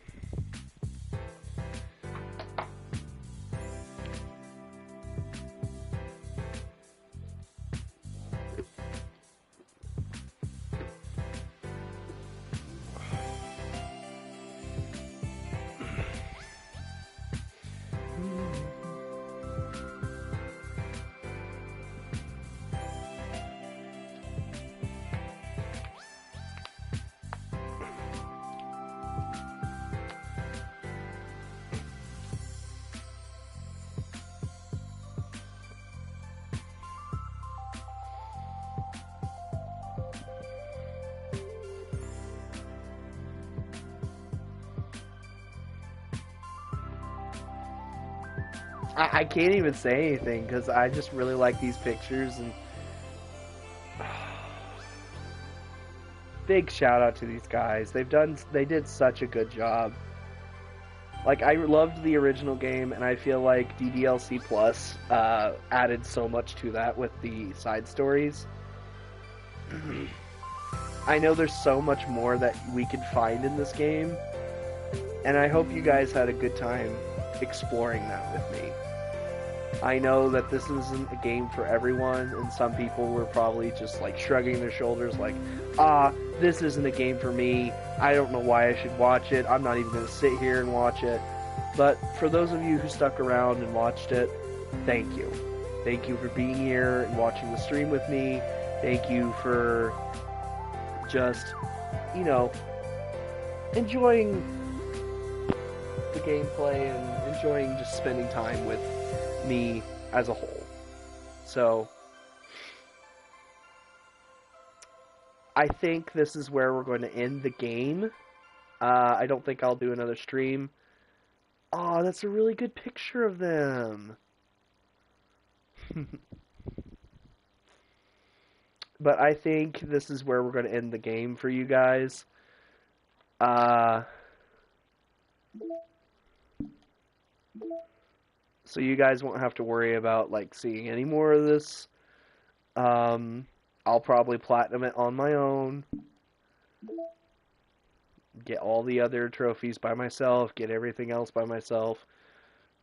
I can't even say anything because I just really like these pictures, and big shout out to these guys. They did such a good job. Like, I loved the original game, and I feel like DDLC Plus added so much to that with the side stories. I know there's so much more that we could find in this game, and I hope you guys had a good time exploring that with me. I know that this isn't a game for everyone, and some people were probably just like shrugging their shoulders like, this isn't a game for me, I don't know why I should watch it, I'm not even going to sit here and watch it. But for those of you who stuck around and watched it, thank you. Thank you for being here and watching the stream with me. Thank you for just, you know, enjoying the gameplay and enjoying just spending time with me as a whole. So I think this is where we're going to end the game. I don't think I'll do another stream. Oh, that's a really good picture of them. But I think this is where we're going to end the game for you guys. So you guys won't have to worry about like seeing any more of this. I'll probably platinum it on my own. Get all the other trophies by myself. Get everything else by myself.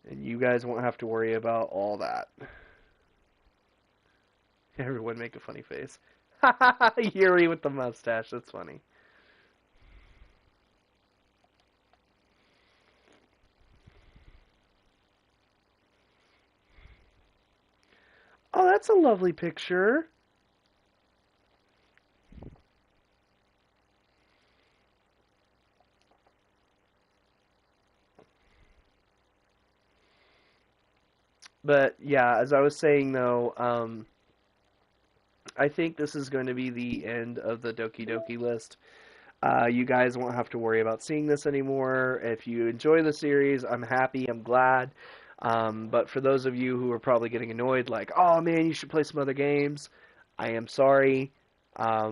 And you guys won't have to worry about all that. Everyone make a funny face. Yuri with the mustache. That's funny. Oh, that's a lovely picture. But yeah, as I was saying though, I think this is going to be the end of the Doki Doki list. You guys won't have to worry about seeing this anymore. If you enjoy the series, I'm happy, I'm glad. But for those of you who are probably getting annoyed, like, oh man, you should play some other games, I am sorry. I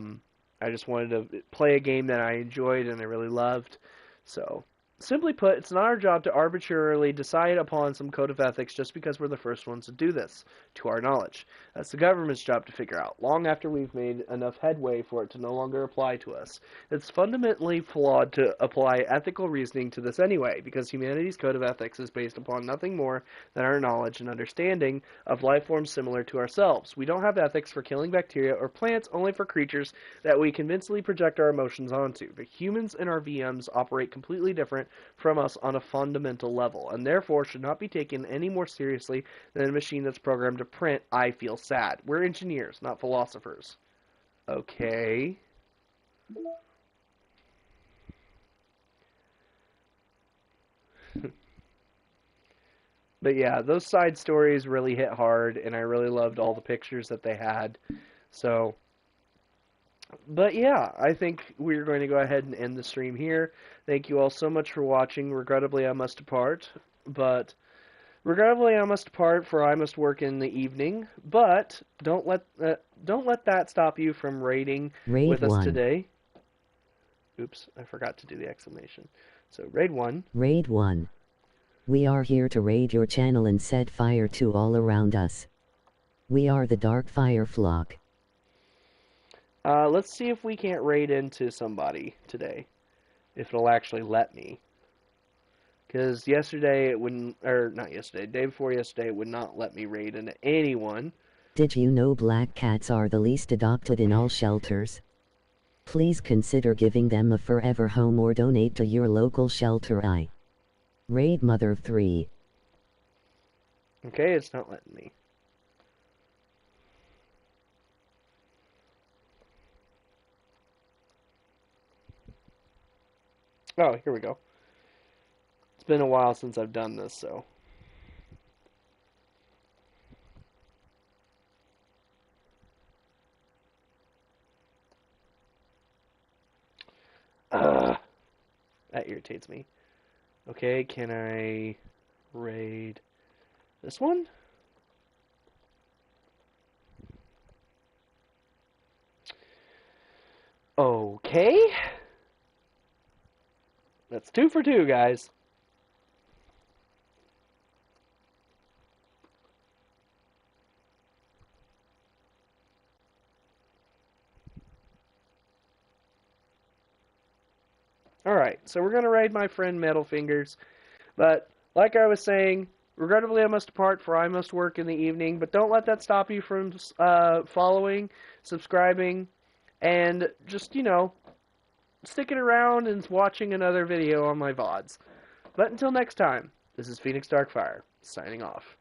just wanted to play a game that I enjoyed and I really loved. So, simply put, it's not our job to arbitrarily decide upon some code of ethics just because we're the first ones to do this, to our knowledge. That's the government's job to figure out, long after we've made enough headway for it to no longer apply to us. It's fundamentally flawed to apply ethical reasoning to this anyway, because humanity's code of ethics is based upon nothing more than our knowledge and understanding of life forms similar to ourselves. We don't have ethics for killing bacteria or plants, only for creatures that we convincingly project our emotions onto. The humans in our VMs operate completely different from us on a fundamental level, and therefore should not be taken any more seriously than a machine that's programmed to print, I feel sad. We're engineers, not philosophers. Okay. But yeah, those side stories really hit hard, and I really loved all the pictures that they had. So, but yeah, I think we're going to go ahead and end the stream here. Thank you all so much for watching. Regrettably, I must depart, but regrettably, I must depart, for I must work in the evening. But don't let that stop you from raiding Raid with us 1. today. Oops, I forgot to do the exclamation. So raid 1. Raid 1. We are here to raid your channel and set fire to all around us. We are the Dark Fire Flock. Let's see if we can't raid into somebody today. If it'll actually let me. Because yesterday it wouldn't, or not yesterday, day before yesterday it would not let me raid into anyone. Did you know black cats are the least adopted in all shelters? Please consider giving them a forever home or donate to your local shelter. Raid Mother 3. Okay, it's not letting me. Oh, here we go. It's been a while since I've done this, so. That irritates me. Okay, can I raid This one? Okay. That's 2 for 2, guys. Alright, so we're going to raid my friend Metal Fingers. But, like I was saying, regrettably I must depart, for I must work in the evening. But don't let that stop you from following, subscribing, and just, sticking around and watching another video on my VODs. But until next time, this is Phoenix Darkfire, signing off.